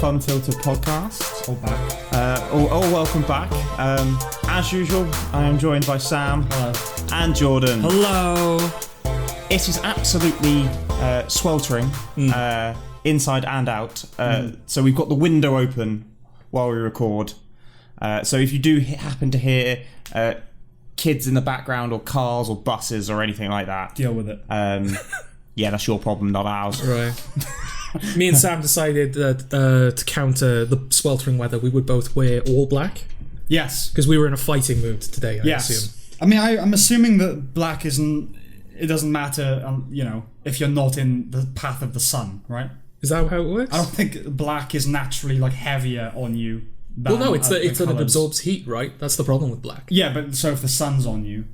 Funfiltered podcast. All back. Welcome back. As usual, I am joined by Sam. Hello. And Jordan. Hello. It is absolutely sweltering, inside and out. So we've got the window open while we record. So if you do happen to hear kids in the background, or cars, or buses, or anything like that, Deal with it. Yeah, that's your problem, not ours. Right. Me and Sam decided that to counter the sweltering weather, we would both wear all black. Yes. Because we were in a fighting mood today, I Yes. assume. I mean, I'm assuming that black isn't... It doesn't matter, if you're not in the path of the sun, right? Is that how it works? I don't think black is naturally, heavier on you than Well, no, it's that it colours. absorbs heat, right? That's the problem with black. Yeah, but so if the sun's on you...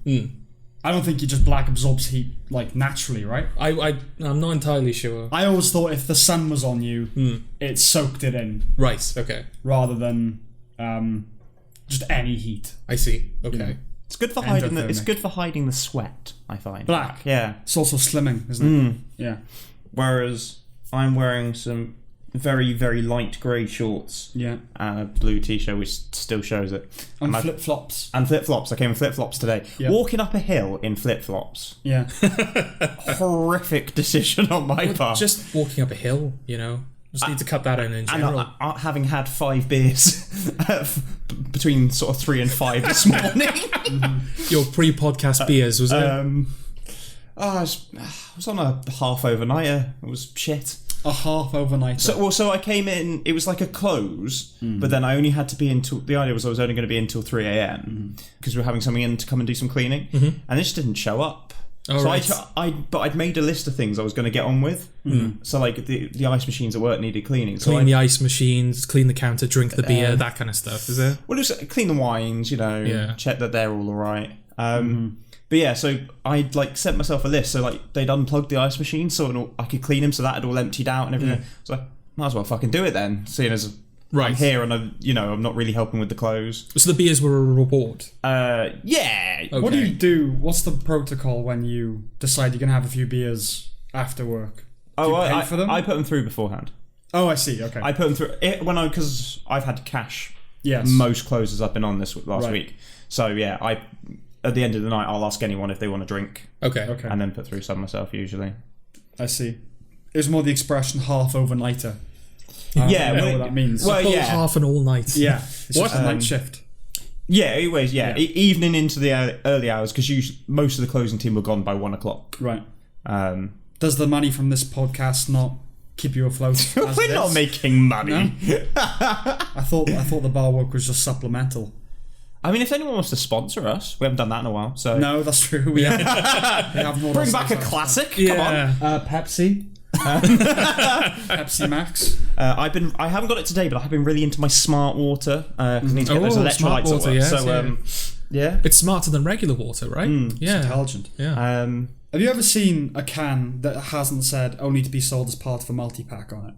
I don't think black absorbs heat, naturally, right? I'm not entirely sure. I always thought if the sun was on you, it soaked it in. Right, okay. Rather than just any heat. I see, okay. Yeah. It's good for hiding. It's good for hiding the sweat, I find. Black. Yeah. It's also slimming, isn't it? Yeah. Whereas I'm wearing some very, very light grey shorts. Yeah. And a blue t-shirt, which still shows it. And flip-flops. And flip-flops. I came in flip-flops today. Yep. Walking up a hill in flip-flops. Yeah. Horrific decision on my part. Just walking up a hill, Just need to cut that in general. And having had 5 beers between sort of 3 and 5 this morning. Your pre-podcast beers, was it? I was on a half overnighter. It was shit. A half overnight. So I came in. It was like a close, but then I only had to be until. The idea was I was only going to be until 3 a.m. because we were having something in to come and do some cleaning, and it just didn't show up. Oh, so right. I'd made a list of things I was going to get on with. So the ice machines at work needed cleaning. So Clean the ice machines, clean the counter, drink the beer, that kind of stuff, is it? Well, just clean the wines, check that they're all right. But yeah, so I'd sent myself a list. So they'd unplugged the ice machine so I could clean them, so that had all emptied out and everything. So I might as well fucking do it then, seeing as I'm here and I'm not really helping with the clothes. So the beers were a reward? Yeah. Okay. What do you do? What's the protocol when you decide you're going to have a few beers after work? Do you pay for them? I put them through beforehand. Oh, I see. Okay. I put them through because I've had to cash most closes I've been on this last week. So yeah, at the end of the night, I'll ask anyone if they want a drink. Okay. And then put through some myself usually. I see. It was more the expression half overnighter. Yeah, I don't know what that means. Well, yeah. Half an all night. Yeah. It's just a night shift. Yeah, anyways, evening into the early hours because most of the closing team were gone by 1 o'clock. Right. Does the money from this podcast not keep you afloat? We're not making money. No? I thought the bar work was just supplemental. I mean, if anyone wants to sponsor us, we haven't done that in a while. So no, that's true. We have more. Bring back a classic. Yeah. Come on, Pepsi. Pepsi Max. I haven't got it today, but I've been really into my smart water because I need to get those electrolytes smart water, at work. Yeah. It's smarter than regular water, right? It's intelligent. Yeah. Have you ever seen a can that hasn't said only to be sold as part of a multi-pack on it?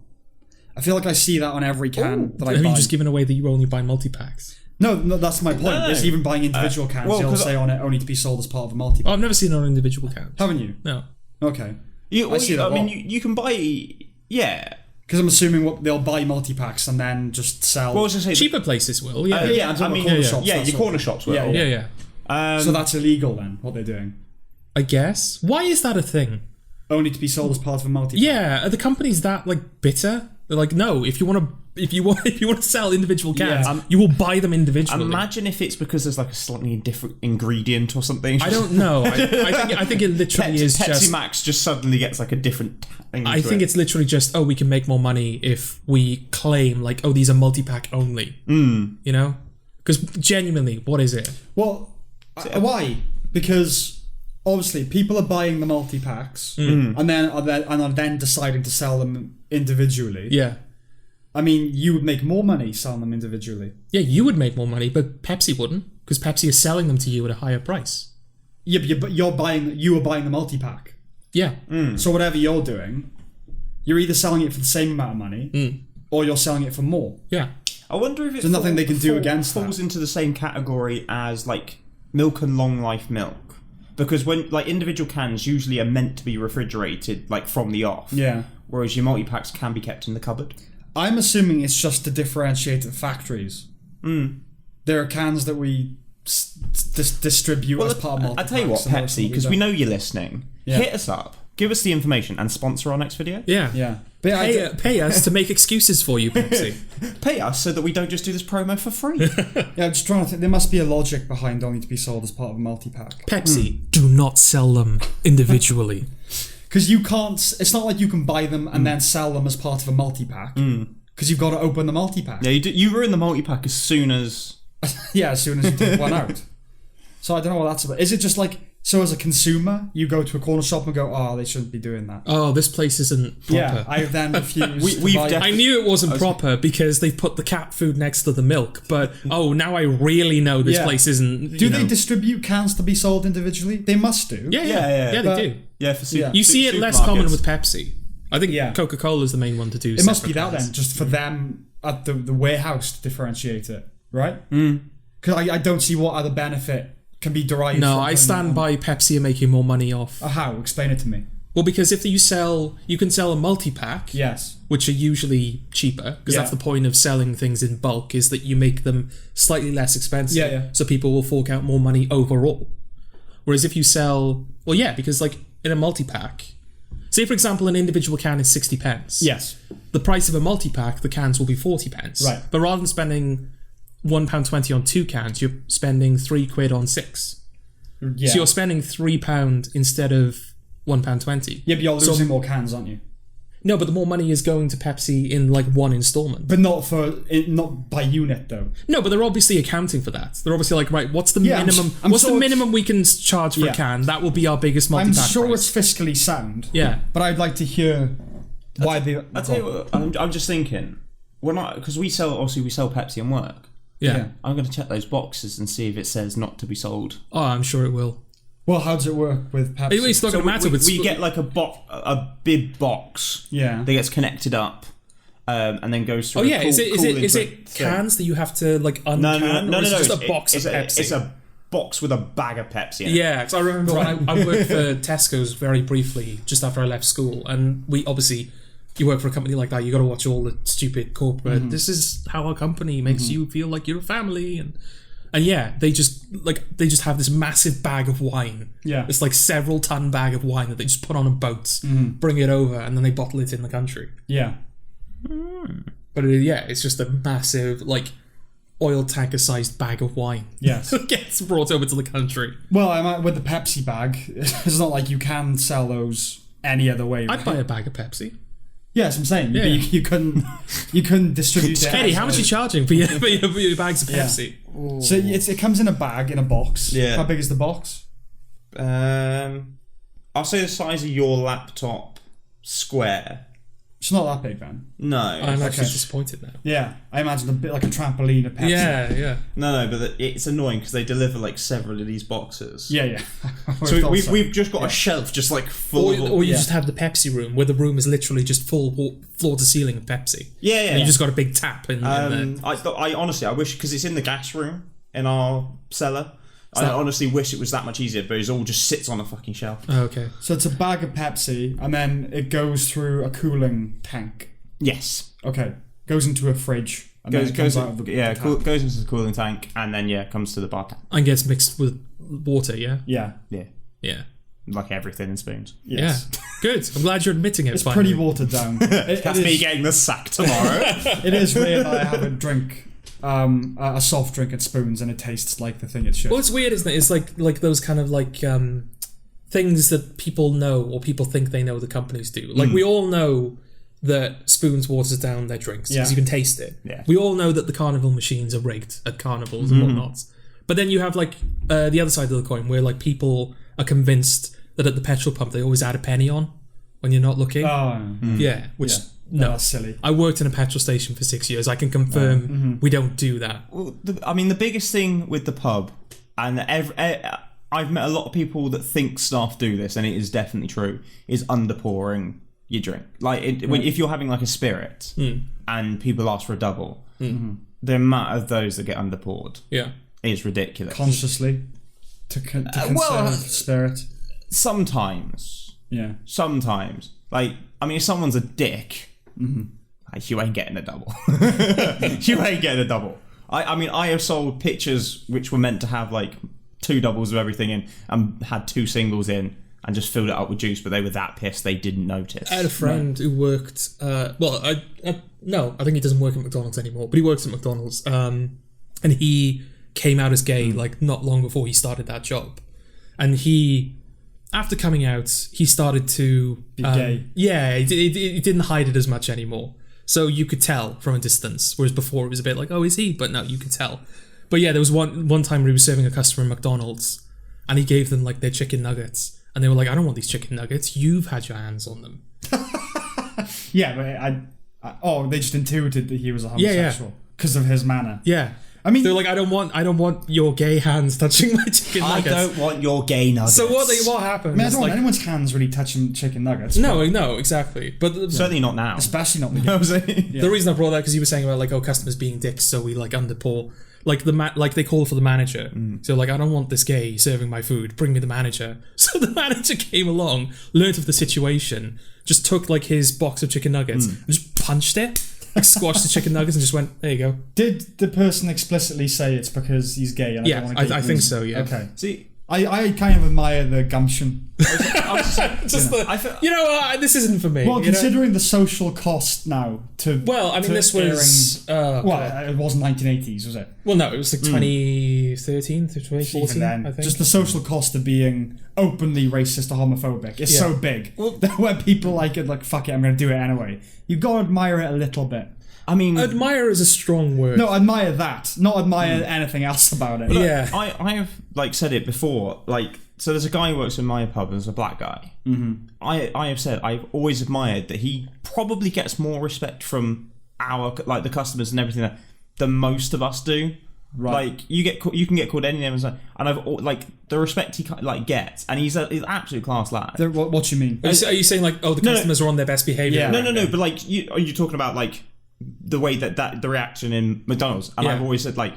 I feel like I see that on every can that I buy. Have you just given away that you only buy multi-packs? No, that's my point. No. It's even buying individual cans. They'll say on it only to be sold as part of a multi-pack. Oh, I've never seen it on individual cans. Haven't you? No. Okay. You can buy. Yeah. Because I'm assuming they'll buy multi-packs and then just sell... What was I saying? Cheaper places will, corner shops. Yeah, your corner shops will. Yeah. So that's illegal then, what they're doing? I guess. Why is that a thing? Only to be sold as part of a multi-pack? Yeah, are the companies that bitter? They're like, no, if you want to sell individual cans, you will buy them individually. Imagine if it's because there's a slightly different ingredient or something. I don't know. I think it literally is Pepsi just... Max just suddenly gets a different thing. I think it's literally just, we can make more money if we claim these are multi-pack only. Because genuinely, what is it? Well, why? Because obviously people are buying the multi-packs and are then deciding to sell them individually. Yeah. I mean, you would make more money selling them individually. Yeah, you would make more money, but Pepsi wouldn't, because Pepsi is selling them to you at a higher price. Yeah, but you are buying the multi-pack. Yeah. So whatever you're doing, you're either selling it for the same amount of money or you're selling it for more. Yeah. I wonder if there's nothing they can do against falls into the same category as milk and long life milk. Because when individual cans usually are meant to be refrigerated from the off. Yeah. Whereas your multi-packs can be kept in the cupboard. I'm assuming it's just to differentiate the factories. There are cans that we distribute as part of multi-packs. I tell you what, Pepsi, because we know you're listening. Hit us up. Give us the information and sponsor our next video. Yeah. Pay us to make excuses for you, Pepsi. Pay us so that we don't just do this promo for free. Yeah, I'm just trying to think. There must be a logic behind only to be sold as part of a multi-pack. Pepsi, do not sell them individually. Because you can't... It's not like you can buy them and then sell them as part of a multi-pack. Because you've got to open the multi-pack. Yeah, you ruin the multi-pack as soon as... Yeah, as soon as you take one out. So I don't know what that's about. Is it just like... So as a consumer, you go to a corner shop and go, oh, they shouldn't be doing that. Oh, this place isn't proper. Yeah, I then refuse to buy I knew it wasn't proper because they put the cat food next to the milk, but now I really know this place isn't... Do they distribute cans to be sold individually? They must do. Yeah, they do. Yeah, for You see it less common with Pepsi. I think Coca-Cola is the main one to do. It must be that then, just for them at the warehouse to differentiate it, right? Because I don't see what other benefit can be derived. No, I stand by Pepsi are making more money off. How? Explain it to me. Well, because if you can sell a multi-pack, which are usually cheaper, because that's the point of selling things in bulk, is that you make them slightly less expensive, so people will fork out more money overall. Whereas if you sell, because like in a multi-pack, say for example an individual can is 60 pence. Yes. The price of a multi-pack, the cans will be 40 pence. Right. But rather than spending £1.20 on 2 cans, you're spending £3 on 6. Yeah. So you're spending £3 instead of £1.20. Yeah, but you're losing more cans, aren't you? No, but the more money is going to Pepsi in like one installment. But not by unit though. No, but they're obviously accounting for that. They're obviously like, right, what's the minimum? What's the minimum we can charge for a can? That will be our biggest multi-pack. I'm sure price. it's fiscally sound. Yeah, but I'd like to hear why they. I tell you what, I'm just thinking, because we sell Pepsi and work. Yeah. I'm going to check those boxes and see if it says not to be sold. Oh, I'm sure it will. Well, how does it work with Pepsi? It's not going to matter. We get like a big box that gets connected up and then goes through. Oh yeah, is it cans that you have to like uncan? No. It's just a box of Pepsi. It's a box with a bag of Pepsi in it. Yeah, because I remember when I worked for Tesco's very briefly just after I left school, and we obviously. You work for a company like that, you got to watch all the stupid corporate. This is how our company makes you feel like you're a family, and they just have this massive bag of wine. Yeah, it's like several ton bag of wine that they just put on a boat, bring it over, and then they bottle it in the country. Yeah, but it's just a massive like oil tanker sized bag of wine. Yes, gets brought over to the country. Well, with the Pepsi bag, it's not like you can sell those any other way. Right? I'd buy a bag of Pepsi. Yes, I'm saying you couldn't distribute it. Katie, how much are you charging for your bags of Pepsi? Yeah. So it comes in a bag in a box. Yeah. How big is the box? I'll say the size of your laptop square. It's not that big, then. No. I'm actually disappointed now. Yeah, I imagine a bit like a trampoline of Pepsi. Yeah. No, but it's annoying because they deliver like several of these boxes. Yeah. So we've just got a shelf just like full of... Or you just have the Pepsi room where the room is literally just full floor to ceiling of Pepsi. Yeah. And you just got a big tap in there. I honestly, I wish, because it's in the gas room in our cellar. I honestly wish it was that much easier, but it all just sits on a fucking shelf. Oh, okay. So it's a bag of Pepsi, and then it goes through a cooling tank. Yes. Okay. Goes into a fridge. And goes into the cooling tank, and then comes to the bar tap. And gets mixed with water. Yeah. Like everything in spoons. Yes. Yeah. Good. I'm glad you're admitting it. It's pretty watered down. That's me getting the sack tomorrow. It is rare that I have a drink. A soft drink at spoons, and it tastes like the thing it should. Well, it's weird, isn't it? It's like those kind of like things that people know or people think they know the companies do. Like we all know that spoons waters down their drinks because you can taste it. Yeah. We all know that the carnival machines are rigged at carnivals and whatnot. But then you have like the other side of the coin where like people are convinced that at the petrol pump they always add a penny on when you're not looking. No, that's silly. I worked in a petrol station for 6 years. I can confirm we don't do that. Well, the biggest thing with the pub, and I've met a lot of people that think staff do this, and it is definitely true, is underpouring your drink. Like, if you're having like a spirit, and people ask for a double, the amount of those that get underpoured is ridiculous. Consciously? To conserve spirit? Sometimes. Yeah. Sometimes. Like, I mean, if someone's a dick... You ain't getting a double. You ain't getting a double. I mean, I have sold pictures which were meant to have like 2 doubles of everything in and had 2 singles in and just filled it up with juice, but they were that pissed they didn't notice. I had a friend who worked, I think he doesn't work at McDonald's anymore, but he works at McDonald's, and he came out as gay like not long before he started that job. And after coming out, he started to... Be gay. Yeah, he didn't hide it as much anymore. So you could tell from a distance, whereas before it was a bit like, oh, is he? But no, you could tell. But yeah, there was one time where he was serving a customer at McDonald's, and he gave them like their chicken nuggets. And they were like, I don't want these chicken nuggets. You've had your hands on them. Yeah, but they just intuited that he was a homosexual because of his manner. Yeah. I mean, they're like, I don't want your gay hands touching my chicken nuggets. I don't want your gay nuggets. So what happened? I mean, I don't want anyone's hands really touching chicken nuggets. No, exactly. But certainly not now. Especially not the The reason I brought that because you were saying about like, customers being dicks, so we like underpour. Like they call for the manager. So like, I don't want this gay serving my food. Bring me the manager. So the manager came along, learnt of the situation, just took like his box of chicken nuggets and just punched it. Like squashed the chicken nuggets and just went, there you go. Did the person explicitly say it's because he's gay? And I think so, yeah. Okay. See, I kind of admire the gumption. I was just saying, this isn't for me. Well, considering the social cost now to... Well, I mean, this was... it wasn't 1980s, was it? Well, no, it was like 2013 to 2014, Even then, I think. just the social cost of being openly racist or homophobic is so big. Well, where people like it, like, fuck it, I'm going to do it anyway. You've got to admire it a little bit. I mean... Admire is a strong word. No, admire that. Not admire anything else about it. Look, yeah. I have, like, said it before, like... So there's a guy who works in my pub, there's a black guy. Mm-hmm. I have said, I've always admired that he probably gets more respect from the customers and everything than most of us do. Right. Like, you can get called any name, and I've, like, the respect he, like, gets, and he's an absolute class lad. What do you mean? Are you saying, like, the customers are on their best behaviour? Yeah. No, but, like, are you talking about, like, the way that the reaction in McDonald's? And I've always said, like,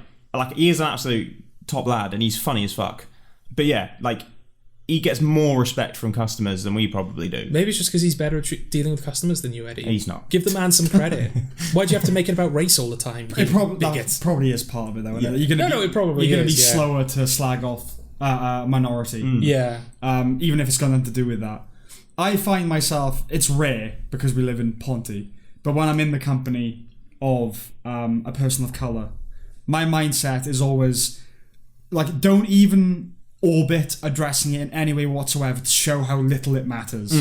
he is an absolute top lad, and he's funny as fuck. But yeah, like, he gets more respect from customers than we probably do. Maybe it's just because he's better at dealing with customers than you, Eddie. He's not. Give the man some credit. Why'd you have to make it about race all the time? That probably is part of it, though. Yeah. You're going to be yeah. slower to slag off a minority. Yeah. Even if it's got nothing to do with that. I find myself, it's rare because we live in Ponty, but when I'm in the company of a person of colour, my mindset is always, like, don't even orbit addressing it in any way whatsoever to show how little it matters.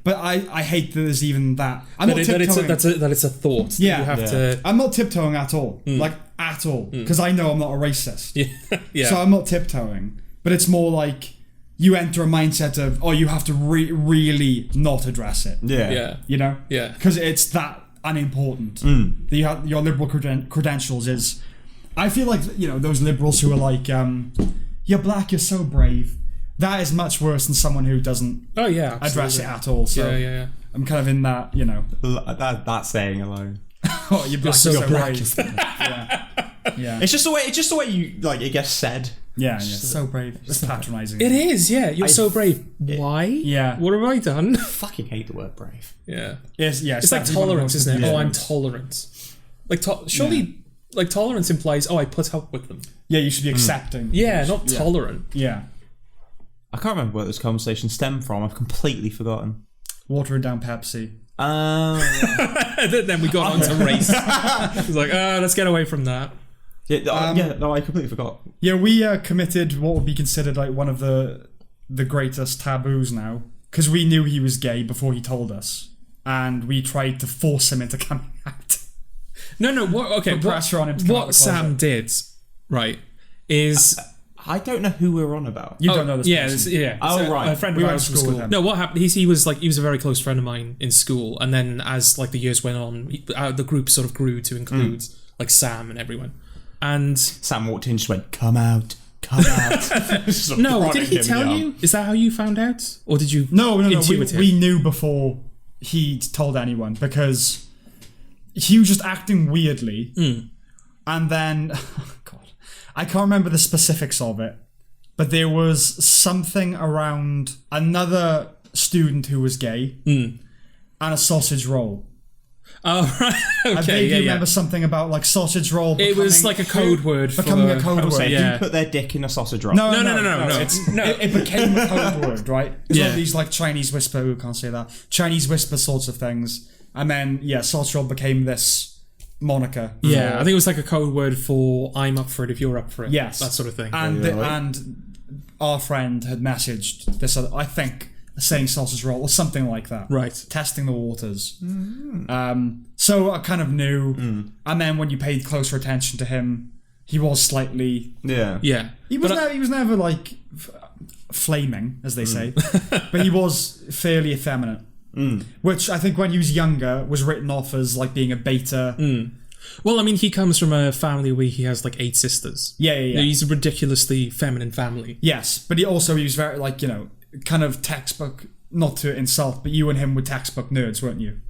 But I hate that there's even that. I'm not tiptoeing. That it's a thought. Yeah. You have to... I'm not tiptoeing at all. Like, at all. Because I know I'm not a racist. Yeah. So I'm not tiptoeing. But it's more like you enter a mindset of, you have to really not address it. Yeah. You know? Yeah. Because it's that unimportant. Your liberal credentials is... I feel like, those liberals who are like... you're black, you're so brave. That is much worse than someone who doesn't address it at all. So yeah. I'm kind of in that, That saying alone. You're black, so you're so black. brave. Yeah. It's just the way you, like, it gets said. Yeah. So brave. It's patronising. It is, yeah. You're so brave. Why? Yeah. What have I done? I fucking hate the word brave. Yeah. Yes. It's like tolerance, isn't it? Oh, I'm tolerant. Like, surely... Like, tolerance implies, I put up with them. Yeah, you should be accepting. Yeah, not tolerant. Yeah. I can't remember where this conversation stemmed from. I've completely forgotten. Watering down Pepsi. Then we got onto race. It's like, let's get away from that. I completely forgot. Yeah, we committed what would be considered like one of the greatest taboos now. Because we knew he was gay before he told us. And we tried to force him into coming out. No. What Sam did, right, is I don't know who we're on about. You don't know this person. Yeah. Oh, right. A friend We of went ours to from school with school. him. No, what happened? He was a very close friend of mine in school, and then as like the years went on, the group sort of grew to include like Sam and everyone. And Sam walked in, just went, "Come out." No, did he tell you? Is that how you found out, or did you? No. We knew before he told anyone because he was just acting weirdly, and then God, I can't remember the specifics of it, but there was something around another student who was gay and a sausage roll. Oh, right. Okay, I vaguely remember something about like sausage roll. It was like a code word. Becoming a code word. Yeah. You put their dick in a sausage roll. No. It became a code word, right? It's Yeah. one of these like Chinese whisper. Who can't say that? Chinese whisper sorts of things. And then sausage roll became this moniker. Yeah, I think it was like a code word for "I'm up for it if you're up for it." Yes, that sort of thing. And and our friend had messaged this. I think saying sausage roll or something like that. Right. Testing the waters. So I kind of knew. And then when you paid closer attention to him, he was slightly. Yeah. He was never like flaming, as they say, but he was fairly effeminate. Which I think when he was younger was written off as like being a beta. Well, I mean, he comes from a family where he has like 8 sisters. Yeah. He's a ridiculously feminine family. Yes, but he was very like, kind of textbook, not to insult, but you and him were textbook nerds, weren't you?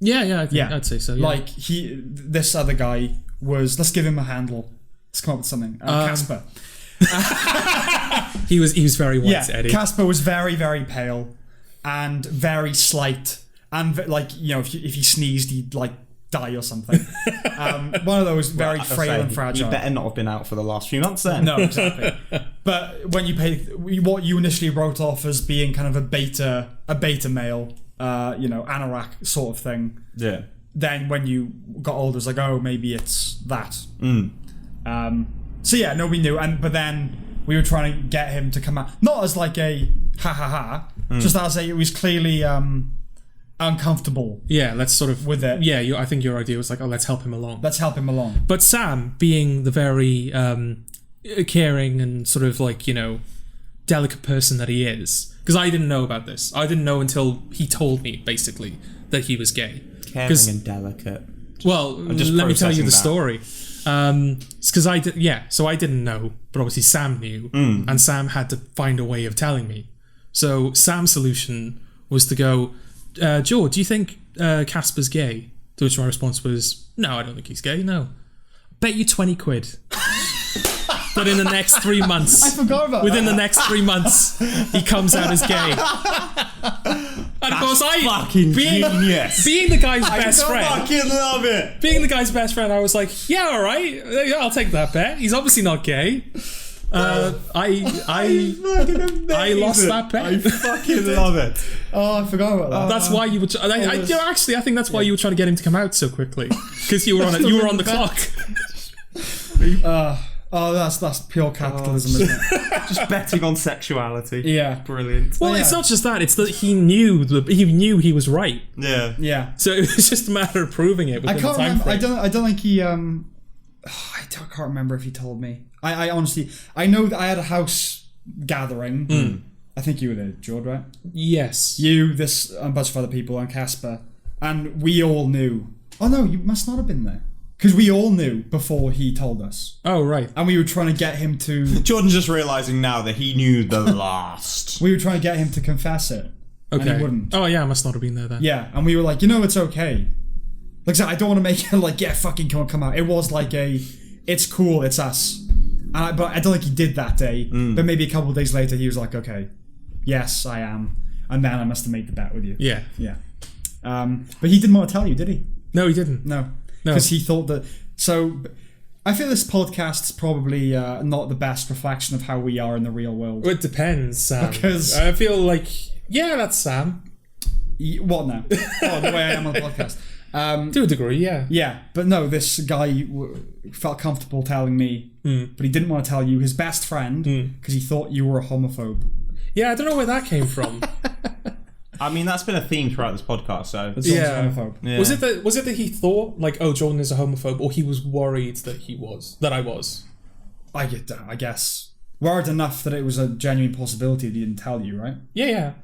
Yeah, I'd say so. Yeah. Like this other guy was. Let's give him a handle. Let's come up with something. Casper. He was very white, Eddie. Casper was very, very pale and very slight, and like if he sneezed, he'd like die or something. One of those very frail and fragile. You better not have been out for the last few months then. No, exactly. But when you pay what you initially wrote off as being kind of a beta male, anorak sort of thing. Yeah. Then when you got older, it's like, oh, maybe it's that. So yeah, no, we knew, but then we were trying to get him to come out, not as like a ha ha ha, just as it was clearly uncomfortable. Yeah, let's sort of with it. Yeah, I think your idea was like, oh, let's help him along. But Sam, being the very caring and sort of like delicate person that he is, because I didn't know about this. I didn't know until he told me basically that he was gay. Caring and delicate. Well, let me tell you the story. It's because I did. Yeah, so I didn't know, but obviously Sam knew, and Sam had to find a way of telling me. So Sam's solution was to go, Joe, do you think Casper's gay? To which my response was, no, I don't think he's gay. No, bet you 20 quid. But in the next 3 months, I forgot about within the next 3 months, he comes out as gay. And of course, genius. Being the guy's best friend, I fucking love it. Being the guy's best friend, I was like, yeah, all right, I'll take that bet. He's obviously not gay. I lost that bet. I fucking love it. Oh, I forgot about that. That's why you were. Actually, I think that's why you were trying to get him to come out so quickly, because you were on the clock. That's pure capitalism, isn't it? Just betting on sexuality. Yeah, brilliant. Well, it's not just that; it's that he knew he was right. Yeah. So it was just a matter of proving it. I can't remember. I don't think he. I can't remember if he told me. I honestly, I know that I had a house gathering. I think you were there, George, right? Yes. You, this, and a bunch of other people, and Casper, and we all knew. Oh no, you must not have been there. Because we all knew before he told us. Oh, right. And we were trying to get him to... Jordan's just realising now that he knew the last. We were trying to get him to confess it. Okay. And he wouldn't. Oh, yeah, I must not have been there then. Yeah, and we were like, it's okay. Like I said, I don't want to make it like, yeah, fucking come out. It was like it's cool, it's us. But I don't think he did that day. But maybe a couple of days later, he was like, okay, yes, I am. And then I must have made the bet with you. Yeah. Yeah. But he didn't want to tell you, did he? No, he didn't. No. Because he thought that... So, I feel this podcast's probably not the best reflection of how we are in the real world. It depends, Sam. Because... I feel like... Yeah, that's Sam. What now? The way I am on the podcast. To a degree, yeah. Yeah, but no, this guy felt comfortable telling me, but he didn't want to tell you, his best friend, because he thought you were a homophobe. Yeah, I don't know where that came from. I mean, that's been a theme throughout this podcast, so... Yeah. Homophobe. Yeah. Was it that he thought, like, oh, Jordan is a homophobe, or he was worried that I was? I get that, I guess. Worried enough that it was a genuine possibility that he didn't tell you, right? Yeah.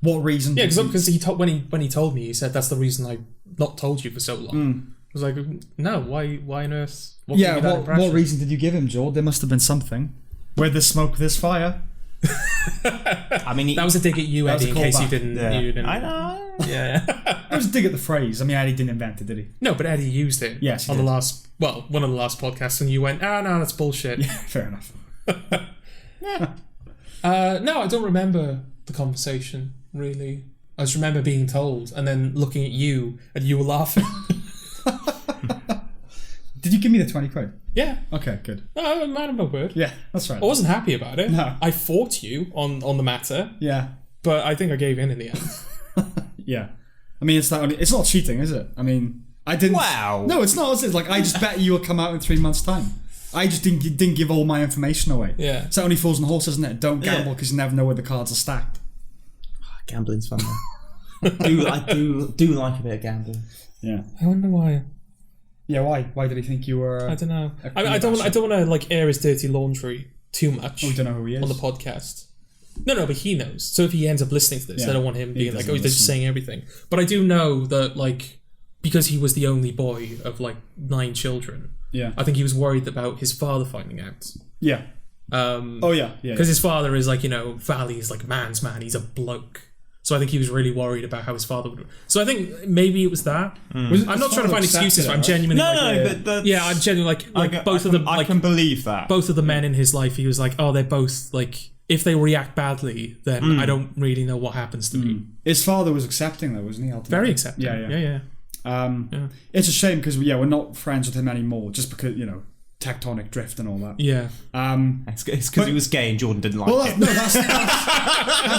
What reason? Yeah, because when he told me, he said, that's the reason I not told you for so long. I was like, no, why on earth? What reason did you give him, George? There must have been something. Where there's smoke, there's fire. I mean, that was a dig at you, Eddie, in case you didn't. Yeah. I know. Yeah. It was a dig at the phrase. I mean, Eddie didn't invent it, did he? No, but Eddie used it. Yes, on the last, one of the last podcasts, and you went, no, that's bullshit. Yeah, fair enough. Yeah. No, I don't remember the conversation really. I just remember being told, and then looking at you, and you were laughing. you give me the 20 quid? Yeah. Okay, good. No, I'm man of my word. Yeah, that's right. I wasn't happy about it. No. I fought you on the matter. Yeah. But I think I gave in the end. Yeah. I mean, it's not cheating, is it? I mean, I didn't... Wow. No, it's not, is it? Like, I just bet you will come out in 3 months' time. I just didn't give all my information away. Yeah. It's only fools and horses, isn't it? Don't gamble because you never know where the cards are stacked. Gambling's fun, though. I do like a bit of gambling. Yeah. I wonder why. Yeah, why? Why did he think you were... I don't know. I don't want to like air his dirty laundry too much. We don't know who he is. On the podcast. No, but he knows. So if he ends up listening to this, I don't want him being like, oh, he's just saying everything. But I do know that, like, because he was the only boy of, like, 9 children, I think he was worried about his father finding out. Yeah. Because his father is, like, Valley is, like, man's man. He's a bloke. So I think he was really worried about how his father would... So I think maybe it was that. I'm not trying to find excuses, but I'm genuinely... I'm genuinely, like both of them... I can believe that. Both of the men in his life, he was like, oh, they're both, like... If they react badly, then I don't really know what happens to me. His father was accepting, though, wasn't he? Ultimately? Very accepting. Yeah. It's a shame because we're not friends with him anymore, just because tectonic drift and all that. Yeah. It's because he was gay and Jordan didn't like it. No, that's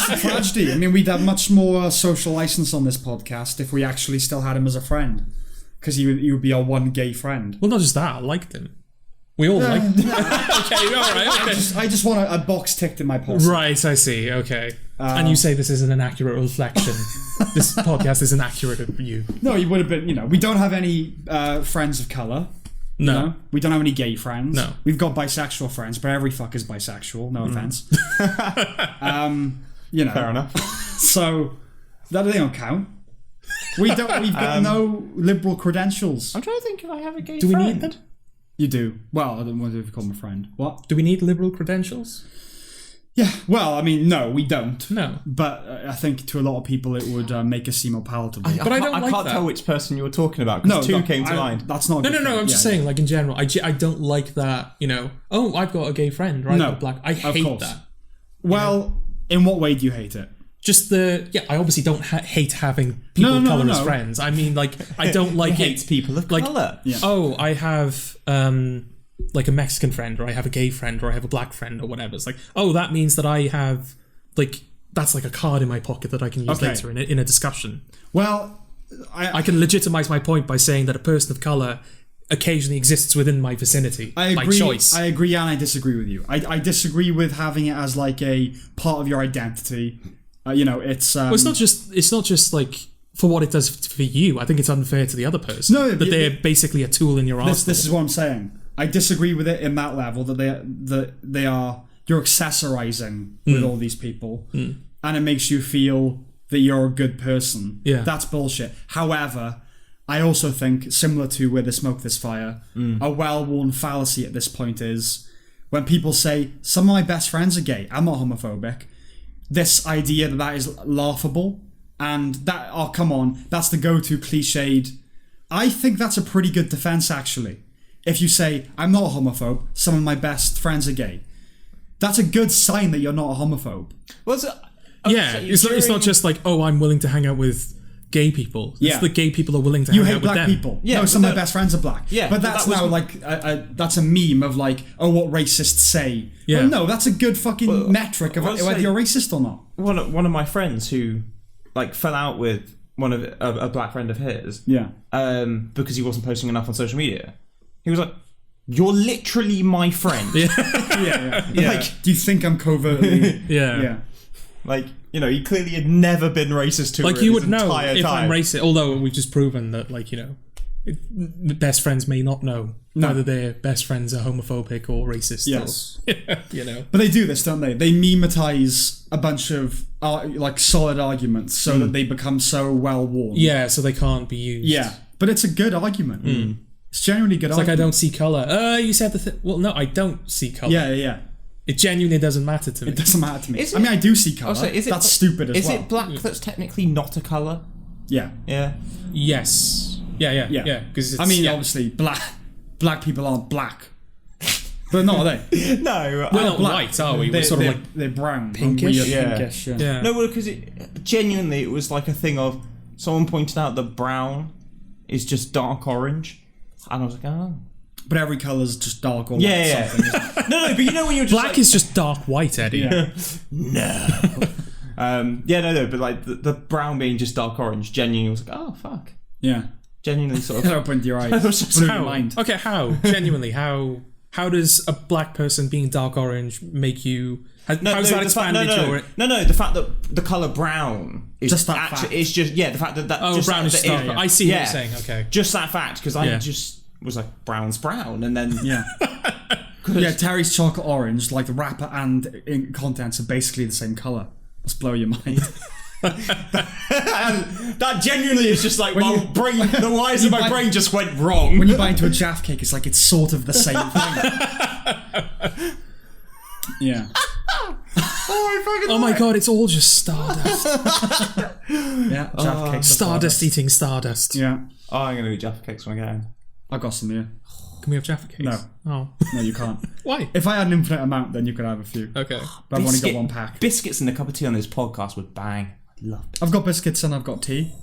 the tragedy. I mean, we'd have much more social license on this podcast if we actually still had him as a friend, because he would be our one gay friend. Well, not just that. I liked him. We all like. Okay, all right. Okay. I just want a box ticked in my post. Right, I see. Okay. And you say this isn't an accurate reflection. This podcast isn't accurate of you. No, you would have been. We don't have any friends of color. No. We don't have any gay friends. No. We've got bisexual friends, but every fucker's bisexual. No offense. Fair enough. So that they don't count. We've got no liberal credentials. I'm trying to think if I have a gay friend. Do we need that? You do. Well, I don't know if you call him a friend. What? Do we need liberal credentials? Yeah, well, I mean, no, we don't. No. But I think to a lot of people it would make us seem more palatable. I can't tell which person you were talking about, because two came to mind. That's not No, I'm just saying, like, in general, I don't like that, oh, I've got a gay friend, right? No, black. I hate that. Well, in what way do you hate it? Just I obviously don't hate having people of colour as friends. I mean, like, I don't like hate people of colour. Yeah. Oh, I have like a Mexican friend, or I have a gay friend, or I have a black friend, or whatever. It's like, oh, that means that I have, like, that's like a card in my pocket that I can use later in a discussion. Well, I can legitimize my point by saying that a person of colour occasionally exists within my vicinity. I agree. By choice. I agree, and I disagree with you. I disagree with having it as like a part of your identity. It's well, it's not just like for what it does for you. I think it's unfair to the other person. No, that they're basically a tool in your arsenal. This is what I'm saying. I disagree with it in that level that you're accessorizing with all these people, and it makes you feel that you're a good person. Yeah, that's bullshit. However, I also think, similar to Where the Smoke This Fire, a well-worn fallacy at this point is when people say some of my best friends are gay. I'm not homophobic. This idea that is laughable, and that, oh, come on, that's the go-to cliched. I think that's a pretty good defense, actually. If you say, I'm not a homophobe, some of my best friends are gay. That's a good sign that you're not a homophobe. Well, it's not just like, oh, I'm willing to hang out with gay people. It's the gay people are willing to hang out with them. You hate black people. Yeah, no, some of my best friends are black. Yeah, but that's now like that's a meme of like, oh, what racists say. Yeah. Well, no, that's a good fucking metric of whether you're racist or not. One of my friends who like fell out with a black friend of his. Yeah. Because he wasn't posting enough on social media. He was like, "You're literally my friend." yeah. Like, do you think I'm covertly? Yeah. Like, he clearly had never been racist to her. Like, you would know if I'm racist, although we've just proven that, like, best friends may not know whether their best friends are homophobic or racist. Yes. Or, But they do this, don't they? They memetize a bunch of, like, solid arguments so that they become so well-worn. Yeah, so they can't be used. Yeah. But it's a good argument. It's genuinely good argument. It's like, I don't see colour. You said the thing. Well, no, I don't see colour. Yeah. It genuinely doesn't matter to me. It doesn't matter to me. I mean, I do see colour. That's stupid as well. Is it black that's technically not a colour? Yeah. Yeah. Yes. Yeah. Because obviously, black people aren't black. But not, are they? No. We're not white, are we? We're sort of like... They're brown. Pinkish? Pinkish, yeah. No, well, because genuinely, it was like a thing of... Someone pointed out that brown is just dark orange. And I was like, oh... But every colour's just dark or white. Yeah. Something, no, but you know when you're just Black is just dark white, Eddie. Yeah. no. But like the brown being just dark orange, genuinely was like, oh fuck. Yeah. Genuinely sort of. Opened your eyes. Blew your mind. Okay, how? Genuinely, how does a black person being dark orange make you... How does that expand your... No, the fact that the colour brown is just that actually... fact. It's just... Yeah, the fact that... Oh, brown is dark. I see what you're saying, okay. Just that fact, because I just was like, brown's brown, and then... Yeah. Yeah, Terry's chocolate orange, like the wrapper and ink contents are basically the same colour. Let's blow your mind. That genuinely is just like, the wires of my brain just went wrong. When you bite into a Jaffa cake, it's like it's sort of the same thing. Yeah. Oh my god, it's all just stardust. Yeah, Jaffa cakes. Stardust eating stardust. Yeah. Oh, I'm going to do Jaffa cakes when I get home. I've got some here. Can we have Jaffa cakes? No. Oh. No, you can't. Why? If I had an infinite amount, then you could have a few. Okay. But I've only got one pack. Biscuits and a cup of tea on this podcast would bang. I love it. I've got biscuits and I've got tea.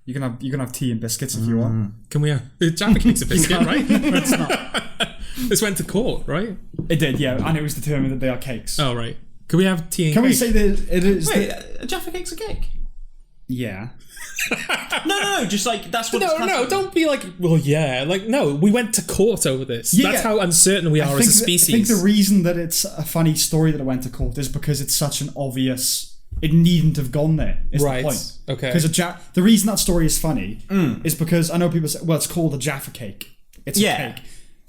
You can have tea and biscuits if you want. Can we have... Jaffa cakes a biscuit, right? It's not. This went to court, right? It did, yeah. And it was determined that they are cakes. Oh, right. Can we have tea and Can cake? we say that it is... Wait, a Jaffa cake's a cake? Yeah. No, just like, that's what No, don't be like, well, yeah. Like, no, we went to court over this. Yeah, That's how uncertain we are as a species. I think the reason that it's a funny story that it went to court is because it's such an obvious... It needn't have gone there, is right. the point. Okay. Because the reason that story is funny is because I know people say, well, it's called a Jaffa cake. It's a cake.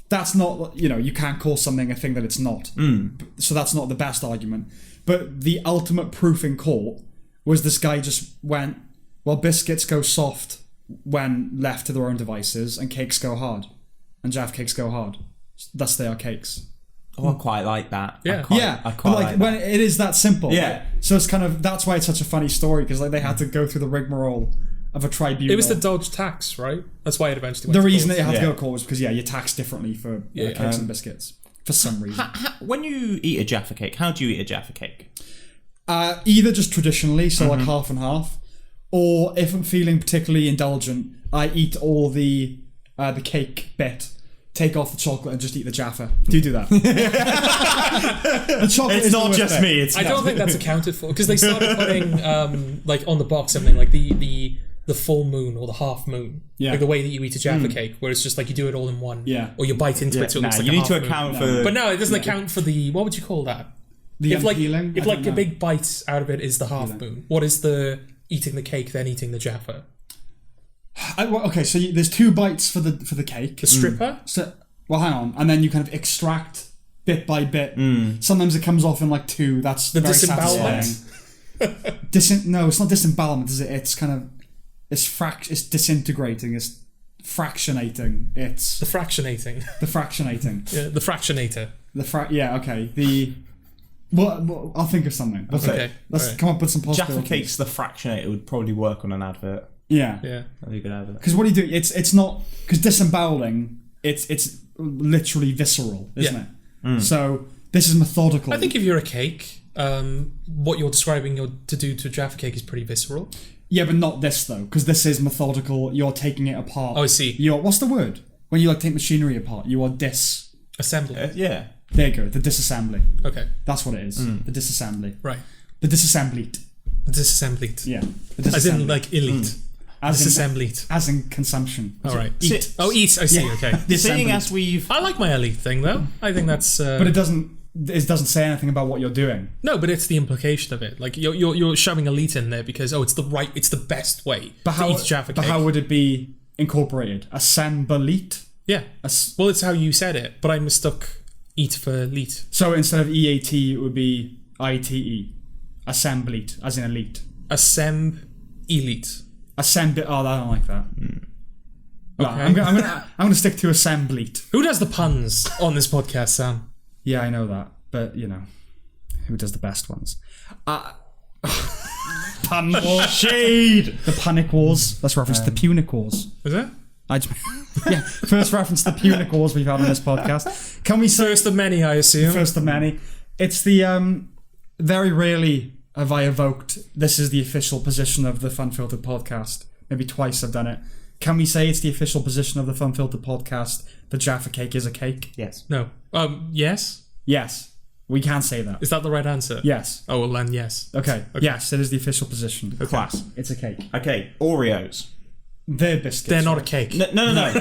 That's not, you can't call something a thing that it's not. So that's not the best argument. But the ultimate proof in court was this guy just went, well, biscuits go soft when left to their own devices, and cakes go hard. And Jaffa cakes go hard. Thus they are cakes. Oh, I quite like that. Yeah. I quite like when that. it is that simple. Yeah. Right? So it's kind of, that's why it's such a funny story, because like they had to go through the rigmarole of a tribunal. It was to dodge tax, right? That's why it eventually went the to reason court. that you had to go to court was because, you're taxed differently for cakes and biscuits. For some reason. When you eat a Jaffa cake, how do you eat a Jaffa cake? Either just traditionally, so like half and half, or if I'm feeling particularly indulgent, I eat all the cake bit, take off the chocolate and just eat the Jaffa. Do you do that? The chocolate It's is not the just worst bit. me. I don't think that's accounted for, because they started putting like on the box something like the full moon or the half moon, like the way that you eat a Jaffa cake, where it's just like you do it all in one, or you bite into it so it looks like you a need half to moon. account for. But no, it doesn't account for the, what would you call that? The If like unpeeling? if I like don't a know. big bite out of it is the half moon, what is the eating the cake then eating the Jaffa? Okay, so there's 2 bites for the cake. The stripper? So, well, hang on, and then you kind of extract bit by bit. Sometimes it comes off in like 2. That's The very disembowelment? satisfying. No, it's not disembowelment, is it? It's kind of it's disintegrating. It's fractionating. It's The fractionating. the fractionating. Yeah, the fractionator. Okay. Well, I'll think of something. Let's come up with some possibilities. Jaffa cakes, the fractionator would probably work on an advert. Yeah. Yeah. I think you could have it. Because what do you do? It's not, because disemboweling. It's literally visceral, isn't it? So this is methodical. I think if you're a cake, what you're describing to do to a Jaffa cake is pretty visceral. Yeah, but not this though, because this is methodical. You're taking it apart. Oh, I see. What's the word when you take machinery apart? You are Assembly. Yeah. There you go. The disassembly. Okay. That's what it is. The disassembly. Right. The disassembly. The disassembled. Yeah. As in like elite. Disassembled. As in consumption. All right. Eat. Eat. I see. Okay. Seeing as we've... I like my elite thing though. I think that's. But it doesn't say anything about what you're doing. No, but it's the implication of it. Like you're shoving elite in there because it's the best way to eat Jaffa cake. But how would it be incorporated? Assemblite? Yeah. Well, it's how you said it, but I mistook eat for elite. So instead of EAT, it would be ITE. Assemblite, as in elite. Elite. Assemblite. Oh, I don't like that. Okay. I'm gonna stick to assemblite. Who does the puns on this podcast, Sam? Yeah, I know that, but who does the best ones? Pun war. Shade! The Panic Wars. That's reference to the Punic Wars. Is it? First reference to the Punic Wars we've had on this podcast. Can we say First of many, I assume. First of many. It's the very rarely have I evoked. This is the official position of the Funfiltered podcast. Maybe twice I've done it. Can we say it's the official position of the Funfiltered podcast that Jaffa cake is a cake? Yes. No. Yes? Yes. We can say that. Is that the right answer? Yes. Oh, well then, yes. Okay. Yes, it is the official position. Okay. Class. It's a cake. Okay, Oreos. They're biscuits. They're not a cake. No.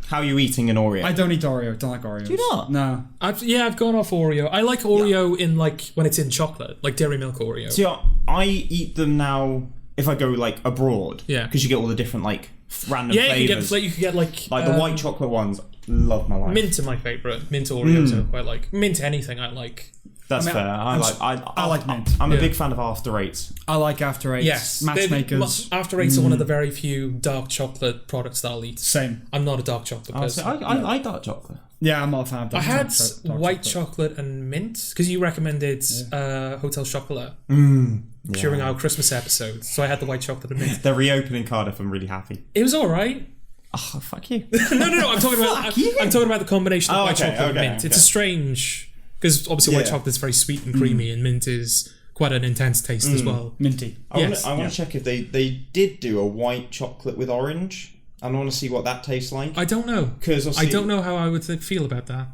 How are you eating an Oreo? I don't eat Oreo. Don't like Oreos. Do you not? No. I've gone off Oreo. I like Oreo in like when it's in chocolate, like Dairy Milk Oreo. See, I eat them now if I go like abroad. Yeah. Because you get all the different like random Yeah, flavors. you could get like the white chocolate ones. Love my life. mint are my favorite. Mint Oreos are quite like mint anything I like. That's fair. I like mint. I'm a big fan of After Eights. I like After Eights. Yes, Matchmakers. After Eights are one of the very few dark chocolate products that I'll eat. Same. I'm not a dark chocolate person. I like dark chocolate. Yeah, I'm not a fan of dark I had chocolate. white chocolate and mint because you recommended Hotel Chocolat Yeah. during our Christmas episode. So I had the white chocolate and mint. They're reopening Cardiff. I'm really happy. It was all right. Oh, fuck you. No. I'm talking about. I'm talking about the combination of white chocolate and mint. okay. It's a strange because obviously white chocolate is very sweet and creamy, and mint is quite an intense taste as well. Minty. I want to check if they did do a white chocolate with orange. And I want to see what that tastes like. I don't know. Because I don't know how I would feel about that.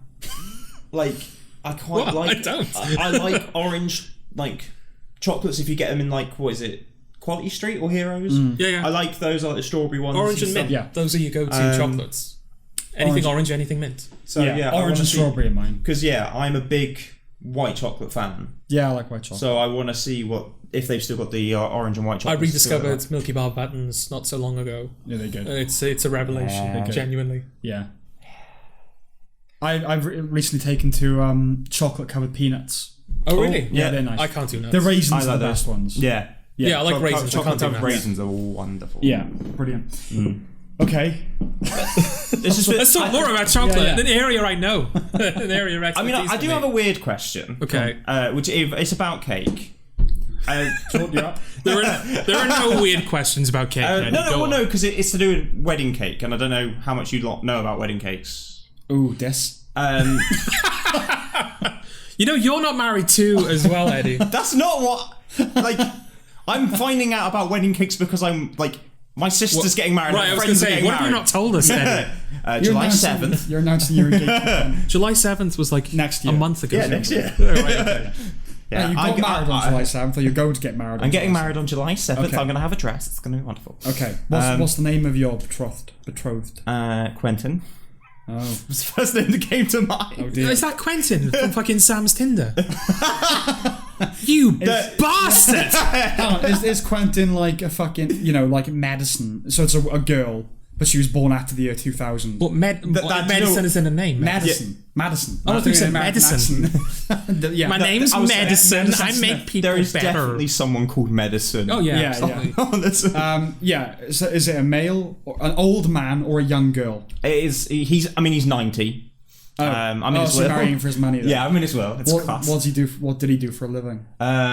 Like, I quite Well, like. I don't. I like orange like chocolates if you get them in like what is it, Quality Street or Heroes? Yeah. I like those, like the strawberry ones. Orange and mint. Yeah. Those are your go-to chocolates. Anything orange, anything mint. So yeah, orange and strawberry in mine. Because I'm a big white chocolate fan. Yeah, I like white chocolate. So I want to see if they've still got the orange and white chocolate. I rediscovered Milky Bar buttons not so long ago. Yeah, they're good. It's a revelation, genuinely. Yeah. I've recently taken to chocolate covered peanuts. Oh really? Yeah, they're nice. I can't do nuts. The raisins I are like the best that. ones. Yeah. Yeah, I like raisins. I can't do Chocolate nuts. raisins are wonderful. Yeah, brilliant. Okay. Let's talk more about chocolate. Yeah. An area I know. An area of I mean, expertise I do for me. have a weird question. Okay. Which it's about cake. There are no weird questions about cake. No, because it's to do with wedding cake, and I don't know how much you lot know about wedding cakes. Ooh, this. You know, you're not married too, as well, Eddie. That's not what. Like, I'm finding out about wedding cakes because I'm like, my sister's getting married. Right, I was going to say, what have you not told us, Eddie? July 7th. You're announcing your engagement. July 7th was like Next year. a month ago. Yeah, next year. Oh, right, okay. Yeah, You got married on July 7th, or you're going to get married on I'm getting July married on July 7th. Okay. I'm going to have a dress. It's going to be wonderful. 7th. Okay. What's the name of your betrothed? Quentin. Oh. It was the first name that came to mind. Oh dear. Is that Quentin from fucking Sam's Tinder? You bastard! Hang on, is Quentin like a fucking, like Madison? So it's a girl, but she was born after the year 2000. What medicine is in a name? Madison. Madison. I don't think so. Medicine. Yeah. My name's Medicine. Medicine I make Smith. people There is better. definitely someone called Medicine. Oh yeah, Yeah, absolutely. Oh, that's Yeah. So is it a male, or an old man, or a young girl? it is. He's 90. I'm in his so will. marrying for his money. Then. Yeah, I'm in his will. It's class. What did he do for a living?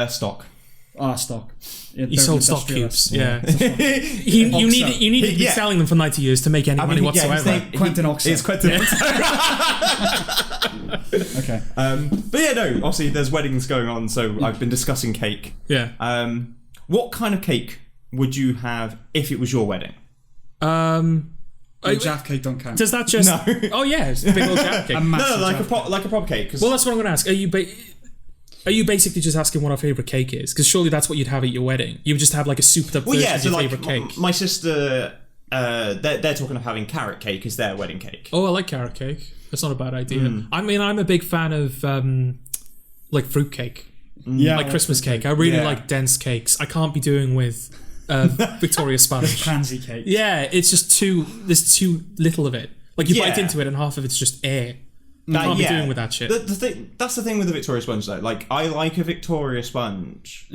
Stock. Stock. He sold stock cubes. Yeah. Oxo. You need to be Yeah. selling them for 90 years to make any money whatsoever. Quentin Oxo. It's Quentin. Okay. But yeah, no. Obviously, there's weddings going on, so I've been discussing cake. Yeah. What kind of cake would you have if it was your wedding? Jaff cake don't count. Does that just? No. Oh yeah, it's a big old jam cake. No, like a proper cake. Well, that's what I'm going to ask. Are you basically just asking what our favourite cake is? Because surely that's what you'd have at your wedding. You would just have like a souped up version of your favourite cake. My sister, they're talking of having carrot cake as their wedding cake. Oh, I like carrot cake. That's not a bad idea. I mean, I'm a big fan of like fruit cake. Yeah, like Christmas cake. I really like dense cakes. I can't be doing with Victoria sponge. Pansy cake. Yeah, it's just there's too little of it. Like you bite into it and half of it's just air. I can't be doing with that shit. That's the thing with the Victoria sponge though. Like, I like a Victoria sponge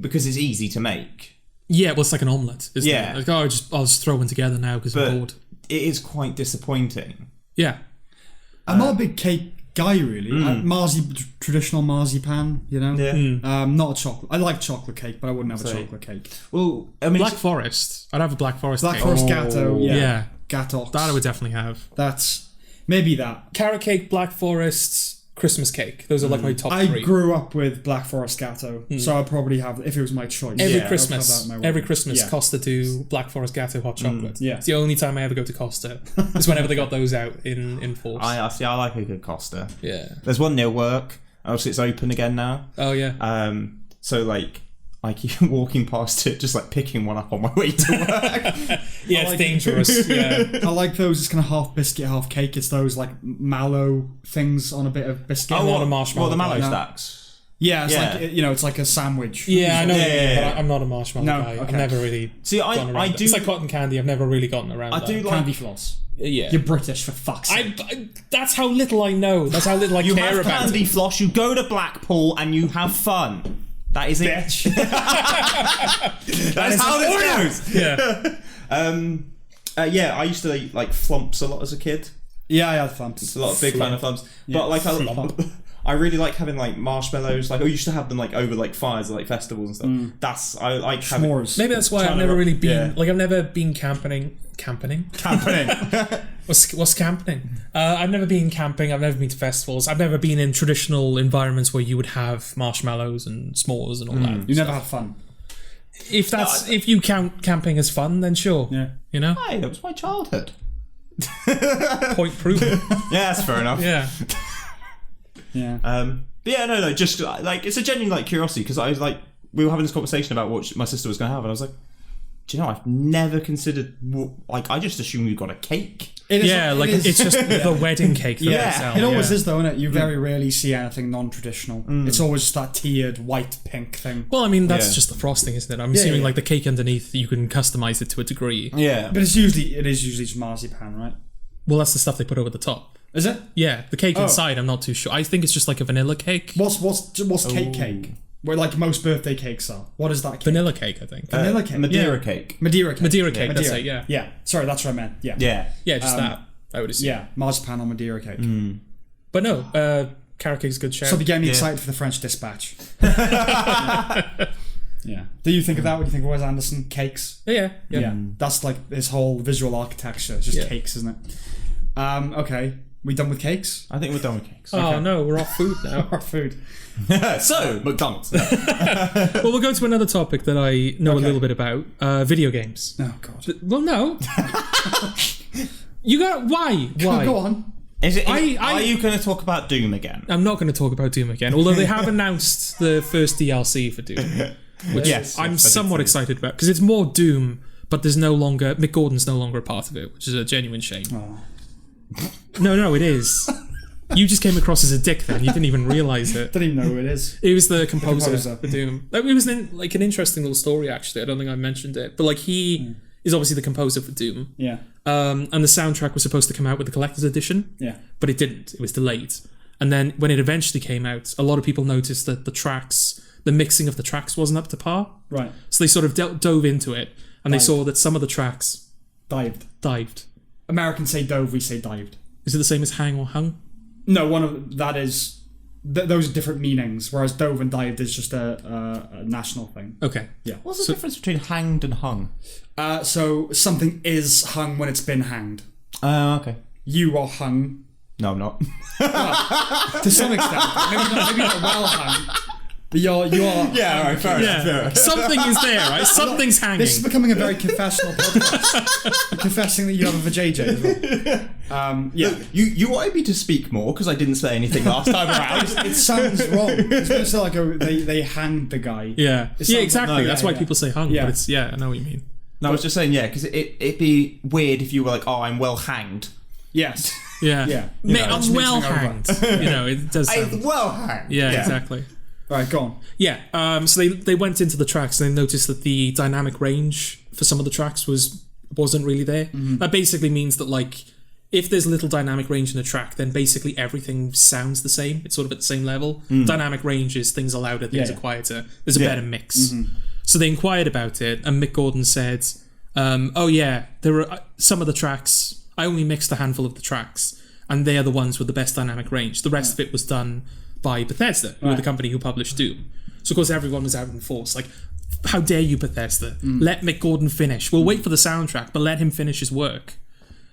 because it's easy to make. Yeah, well, it's like an omelette, isn't Yeah. it? Like, I'll just throw one together now because I'm bored. It is quite disappointing. Yeah. I'm not a big cake guy, really. Traditional marzipan, Yeah. Not a chocolate. I like chocolate cake, but I wouldn't have a chocolate cake. Well, I mean, Black Forest. I'd have a Black Forest Black cake. Forest Gatto. Yeah. Gattox. That I would definitely have. That's maybe that. Carrot cake, Black Forest, Christmas cake. Those are like my top I three. grew up with Black Forest Gatto, so I'd probably have, if it was my choice. Every I'd Christmas, have that in my way. Costa do Black Forest Gatto hot chocolate. Yeah. It's the only time I ever go to Costa. It's whenever they got those out in force. I like a good Costa. Yeah. There's one near work. Obviously, it's open again now. Oh yeah. So like, I keep walking past it, just like picking one up on my way to work. Yeah, it's dangerous. Yeah. I like those. It's kind of half biscuit, half cake. It's those like mallow things on a bit of biscuit. I'm not a marshmallow. Well, the mallow guy. stacks. Yeah, it's like, it's like a sandwich. Yeah, I know. Yeah. But I'm not a marshmallow guy. okay. I've never really. See, I do. It's like cotton candy. I've never really gotten around. I do like Candy floss. Yeah. You're British, for fuck's sake. That's how little I know. That's how little I You care have about candy it. floss. You go to Blackpool and you have fun. That is it. Bitch. That's how this goes. Yeah. Yeah, I used to eat like flumps a lot as a kid. Yeah, I had flumps. A lot of big fan of flumps. But like I really like having like marshmallows. Like I used to have them like over like fires, like festivals and stuff. I like having S'mores. Maybe that's why I've never really been like I've never been camping. What's camping? I've never been camping. I've never been to festivals. I've never been in traditional environments where you would have marshmallows and s'mores and all that. You never had fun. If you count camping as fun, then sure. Yeah. You know, Hey, that was my childhood. point proven. Yeah, that's fair enough. Yeah. Yeah. But yeah, no, just like it's a genuine like curiosity because I was like we were having this conversation about what my sister was going to have and I was like, do you know I've never considered like I just assumed you got a cake. It's just the wedding cake. That they sell, it always is though, isn't it? You very rarely see anything non-traditional. It's always just that tiered white pink thing. Well, I mean that's just the frosting, isn't it? I'm assuming like the cake underneath you can customize it to a degree. Yeah, but it is usually just marzipan, right? Well, that's the stuff they put over the top. Is it? Yeah, the cake inside. I'm not too sure. I think it's just like a vanilla cake. What's cake? Where like most birthday cakes are. What is that cake? Vanilla cake, I think. Vanilla cake. Madeira cake. Madeira cake. Madeira cake. That's it. Yeah. Yeah. Sorry, that's what I meant. Yeah. Yeah, just that. I would assume. Yeah, marzipan on Madeira cake. But no, carrot cake's a good shout. So they get me excited for the French Dispatch. Yeah. Do you think of that when you think of Wes Anderson? Cakes? Yeah. That's like his whole visual architecture. It's just cakes, isn't it? Okay. We done with cakes? I think we're done with cakes. Oh no, we're off food now. Our food. So, McDonald's. Well, we'll go to another topic that I know a little bit about. Video games. Oh, God. Well, no. You got... Why? Go on. Are you going to talk about Doom again? I'm not going to talk about Doom again, although they have announced the first DLC for Doom. Which I'm somewhat excited about, because it's more Doom, but there's no longer... Mick Gordon's no longer a part of it, which is a genuine shame. Oh. No, it is. You just came across as a dick then. You didn't even realise it. Didn't even know who it is. It was the composer for Doom. It was an interesting little story, actually. I don't think I mentioned it. But like he is obviously the composer for Doom. Yeah. And the soundtrack was supposed to come out with the collector's edition. Yeah. But it didn't. It was delayed. And then when it eventually came out, a lot of people noticed that the mixing of the tracks wasn't up to par. Right. So they sort of dove into it, and they saw that some of the tracks... Dived. Americans say dove, we say dived. Is it the same as hang or hung? No, that is... those are different meanings, whereas dove and dived is just a national thing. Okay. Yeah. What's the difference between hanged and hung? So something is hung when it's been hanged. Okay. You are hung. No, I'm not. Well, to some extent. Maybe not well hung. But you are. Yeah, alright, fair enough. Something is there, right? Something's hanging. This is becoming a very confessional podcast. You're confessing that you have a vajayjay as well. Yeah. Look, you wanted me to speak more because I didn't say anything last time around. It sounds wrong. It's going to sound like they hanged the guy. Yeah. Yeah, exactly. Like, that's why people say hung. Yeah. But it's, I know what you mean. No, I was just saying, because it'd be weird if you were like, oh, I'm well hanged. Yes. Yeah. Yeah. Mate, I'm well hanged. It does sound... I'm well hanged. Yeah, exactly. Right, go on. Yeah, so they went into the tracks and they noticed that the dynamic range for some of the tracks wasn't really there. Mm-hmm. That basically means that like if there's little dynamic range in a track, then basically everything sounds the same. It's sort of at the same level. Dynamic range is things are louder, things are quieter. There's a better mix. Mm-hmm. So they inquired about it, and Mick Gordon said, there are some of the tracks, I only mixed a handful of the tracks, and they are the ones with the best dynamic range. The rest of it was done by Bethesda, who were the company who published Doom. So of course everyone was out in force, like, how dare you, Bethesda? Let Mick Gordon finish. We'll wait for the soundtrack, but let him finish his work.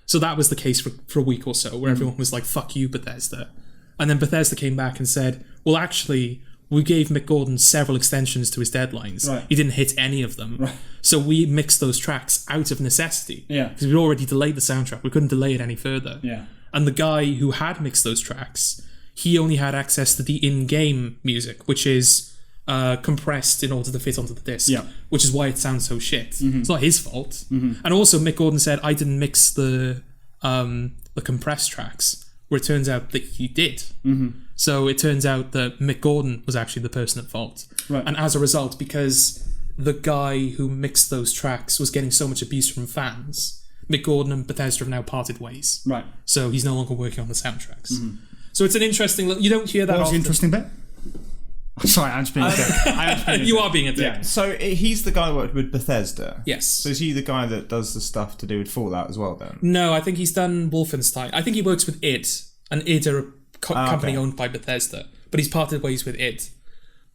So that was the case for a week or so, where everyone was like, fuck you, Bethesda. And then Bethesda came back and said, well, actually, we gave Mick Gordon several extensions to his deadlines. Right. He didn't hit any of them. Right. So we mixed those tracks out of necessity. Yeah. Because we'd already delayed the soundtrack. We couldn't delay it any further. Yeah. And the guy who had mixed those tracks, he only had access to the in-game music, which is compressed in order to fit onto the disc. Yeah. Which is why it sounds so shit. Mm-hmm. It's not his fault. Mm-hmm. And also, Mick Gordon said, I didn't mix the compressed tracks, where it turns out that he did. Mm-hmm. So it turns out that Mick Gordon was actually the person at fault. Right. And as a result, because the guy who mixed those tracks was getting so much abuse from fans, Mick Gordon and Bethesda have now parted ways. Right. So he's no longer working on the soundtracks. Mm-hmm. So it's an interesting... You don't hear that What was often. the interesting bit? Sorry, I'm just being a dick. You are being a dick. Yeah. So he's the guy that worked with Bethesda? Yes. So is he the guy that does the stuff to do with Fallout as well then? No, I think he's done Wolfenstein. I think he works with id, and id are a company owned by Bethesda, but he's parted ways with id.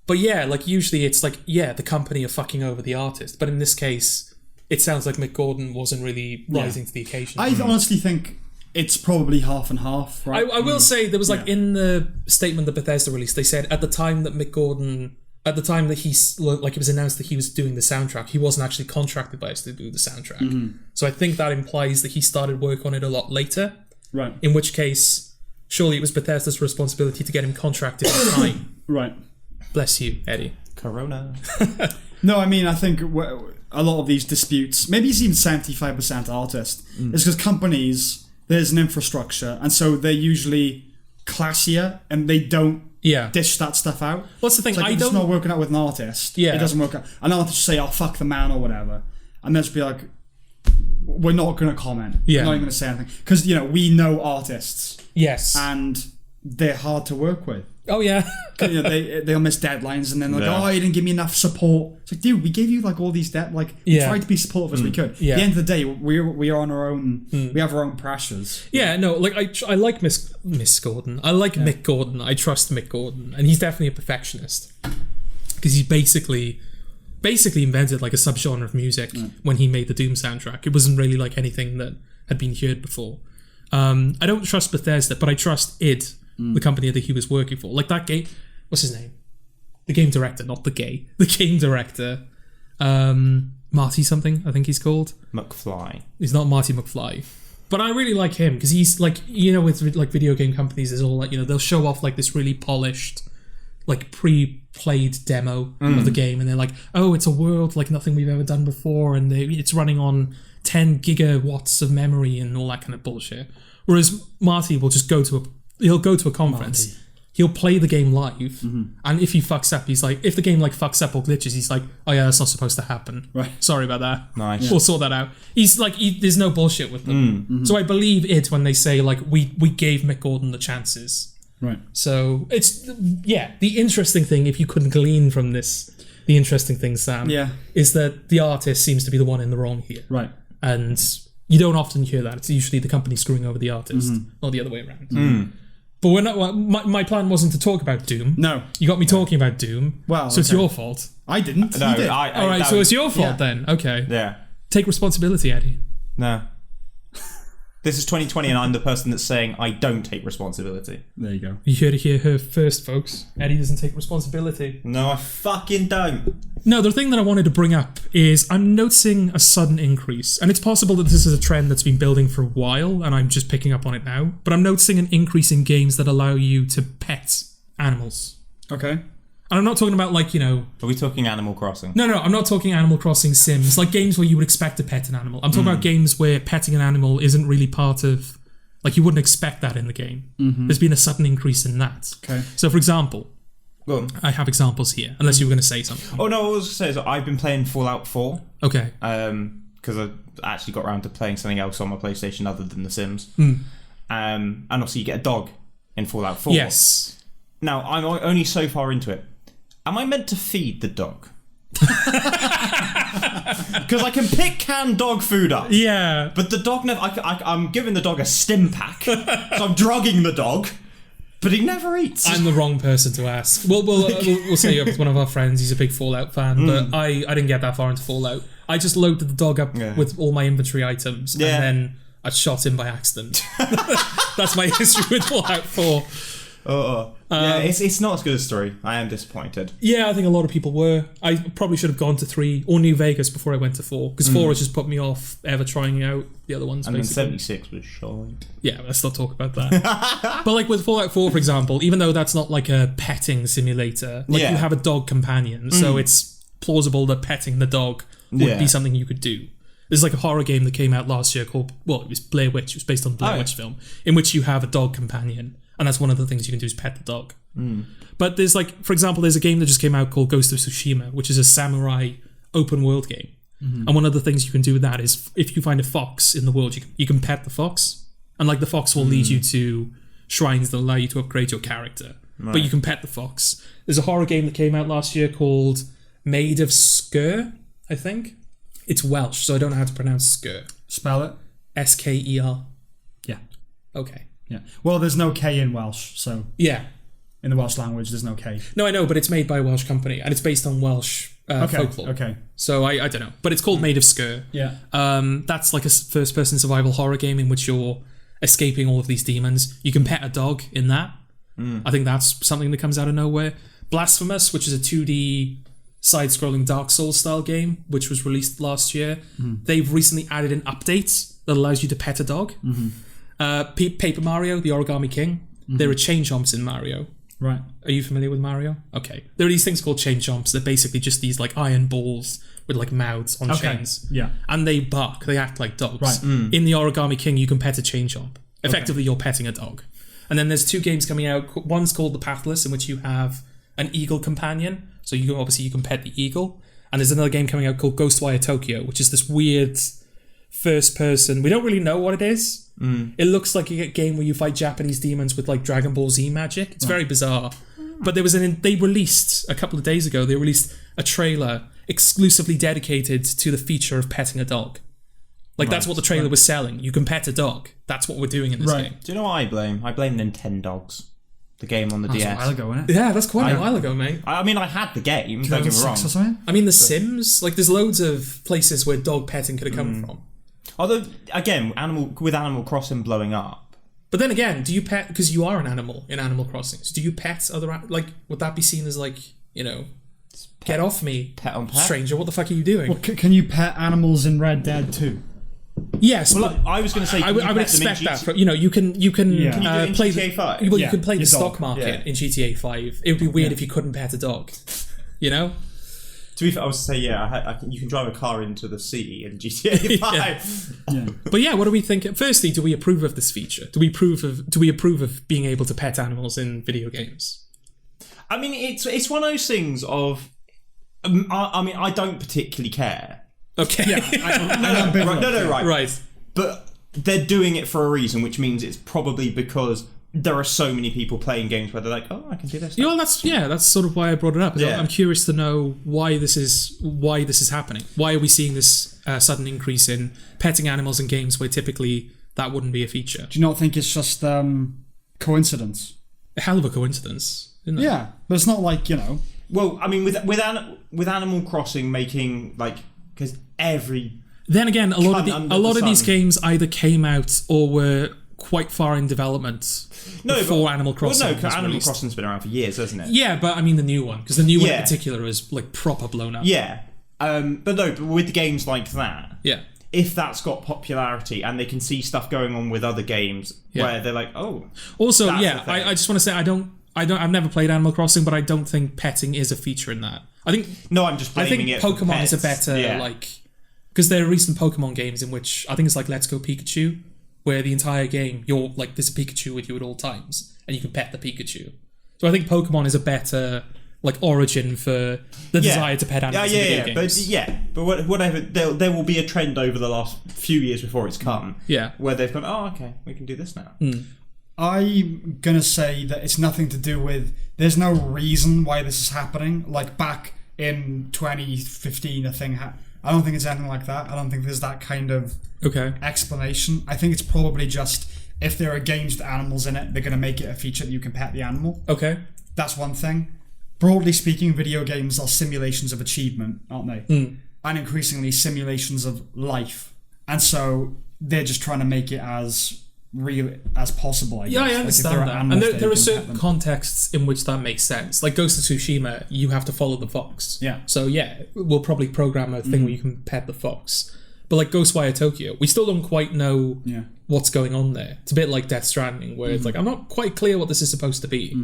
But yeah, like usually it's like, yeah, the company are fucking over the artist. But in this case, it sounds like Mick Gordon wasn't really rising to the occasion. I honestly think it's probably half and half, right? I will say there was like in the statement that Bethesda released, they said at the time that Mick Gordon, at the time that it was announced that he was doing the soundtrack, he wasn't actually contracted by us to do the soundtrack. Mm-hmm. So I think that implies that he started work on it a lot later. Right. In which case, surely it was Bethesda's responsibility to get him contracted in time. Right. Bless you, Eddie. Corona. No, I mean, I think a lot of these disputes, maybe it's even 75% artist, is because companies, there's an infrastructure, and so they're usually classier, and they don't dish that stuff out. What's the thing? It's like, it's not working out with an artist. Yeah. It doesn't work out. An artist say, oh, fuck the man, or whatever. And they'll just be like, we're not going to comment. Yeah. We're not even going to say anything. Because, we know artists. Yes. And they're hard to work with. Oh, yeah. They'll miss deadlines, and then they're like, oh, you didn't give me enough support. It's like, dude, we gave you like all these we tried to be supportive as we could. Yeah. At the end of the day, we are on our own. We have our own pressures. Yeah, no, like I like Miss Gordon. I like Mick Gordon. I trust Mick Gordon, and he's definitely a perfectionist because he basically invented like a subgenre of music when he made the Doom soundtrack. It wasn't really like anything that had been heard before. I don't trust Bethesda, but I trust id. The company that he was working for. Like that game... What's his name? The game director, not the gay. The game director. Marty something, I think he's called. McFly. He's not Marty McFly. But I really like him, because he's like... with like video game companies, there's all like... they'll show off like this really polished, like pre-played demo of the game, and they're like, oh, it's a world like nothing we've ever done before, and it's running on 10 gigawatts of memory and all that kind of bullshit. Whereas Marty will just go to He'll go to a conference. Marty. He'll play the game live, and if he fucks up, he's like, if the game like fucks up or glitches, he's like, oh yeah, that's not supposed to happen. Right. Sorry about that. Nice. We'll sort that out. He's like, there's no bullshit with them. So I believe it when they say like, we gave Mick Gordon the chances. Right. So it's the interesting thing, if you couldn't glean from this, the interesting thing, Sam, is that the artist seems to be the one in the wrong here. Right. And you don't often hear that. It's usually the company screwing over the artist, not the other way around. But we're not. My plan wasn't to talk about Doom. No. You got me talking about Doom. Well, so it's your fault. I didn't. No, you did. All right, so it's your fault then. Okay. Yeah. Take responsibility, Eddie. No. This is 2020, and I'm the person that's saying I don't take responsibility. There you go. You heard it here first, folks. Eddie doesn't take responsibility. No, I fucking don't. No, the thing that I wanted to bring up is I'm noticing a sudden increase, and it's possible that this is a trend that's been building for a while, and I'm just picking up on it now, but I'm noticing an increase in games that allow you to pet animals. Okay. And I'm not talking about like, Are we talking Animal Crossing? No, I'm not talking Animal Crossing Sims, like games where you would expect to pet an animal. I'm talking about games where petting an animal isn't really part of, like you wouldn't expect that in the game. There's been a sudden increase in that. Okay. So for example, Go on. I have examples here, unless you were going to say something. Oh no, I was going to say is I've been playing Fallout 4. Okay. Because I actually got around to playing something else on my PlayStation other than The Sims. And also you get a dog in Fallout 4. Yes. Now, I'm only so far into it. Am I meant to feed the dog? Because I can pick canned dog food up. Yeah. But the dog never... I'm giving the dog a stim pack. So I'm drugging the dog. But he never eats. I'm the wrong person to ask. We'll say you're one of our friends. He's a big Fallout fan, but I didn't get that far into Fallout. I just loaded the dog up with all my inventory items, and then I shot him by accident. That's my history with Fallout 4. Yeah, it's not as good a story. I am disappointed. Yeah, I think a lot of people were. I probably should have gone to 3 or New Vegas before I went to 4, because 4 has just put me off ever trying out the other ones. And basically. then 76 was shite. Yeah, let's not talk about that. But like with Fallout 4, for example, even though that's not like a petting simulator, like you have a dog companion, so it's plausible that petting the dog would be something you could do. There's like a horror game that came out last year called, it was Blair Witch. It was based on the Blair Witch film, in which you have a dog companion, and that's one of the things you can do is pet the dog. But there's like, for example, there's a game that just came out called Ghost of Tsushima, which is a samurai open world game. And one of the things you can do with that is if you find a fox in the world, you can pet the fox, and like the fox will lead you to shrines that allow you to upgrade your character. But you can pet the fox. There's a horror game that came out last year called Made of Skur, I think. It's Welsh, so I don't know how to pronounce Skur. Spell it. S-K-E-R. Yeah. Okay. Yeah. Well, there's no K in Welsh, so... Yeah. In the Welsh language, there's no K. No, I know, but it's made by a Welsh company, and it's based on Welsh folklore. Okay. So I don't know. But it's called Made of Skur. Yeah. That's like a first-person survival horror game in which you're escaping all of these demons. You can pet a dog in that. I think that's something that comes out of nowhere. Blasphemous, which is a 2D... side-scrolling Dark Souls style game, which was released last year. They've recently added an update that allows you to pet a dog. Paper Mario, the Origami King. There are chain chomps in Mario. Right. Are you familiar with Mario? Okay. There are these things called chain chomps. They're basically just these like iron balls with like mouths on chains. Yeah. And they bark. They act like dogs. Right. In the Origami King, you can pet a chain chomp. Effectively, you're petting a dog. And then there's 2 games coming out. One's called the Pathos, in which you have an eagle companion. So you can pet the eagle. And there's another game coming out called Ghostwire Tokyo, which is this weird first person. We don't really know what it is. It looks like a game where you fight Japanese demons with like Dragon Ball Z magic. It's very bizarre. But they released a couple of days ago, they released a trailer exclusively dedicated to the feature of petting a dog. Like that's what the trailer was selling. You can pet a dog. That's what we're doing in this game. Do you know what I blame? I blame Nintendogs. The game on the DS. That's a while ago, isn't it? Yeah, that's quite a while ago, mate. I mean, I had the game. Don't get me wrong. Or something? I mean, The Sims. Like, there's loads of places where dog petting could have come from. Although, again, with Animal Crossing blowing up. But then again, do you pet... Because you are an animal in Animal Crossing. So do you pet other... Like, would that be seen as, like, you know... Get off me, pet on pet? Stranger. What the fuck are you doing? Well, can you pet animals in Red Dead too? Yes, well, I was going to say... I would expect that. From, you know, you can Can you do it in play... GTA 5? Well, you can play the your stock dog. market in GTA 5. It would be weird if you couldn't pet a dog. You know? To be fair, I was to say, you can drive a car into the sea in GTA 5. But yeah, what do we think? Firstly, do we approve of this feature? Do we approve of being able to pet animals in video games? I mean, it's one of those things of... I mean, I don't particularly care. Okay. Yeah, Right. But they're doing it for a reason, which means it's probably because there are so many people playing games where they're like, oh, I can do this. Yeah, well, that's sort of why I brought it up. I'm curious to know why this is happening. Why are we seeing this sudden increase in petting animals in games where typically that wouldn't be a feature? Do you not think it's just coincidence? A hell of a coincidence, isn't it? Yeah, but it's not like, you know... Well, I mean, with Animal Crossing making, like... Because every... Then again, a lot of these games either came out or were quite far in development before Animal Crossing. Well, no, because Animal Crossing's been around for years, hasn't it? Yeah, but I mean the new one, because the new one in particular is like proper blown up. Yeah, but with games like that, if that's got popularity and they can see stuff going on with other games where they're like, oh. Also, I just want to say I've never played Animal Crossing, but I don't think petting is a feature in that. I'm just blaming it. I think Pokemon is a better like. Because there are recent Pokemon games in which, I think it's like Let's Go Pikachu, where the entire game, you're like, there's a Pikachu with you at all times, and you can pet the Pikachu. So I think Pokemon is a better, like, origin for the desire to pet animals in video games. But whatever, there will be a trend over the last few years before it's come, where they've gone, oh, okay, we can do this now. I'm going to say that it's nothing to do with, there's no reason why this is happening. Like, back in 2015, a thing happened. I don't think it's anything like that. I don't think there's that kind of explanation. I think it's probably just if there are games with animals in it, they're going to make it a feature that you can pet the animal. Okay. That's one thing. Broadly speaking, video games are simulations of achievement, aren't they? And increasingly simulations of life. And so they're just trying to make it as real as possible. I guess. Yeah, I understand that. And there are certain them. contexts in which that makes sense. Like Ghost of Tsushima, you have to follow the fox. Yeah. So yeah, we'll probably program a thing where you can pet the fox. But like Ghostwire Tokyo, we still don't quite know what's going on there. It's a bit like Death Stranding, where it's like, I'm not quite clear what this is supposed to be.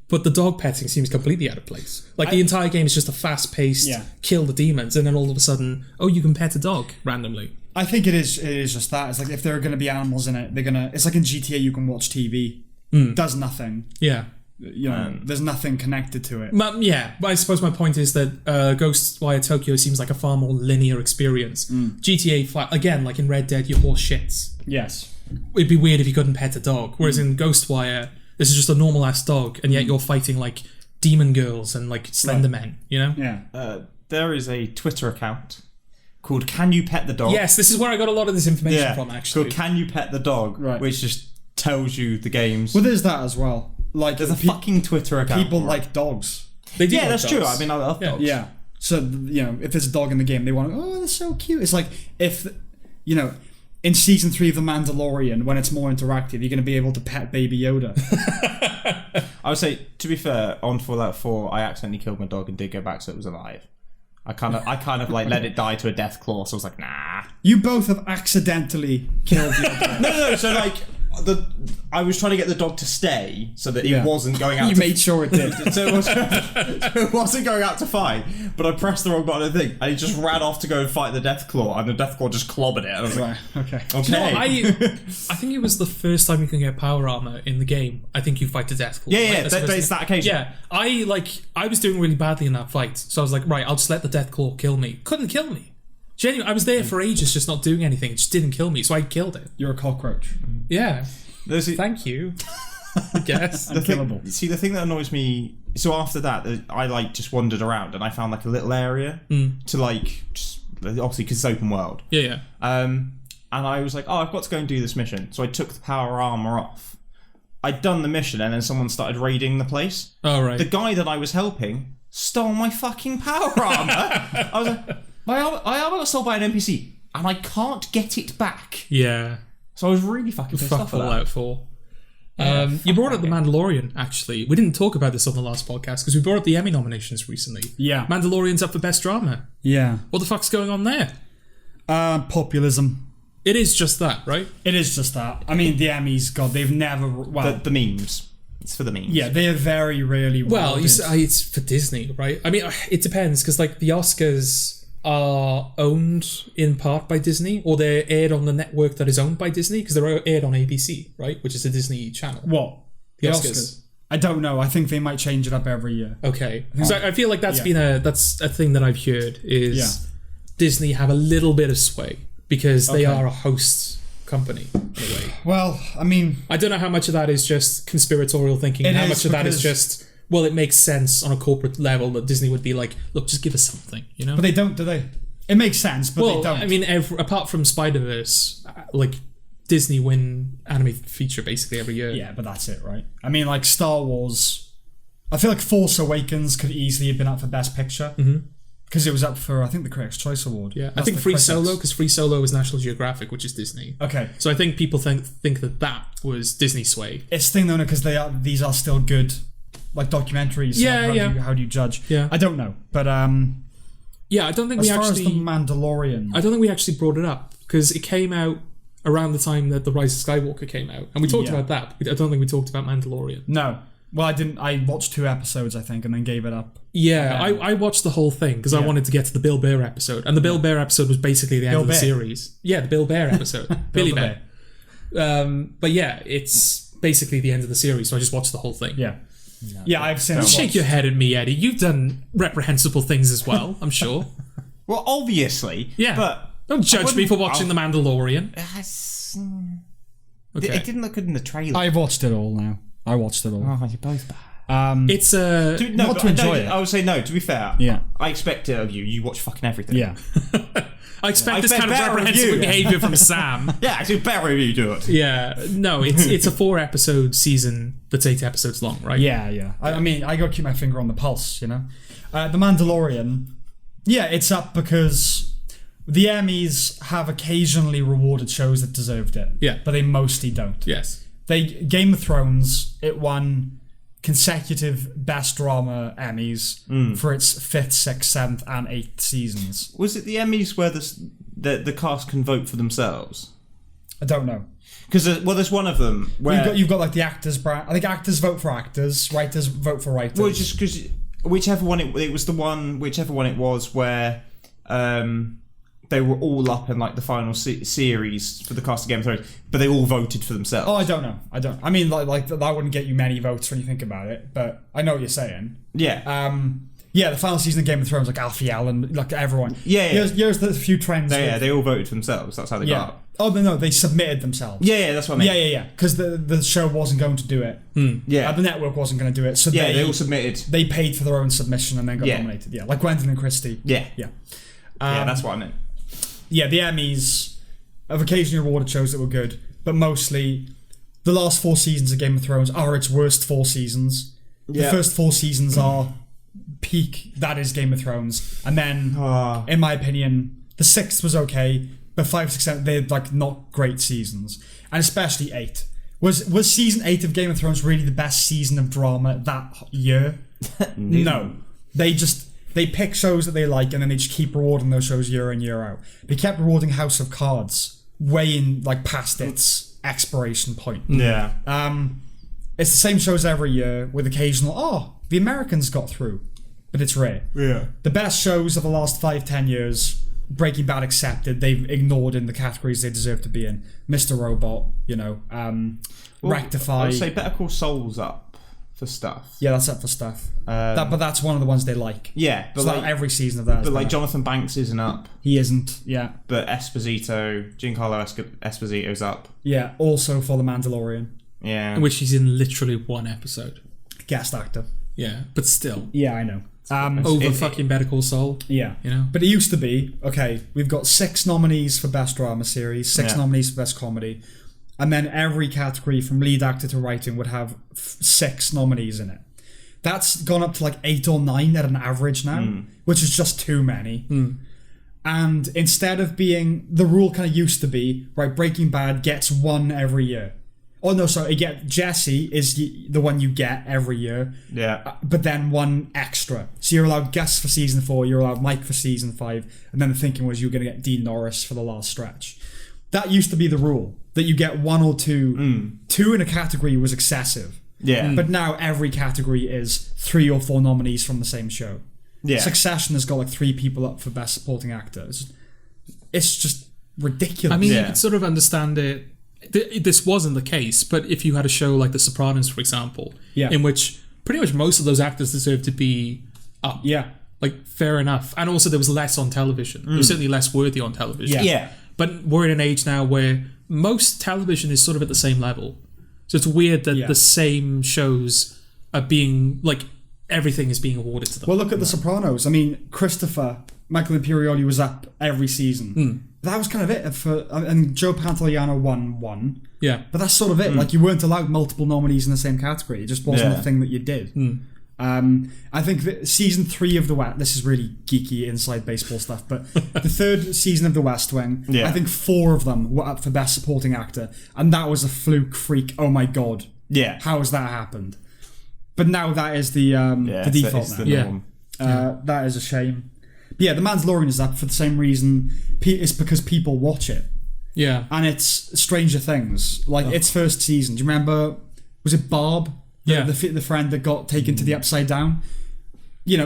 But the dog petting seems completely out of place. Like the entire game is just a fast-paced, kill the demons, and then all of a sudden, you can pet a dog randomly. I think it is just that. It's like if there are going to be animals in it, it's like in GTA you can watch TV. Does nothing. Yeah. There's nothing connected to it. But I suppose my point is that Ghostwire Tokyo seems like a far more linear experience. GTA, again, like in Red Dead, your horse shits. Yes. It'd be weird if you couldn't pet a dog. Whereas in Ghostwire, this is just a normal ass dog, and yet you're fighting like demon girls and like Slender Men, Yeah. There is a Twitter account called Can You Pet the Dog? Yes, this is where I got a lot of this information from, actually. Called Can You Pet the Dog? Right. Which just tells you the games. Well, there's that as well. Like there's a fucking Twitter account. People like dogs. They do like that's dogs. true. I mean, I love dogs. Yeah. So, if there's a dog in the game, they want they're so cute. It's like if, in season 3 of The Mandalorian, when it's more interactive, you're going to be able to pet Baby Yoda. I would say, to be fair, on Fallout 4, I accidentally killed my dog and did go back so it was alive. I kind of like let it die to a death claw, so I was like, nah. You both have accidentally killed your dog. No. So like, I was trying to get the dog to stay so that it wasn't going out. You made sure it did. So it wasn't going out to fight, but I pressed the wrong button of the thing, and he just ran off to go and fight the death claw, and the death claw just clobbered it. And I was like, okay. I think it was the first time you can get power armor in the game. I think you fight the death claw. Yeah, it's that occasion. Yeah, I was doing really badly in that fight, so I was like, right, I'll just let the death claw kill me. Couldn't kill me. Genuinely, I was there for ages just not doing anything. It just didn't kill me, so I killed it. You're a cockroach. Yeah. Thank you. I guess. The thing that annoys me... So after that, I just wandered around and I found like a little area to just... Obviously, because it's open world. Yeah. And I was like, I've got to go and do this mission. So I took the power armor off. I'd done the mission and then someone started raiding the place. Oh, right. The guy that I was helping stole my fucking power armor. I was like... My armor got stolen by an NPC, and I can't get it back. Yeah. So I was really fucking pissed off at that. Fallout 4. You brought up The Mandalorian, actually. We didn't talk about this on the last podcast, because we brought up the Emmy nominations recently. Yeah. Mandalorian's up for Best Drama. Yeah. What the fuck's going on there? Populism. It is just that, right? It is just that. I mean, the Emmys, God, they've never... Well, the memes. It's for the memes. Yeah, they are very rarely... Well, it's for Disney, right? I mean, it depends, because like the Oscars... are owned in part by Disney, or they're aired on the network that is owned by Disney, because they're aired on ABC, right? Which is a Disney channel. What? The Oscars? I don't know. I think they might change it up every year. Okay. So I feel like that's a thing that I've heard is Disney have a little bit of sway because they are a host company in a way. Well, I mean... I don't know how much of that is just conspiratorial thinking and how much of that is just... Well, it makes sense on a corporate level that Disney would be like, look, just give us something, you know? But they don't, do they? It makes sense, but they don't. I mean, apart from Spider-Verse, like, Disney win animated feature basically every year. Yeah, but that's it, right? I mean, like, Star Wars... I feel like Force Awakens could easily have been up for Best Picture. Because it was up for, I think, the Critics' Choice Award. Yeah, I think Free Solo, because Free Solo is National Geographic, which is Disney. Okay. So I think people think that was Disney sway. It's the thing, though, because these are still good... like documentaries. Yeah, how do you judge? Yeah, I don't know, but yeah, I don't think as far as the Mandalorian, I don't think we actually brought it up because it came out around the time that the Rise of Skywalker came out, and we talked about that. I don't think we talked about Mandalorian. No, well, I didn't. I watched 2 episodes, I think, and then gave it up. Yeah, I watched the whole thing because I wanted to get to the Bill Burr episode, and the Bill Burr episode was basically the end of the series. Yeah, the Bill Burr episode, Billy Bear. But yeah, it's basically the end of the series, so I just watched the whole thing. Yeah. No, yeah, I've seen. Don't shake your head at me, Eddie. You've done reprehensible things as well, I'm sure. Well, obviously. Yeah. But don't judge me for watching The Mandalorian. Okay. It didn't look good in the trailer. I've watched it all now. I watched it all. Oh, you're both bad. It's not to enjoy it. I would say no. To be fair, I expect it of you. You watch fucking everything. Yeah. I expect this kind of reprehensible behaviour from Sam. Yeah, actually, better if you do it. Yeah, no, it's a 4-episode season that's 8 episodes long, right? Yeah. I mean, I got to keep my finger on the pulse, you know. The Mandalorian, yeah, it's up because the Emmys have occasionally rewarded shows that deserved it. Yeah. But they mostly don't. Yes. Game of Thrones, it won consecutive Best Drama Emmys for its 5th, 6th, 7th, and 8th seasons. Was it the Emmys where the cast can vote for themselves? I don't know. Because there's one of them where you've got like the actors brand. I think actors vote for actors, writers vote for writers. Well, just because whichever one it was where they were all up in like the final series for the cast of Game of Thrones, but they all voted for themselves. Oh, I don't know. I mean, like that wouldn't get you many votes when you think about it, but I know what you're saying. Yeah. Yeah, the final season of Game of Thrones, like Alfie Allen, like everyone. Yeah. Here's the few trends. They all voted for themselves. That's how they got up. Oh, no, they submitted themselves. Yeah, that's what I mean. Yeah. Because the show wasn't going to do it. Yeah. The network wasn't going to do it. So they all submitted. They paid for their own submission and then got nominated. Yeah, like Gwendolyn Christie. Yeah. Yeah. That's what I meant. Yeah, the Emmys have occasionally awarded shows that were good, but mostly the last 4 seasons of Game of Thrones are its worst 4 seasons. The first 4 seasons are peak, that is Game of Thrones. And then, in my opinion, the 6th was okay, but 5, 6, 7, they're like not great seasons. And especially 8. Was season 8 of Game of Thrones really the best season of drama that year? No. They pick shows that they like and then they just keep rewarding those shows year in, year out. They kept rewarding House of Cards way in, like, past its expiration point. Yeah. It's the same shows every year with occasional, the Americans got through. But it's rare. Yeah. The best shows of the last 5-10 years, Breaking Bad accepted, they've ignored in the categories they deserve to be in. Mr. Robot, Rectify. I'd say Better Call Saul's up for stuff. Yeah, that's up for stuff. But that's one of the ones they like. Yeah, but so like every season of that. But like Jonathan Banks isn't up. He isn't. Yeah. But Giancarlo Esposito's up. Yeah. Also for The Mandalorian. Yeah. In which he's in literally 1 episode. Guest actor. Yeah, but still. Yeah, I know. Fucking Better Call Saul. Yeah. You know. But it used to be we've got 6 nominees for Best Drama Series, 6 nominees for Best Comedy. And then every category from lead actor to writing would have 6 nominees in it. That's gone up to like 8 or 9 at an average now, which is just too many. And instead of being, the rule kind of used to be, right, Breaking Bad gets 1 every year. Oh no, sorry, Jesse is the one you get every year. Yeah. But then 1 extra. So you're allowed Gus for season 4, you're allowed Mike for season 5, and then the thinking was you were going to get Dean Norris for the last stretch. That used to be the rule, that you get 1 or 2. 2 in a category was excessive. Yeah. But now every category is 3 or 4 nominees from the same show. Yeah. Succession has got like 3 people up for Best Supporting Actor. It's just ridiculous. I mean, you could sort of understand it. This wasn't the case, but if you had a show like The Sopranos, for example, in which pretty much most of those actors deserve to be up. Yeah. Like, fair enough. And also there was less on television. There was certainly less worthy on television. Yeah. But we're in an age now where most television is sort of at the same level. So it's weird that the same shows are being, like, everything is being awarded to them. Well, look at The Sopranos. I mean, Michael Imperioli was up every season. That was kind of it. And Joe Pantoliano won 1. Yeah. But that's sort of it. Like, you weren't allowed multiple nominees in the same category. It just wasn't a thing that you did. I think that season 3 of The West, this is really geeky inside baseball stuff, but the 3rd season of The West Wing, I think 4 of them were up for Best Supporting Actor, and that was a fluke freak. Oh my god. Yeah. How has that happened? But now that is the default now. The norm. That is a shame. But yeah, The Mandalorian is up for the same reason. It's because people watch it. Yeah. And it's Stranger Things. Like, its first season. Do you remember, was it Barb? The friend that got taken to the Upside Down.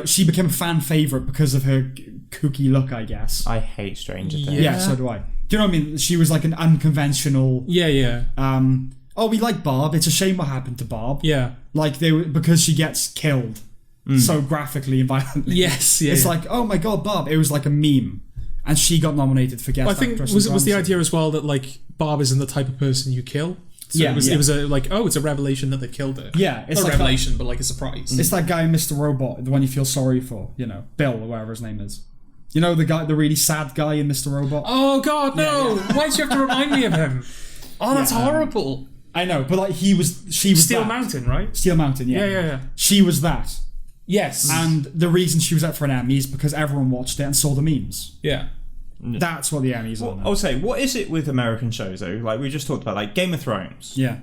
She became a fan favourite because of her kooky look, I guess. I hate Stranger Things. Yeah, so do I. Do you know what I mean? She was like an unconventional... Yeah. We like Barb. It's a shame what happened to Barb. Yeah. Like, because she gets killed so graphically and violently. Yes, It's like, oh my god, Barb. It was like a meme. And she got nominated for Guest Actress. I think was the idea as well that, like, Barb isn't the type of person you kill. So it was it's a revelation that they killed her. Yeah, it's not a revelation, but like a surprise. It's that guy in Mr. Robot, the one you feel sorry for, Bill or whatever his name is. You know the guy, the really sad guy in Mr. Robot? Oh god, no! Why do you have to remind me of him? Oh, that's horrible. I know, but like she was Steel that. Mountain, right? Steel Mountain, yeah. Yeah. She was that. Yes. And the reason she was up for an Emmy is because everyone watched it and saw the memes. Yeah. That's what the Emmys are. I would say, what is it with American shows though? Like we just talked about, like Game of Thrones. Yeah.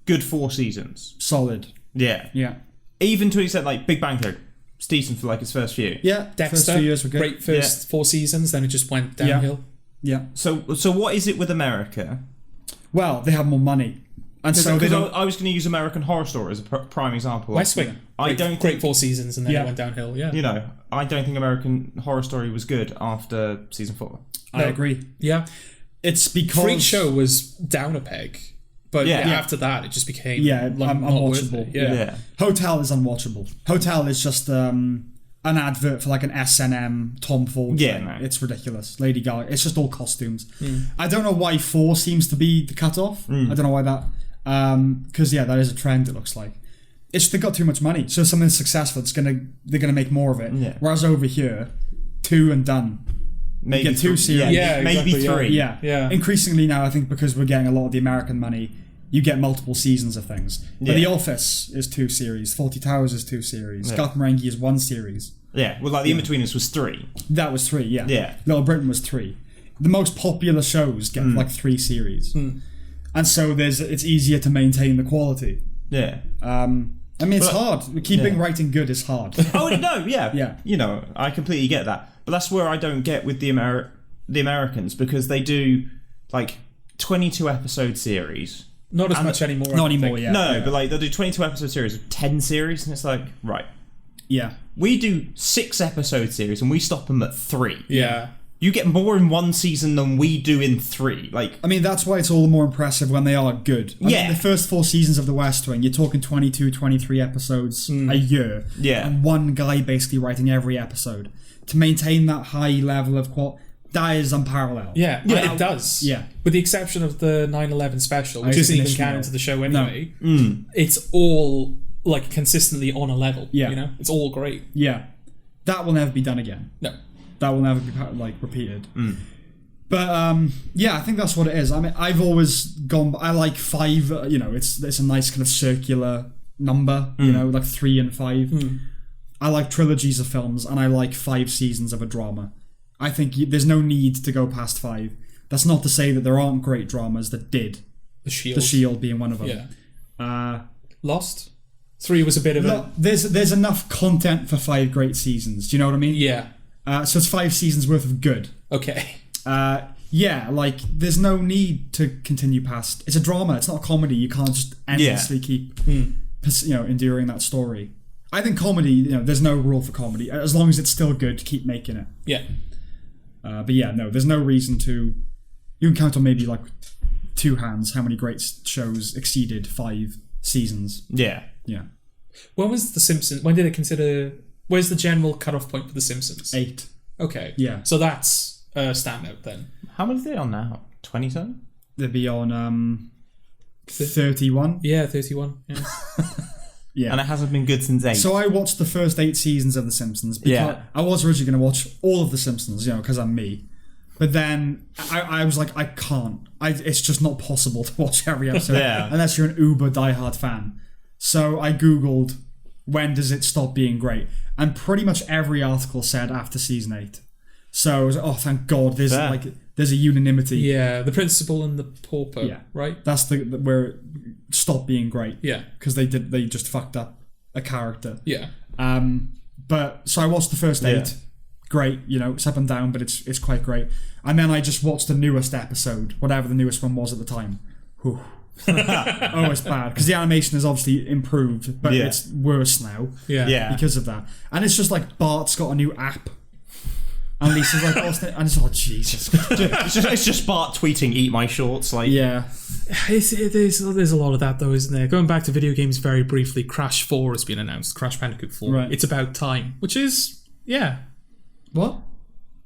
Good 4 seasons. Solid. Yeah. Yeah. Even to an extent, like Big Bang Theory, it's decent for like its first few. Yeah. Dexter, first few years were good. great first 4 seasons, then it just went downhill. Yeah. So what is it with America? Well, they have more money. And so they don't... I was going to use American Horror Story as a prime example. West Wing. Great 4 seasons and then it went downhill. Yeah. You know, I don't think American Horror Story was good after season 4. I agree. Yeah. It's because... Freak Show was down a peg. But after that, it just became unwatchable. Yeah. Hotel is unwatchable. Hotel is just an advert for like an S&M Tom Ford thing. No. It's ridiculous. Lady Gaga. It's just all costumes. I don't know why 4 seems to be the cutoff. I don't know why that... Because that is a trend. It looks like they've got too much money. So something successful, they're gonna make more of it. Yeah. Whereas over here, 2 and done. Maybe 2 series. Maybe 3. Yeah. Increasingly now, I think because we're getting a lot of the American money, you get multiple seasons of things. But The Office is 2 series. Fawlty Towers is 2 series. Scott Marenghi is 1 series. Yeah. Well, like the In-Betweeners was 3. That was 3. Yeah. Yeah. Little Britain was 3. The most popular shows get like 3 series. And so it's easier to maintain the quality. Yeah. I mean, it's hard. Keeping writing good is hard. Oh, no, yeah. You know, I completely get that. But that's where I don't get with the Americans, because they do, like, 22-episode series. Not as much anymore. Not anymore, No, but, like, they'll do 22-episode series of 10 series, and it's like, right. Yeah. We do 6-episode series, and we stop them at 3. Yeah. You get more in 1 season than we do in 3. Like, I mean, that's why it's all the more impressive when they are good. I mean, the first 4 seasons of The West Wing, you're talking 22, 23 episodes a year. Yeah. And one guy basically writing every episode. To maintain that high level of quality, that is unparalleled. Yeah, it does. Yeah. With the exception of the 9/11 special, which isn't even canon to the show anyway, No. It's all, like, consistently on a level. Yeah. You know? It's all great. Yeah. That will never be done again. No. That will never be like repeated. But I think that's what it is. I mean, I've always gone. I like 5. It's a nice kind of circular number. You know, like 3 and 5. I like trilogies of films, and I like 5 seasons of a drama. I think there's no need to go past 5. That's not to say that there aren't great dramas that did. The Shield being one of them. Yeah. Lost. 3 was a bit of a. There's enough content for 5 great seasons. Do you know what I mean? Yeah. So it's 5 seasons worth of good. Okay. Like there's no need to continue past. It's a drama. It's not a comedy. You can't just endlessly keep, enduring that story. I think comedy. There's no rule for comedy as long as it's still good. Keep making it. Yeah. There's no reason to. You can count on maybe like 2 hands how many great shows exceeded 5 seasons. Yeah. Yeah. When was The Simpsons? When did it consider? Where's the general cutoff point for The Simpsons? 8. Okay. Yeah. So that's a standout then. How many are they on now? 27? They'd be on 31. Yeah, 31. Yeah. Yeah. And it hasn't been good since 8. So I watched the first 8 seasons of The Simpsons. Because I was originally going to watch all of The Simpsons, because I'm me. But then I was like, I can't. It's just not possible to watch every episode unless you're an uber diehard fan. So I Googled, when does it stop being great? And pretty much every article said after season 8. So I was like, oh, thank God, there's a unanimity. Yeah, The Principal and the Pauper, right? That's where it stopped being great. Yeah. Because they just fucked up a character. Yeah. But so I watched the first 8. Great, it's up and down, but it's quite great. And then I just watched the newest episode, whatever the newest one was at the time. Whew. Oh, it's bad because the animation has obviously improved, but it's worse now. Yeah, because of that. And it's just like Bart's got a new app, and Lisa's like, and it's Jesus. it's just Bart tweeting, "Eat my shorts." Like, there's a lot of that though, isn't there? Going back to video games very briefly, Crash 4 has been announced. Crash Bandicoot 4. Right. It's about time, which is what?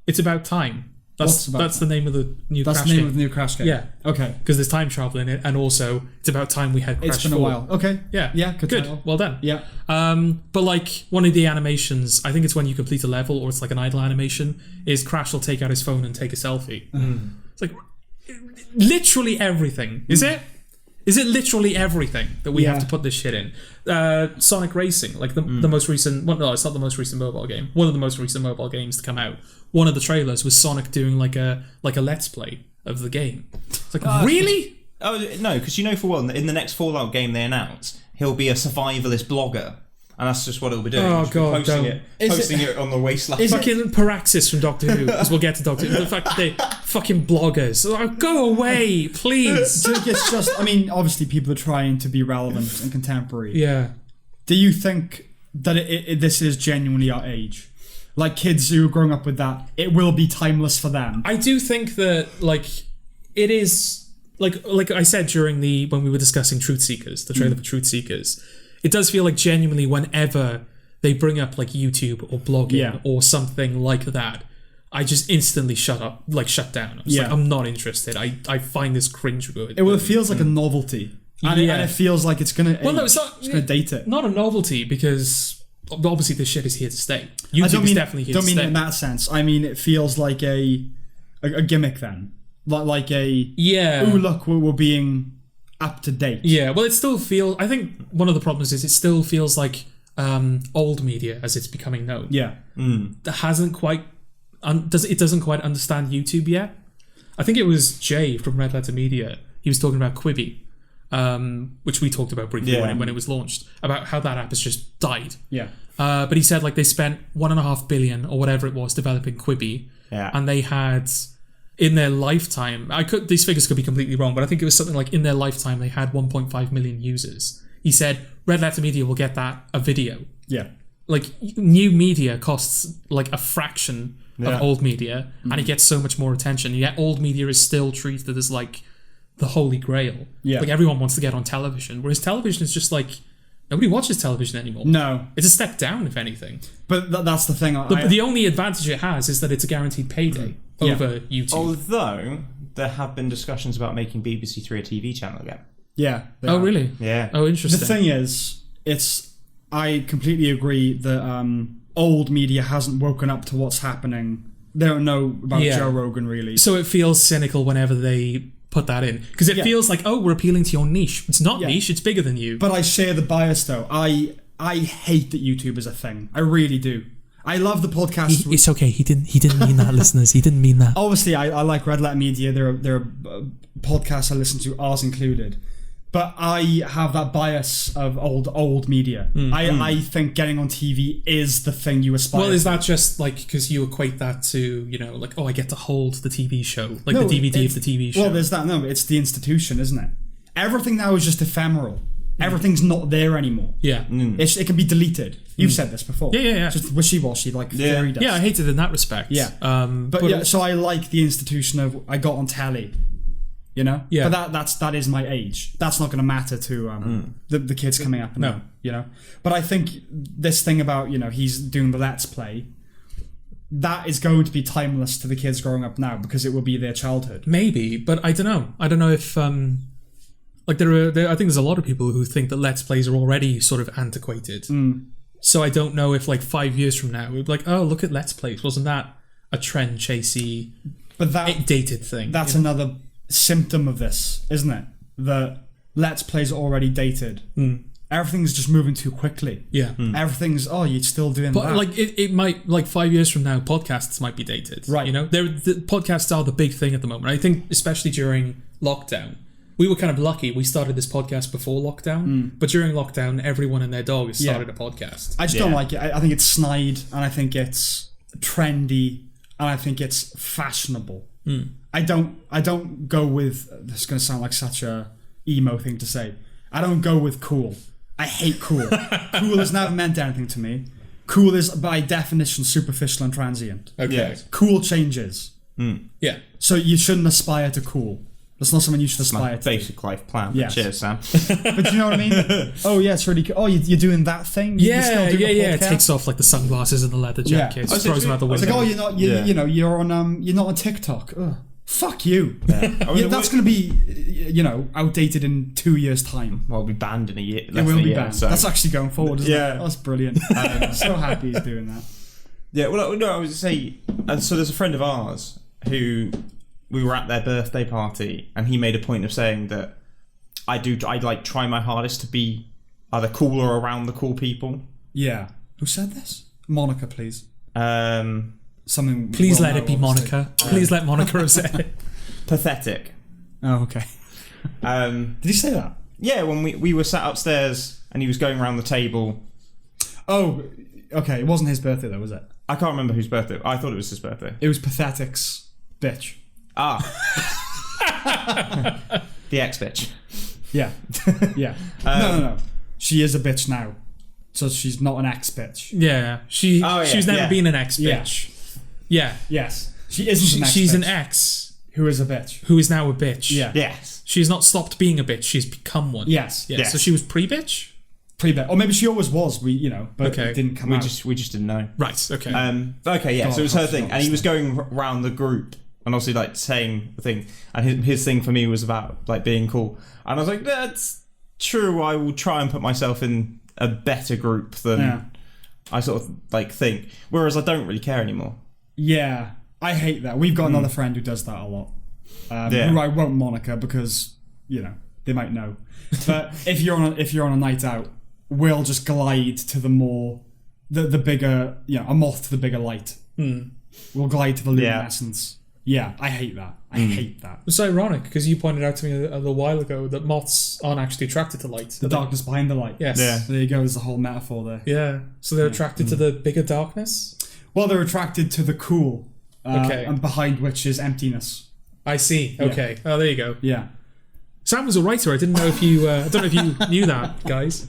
It's about time. That's the name of the new Crash game. That's the name of the new Crash game? Yeah. Okay. Because there's time travel in it, and also it's about time we had Crash 4. It's been a while. Okay. Yeah. Yeah, good. Title. Well done. Yeah. But like one of the animations, I think it's when you complete a level or it's like an idle animation, is Crash will take out his phone and take a selfie. It's like literally everything. Is it? Is it literally everything that we have to put this shit in? Sonic Racing, like the most recent... Well, no, it's not the most recent mobile game. One of the most recent mobile games to come out. One of the trailers was Sonic doing like a Let's Play of the game. It's like, really? Oh, no, because you know for one, in the next Fallout game they announce, he'll be a survivalist blogger. And that's just what he'll be doing. Oh, God, posting it on the wasteland. Fucking Paraxis from Doctor Who, as we'll get to Doctor Who. The fact that they fucking bloggers. Oh, go away, please. It's just, I mean, obviously people are trying to be relevant and contemporary. Yeah. Do you think that this is genuinely our age? Like kids who are growing up with that, it will be timeless for them. I do think that, like, it is, like I said during when we were discussing Truth Seekers, the trailer for Truth Seekers, it does feel like genuinely whenever they bring up like YouTube or blogging or something like that, I just instantly shut down. I'm just like, I'm not interested. I find this cringeworthy. It feels like a novelty. And it feels like it's going to it's going to date it. Not a novelty because obviously this shit is here to stay. YouTube is definitely here to stay. I don't mean in that sense. I mean it feels like a gimmick then. Like a... Ooh, look, we're being... up to date. Yeah, well, it still feels... I think one of the problems is it still feels like old media as it's becoming known. Yeah. That hasn't quite... it doesn't quite understand YouTube yet. I think it was Jay from Red Letter Media. He was talking about Quibi, which we talked about briefly when it was launched, about how that app has just died. Yeah. But he said like they spent $1.5 billion or whatever it was developing Quibi, and they had... in their lifetime, these figures could be completely wrong, but I think it was something like in their lifetime they had 1.5 million users. He said Red Letter Media will get that a video. Yeah. Like new media costs like a fraction of old media, and it gets so much more attention. Yet old media is still treated as like the holy grail. Yeah. Like everyone wants to get on television, whereas television is just like nobody watches television anymore. No. It's a step down, if anything. But that's the thing. The only advantage it has is that it's a guaranteed payday over YouTube. Although there have been discussions about making BBC Three a TV channel again. Yeah. Oh, really? Yeah. Oh, interesting. The thing is, I completely agree that old media hasn't woken up to what's happening. They don't know about Joe Rogan, really. So it feels cynical whenever they put that in. Because it feels like, oh, we're appealing to your niche. It's not niche, it's bigger than you. But I share the bias, though. I hate that YouTube is a thing. I really do. I love the podcast. It's okay. He didn't mean that, listeners. He didn't mean that. Obviously, I like Red Letter Media. There are podcasts I listen to, ours included. But I have that bias of old media. I think getting on TV is the thing you aspire to. Well, is that just like because you equate that to, like, oh, I get to hold the TV show, like the DVD of the TV show? Well, there's that. No, it's the institution, isn't it? Everything now is just ephemeral. Everything's not there anymore. Yeah. It can be deleted. You've said this before. Yeah. Just wishy-washy, like fairy dust. Yeah, I hate it in that respect. Yeah. But so I like the institution of I got on telly. Yeah. But that is my age. That's not going to matter to the kids coming up now. But I think this thing about he's doing the Let's Play, that is going to be timeless to the kids growing up now because it will be their childhood. Maybe, but I don't know. I don't know if like there I think there's a lot of people who think that Let's Plays are already sort of antiquated. So I don't know if like 5 years from now we'd be like, oh, look at Let's Plays. Wasn't that a trend chasey, but that dated thing? That's another symptom of this, isn't it? The Let's Plays are already dated. Everything's just moving too quickly. Yeah. Everything's you're still doing but that. Like it might, like 5 years from now, podcasts might be dated. Right. The podcasts are the big thing at the moment. I think especially during lockdown. We were kind of lucky. We started this podcast before lockdown, but during lockdown, everyone and their dog has started a podcast. I just don't like it. I think it's snide, and I think it's trendy, and I think it's fashionable. I don't go with... This is going to sound like such a emo thing to say. I don't go with cool. I hate cool. Cool has never meant anything to me. Cool is, by definition, superficial and transient. Okay. Yeah. Cool changes. Yeah. So you shouldn't aspire to cool. That's not something you should aspire to. Basic life plan. Yes. Cheers, Sam. But do you know what I mean? Oh, yeah, it's really cool. Oh, you're doing that thing? You're still doing a It takes off like the sunglasses and the leather jacket. Just throws them out the window. It's like, oh, you're not on TikTok. Ugh. Fuck you. Yeah. That's going to be, outdated in 2 years' time. Well, it'll be banned in a year. It will be banned. So. That's actually going forward, isn't it? Yeah. That's brilliant. I'm so happy he's doing that. Yeah, well, no, I was say, so there's a friend of ours who we were at their birthday party, and he made a point of saying that I like try my hardest to be either cool or around the cool people. Yeah. Who said this? Monica, please. Something. Please let it be Monica. Please let Monica have said it. Pathetic. Oh, okay. Did he say that? Yeah, when we were sat upstairs and he was going around the table. Oh, okay. It wasn't his birthday though, was it? I can't remember whose birthday. I thought it was his birthday. It was Pathetic's bitch. Ah. The ex-bitch. Yeah. Yeah. No. She is a bitch now. So she's not an ex-bitch. Yeah. She's never been an ex-bitch. Yeah. Yes. She isn't an ex-bitch. She's an ex. Who is a bitch. Who is now a bitch. Yeah. Yes. She's not stopped being a bitch. She's become one. Yes. Yeah. Yes. So she was pre-bitch? Pre-bitch. Or maybe she always was, but it didn't come out. We just didn't know. Right, okay. Okay, yeah, so it was her thing. And he was going around the group and obviously like saying the thing. And his thing for me was about like being cool. And I was like, that's true. I will try and put myself in a better group than I sort of like think. Whereas I don't really care anymore. Yeah. I hate that. We've got another friend who does that a lot. Who I won't moniker because, they might know. But if you're on a night out, we'll just glide to the bigger, a moth to the bigger light. We'll glide to the luminescence. Yeah, I hate that. I hate that. It's ironic because you pointed out to me a little while ago that moths aren't actually attracted to light. The darkness behind the light. Yes. Yeah. There you go. There's a whole metaphor there. Yeah. So they're attracted to the bigger darkness? Well, they're attracted to the cool. Okay. And behind which is emptiness. I see. Okay. Oh, there you go. Yeah. Sam was a writer. I didn't know if you. I don't know if you knew that, guys.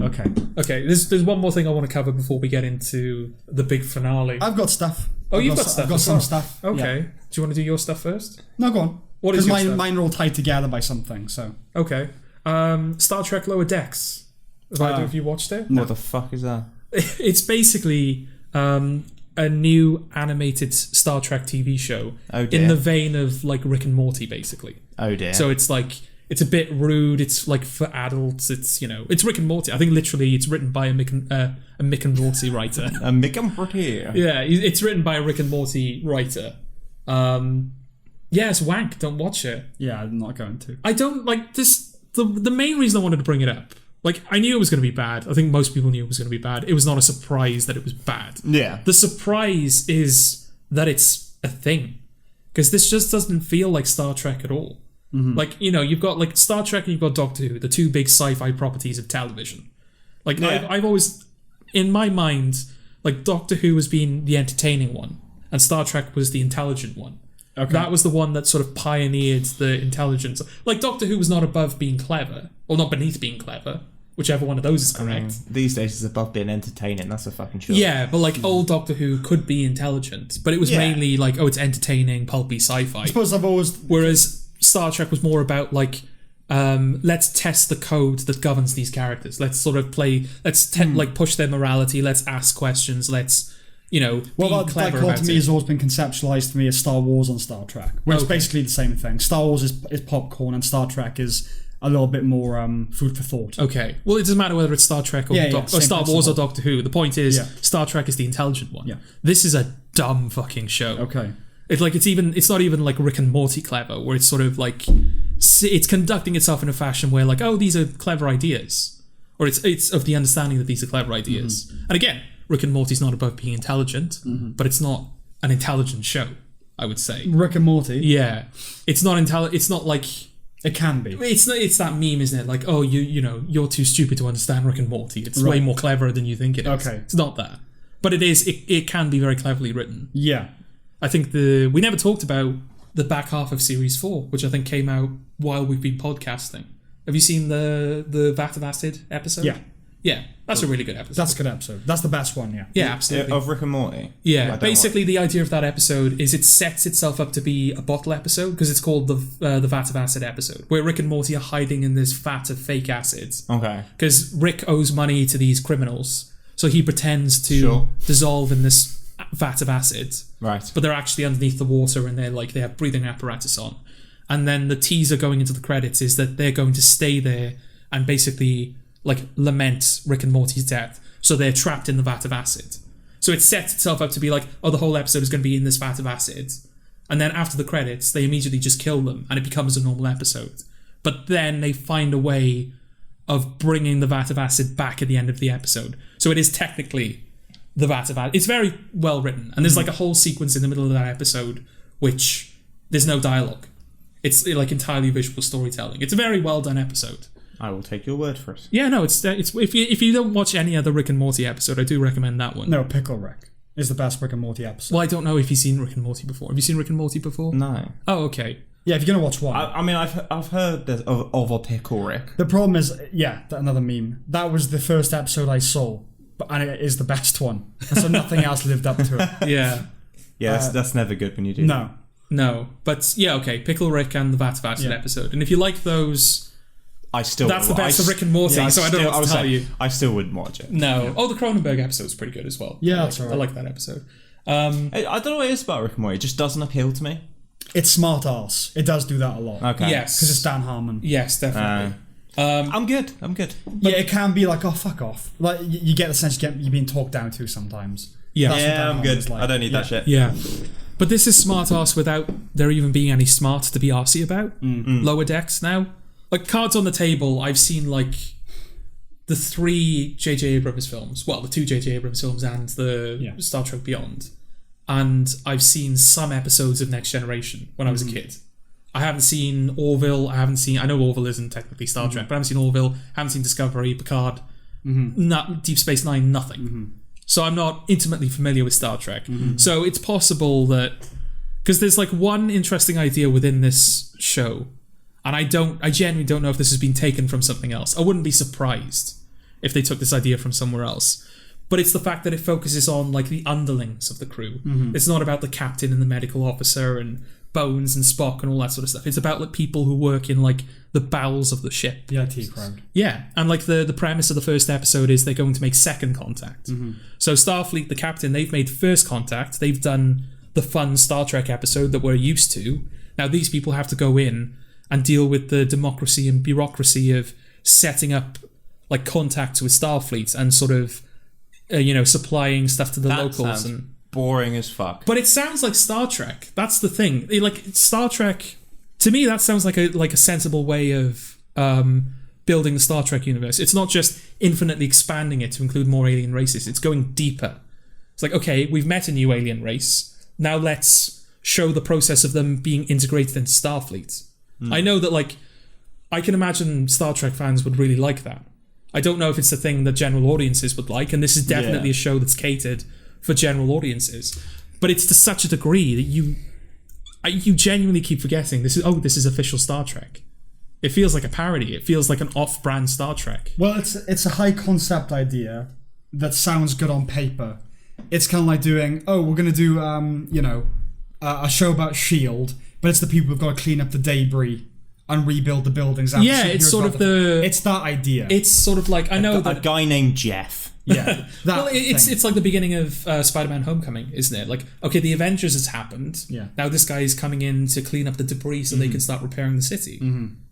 Okay. Okay. There's one more thing I want to cover before we get into the big finale. I've got stuff. You've got stuff. I've got some stuff. Okay. Yeah. Do you want to do your stuff first? No, go on. What is your Because stuff? mine are all tied together by something. So. Okay. Star Trek Lower Decks. Have you watched it? What the fuck is that? It's basically a new animated Star Trek TV show in the vein of like Rick and Morty, basically. Oh dear. So it's like it's a bit rude. It's like for adults. It's it's Rick and Morty. I think literally it's written by a Mick and Morty writer. A Mick and Morty. Yeah, it's written by a Rick and Morty writer. Yeah, it's wank. Don't watch it. Yeah, I'm not going to. I don't like this. The main reason I wanted to bring it up. Like, I knew it was going to be bad. I think most people knew it was going to be bad. It was not a surprise that it was bad. Yeah. The surprise is that it's a thing. Because this just doesn't feel like Star Trek at all. Mm-hmm. Like, you've got like Star Trek and you've got Doctor Who, the two big sci-fi properties of television. Like, I've always, in my mind, like Doctor Who was being the entertaining one and Star Trek was the intelligent one. Okay. That was the one that sort of pioneered the intelligence. Like, Doctor Who was not above being clever, or not beneath being clever. Whichever one of those is correct. These days it's above being entertaining, that's a fucking sure. Yeah, but like old Doctor Who could be intelligent, but it was mainly like, it's entertaining, pulpy sci-fi. I suppose I've always... Whereas Star Trek was more about like, let's test the code that governs these characters. Let's sort of play, like push their morality, let's ask questions, let's, be clever about to me has always been conceptualized to me as Star Wars on Star Trek, where it's basically the same thing. Star Wars is popcorn and Star Trek is a little bit more food for thought. Okay. Well, it doesn't matter whether it's Star Trek or, or Star Wars or Doctor Who. The point is, Star Trek is the intelligent one. Yeah. This is a dumb fucking show. Okay. It's not even like Rick and Morty clever, where it's sort of like it's conducting itself in a fashion where like, these are clever ideas, or it's of the understanding that these are clever ideas. Mm-hmm. And again, Rick and Morty's not above being intelligent, but it's not an intelligent show, I would say. Rick and Morty. Yeah. It's not It's not like. It can be. It's that meme, isn't it? Like, you're too stupid to understand Rick and Morty. It's way more clever than you think it is. Okay. It's not that. But it is. It can be very cleverly written. Yeah. I think we never talked about the back half of Series 4, which I think came out while we've been podcasting. Have you seen the Vat of Acid episode? Yeah. Yeah, that's a really good episode. That's a good episode. That's the best one, yeah. Yeah, absolutely. Of Rick and Morty? Yeah, basically the idea of that episode is it sets itself up to be a bottle episode because it's called the Vat of Acid episode, where Rick and Morty are hiding in this vat of fake acids. Okay. Because Rick owes money to these criminals, so he pretends to dissolve in this vat of acid. Right. But they're actually underneath the water and they have breathing apparatus on. And then the teaser going into the credits is that they're going to stay there and basically like lament Rick and Morty's death, so they're trapped in the vat of acid. So it sets itself up to be like, the whole episode is going to be in this vat of acid, and then after the credits they immediately just kill them and it becomes a normal episode. but then they find a way of bringing the vat of acid back at the end of the episode. So it is technically the vat of acid. It's very well written, and there's like a whole sequence in the middle of that episode which there's no dialogue. It's like entirely visual storytelling. It's a very well done episode. I will take your word for it. Yeah, no, it's if you don't watch any other Rick and Morty episode, I do recommend that one. No, Pickle Rick is the best Rick and Morty episode. Well, I don't know if you've seen Rick and Morty before. Have you seen Rick and Morty before? No. Oh, okay. Yeah, if you're gonna watch one. I mean, I've heard of a Pickle Rick. The problem is, another meme. That was the first episode I saw, and it is the best one. And so nothing else lived up to it. Yeah. Yeah, that's never good when you do that. No. But yeah, okay. Pickle Rick and the Vat of Acid episode. And if you like those, that's the best of Rick and Morty. So I don't know what to tell you. I still wouldn't watch it. No. Oh, the Cronenberg episode's pretty good as well. Yeah, that's alright. I like that episode. I don't know what it is about Rick and Morty. It just doesn't appeal to me. It's smart ass. It does do that a lot. Okay. Yes. Because it's Dan Harmon. Yes, definitely. I'm good. But it can be like, oh, fuck off. Like, you get the sense you're being talked down to sometimes. Yeah. That's what Dan I'm Harmon's good. like. I don't need that shit. Yeah. But this is smart ass without there even being any smart to be arsey about. Lower Decks now. Like, cards on the table, I've seen like the 3 J.J. Abrams films. Well, the 2 J.J. Abrams films and the Star Trek Beyond. And I've seen some episodes of Next Generation when I was a kid. I haven't seen Orville. I know Orville isn't technically Star Trek, but I haven't seen Orville. Haven't seen Discovery, Picard, not Deep Space Nine, nothing. So I'm not intimately familiar with Star Trek. So it's possible that because there's like one interesting idea within this show, and I genuinely don't know if this has been taken from something else. I wouldn't be surprised if they took this idea from somewhere else. But it's the fact that it focuses on like the underlings of the crew. It's not about the captain and the medical officer and Bones and Spock and all that sort of stuff. It's about like people who work in like the bowels of the ship. The IT crowd. Yeah, and like the premise of the first episode is they're going to make second contact. So Starfleet, the captain, they've made first contact. They've done the fun Star Trek episode that we're used to. Now these people have to go in and deal with the democracy and bureaucracy of setting up like contacts with Starfleet and sort of supplying stuff to the locals and boring as fuck. But it sounds like Star Trek. That's the thing. Like Star Trek, to me, that sounds like a sensible way of building the Star Trek universe. It's not just infinitely expanding it to include more alien races. It's going deeper. It's like, okay, we've met a new alien race. Now let's show the process of them being integrated into Starfleet. I know that, like, I can imagine Star Trek fans would really like that. I don't know if it's the thing that general audiences would like, and this is definitely a show that's catered for general audiences. But it's to such a degree that you genuinely keep forgetting this is official Star Trek. It feels like a parody. It feels like an off-brand Star Trek. Well, it's a high concept idea that sounds good on paper. It's kind of like doing, we're going to do a show about S.H.I.E.L.D., but it's the people who've got to clean up the debris and rebuild the buildings. Yeah, it's sort of it's that idea. It's sort of like, I know that a guy named Jeff. Yeah. Well, it's like the beginning of Spider-Man Homecoming, isn't it? Like, okay, the Avengers has happened. Yeah. Now this guy is coming in to clean up the debris so they can start repairing the city.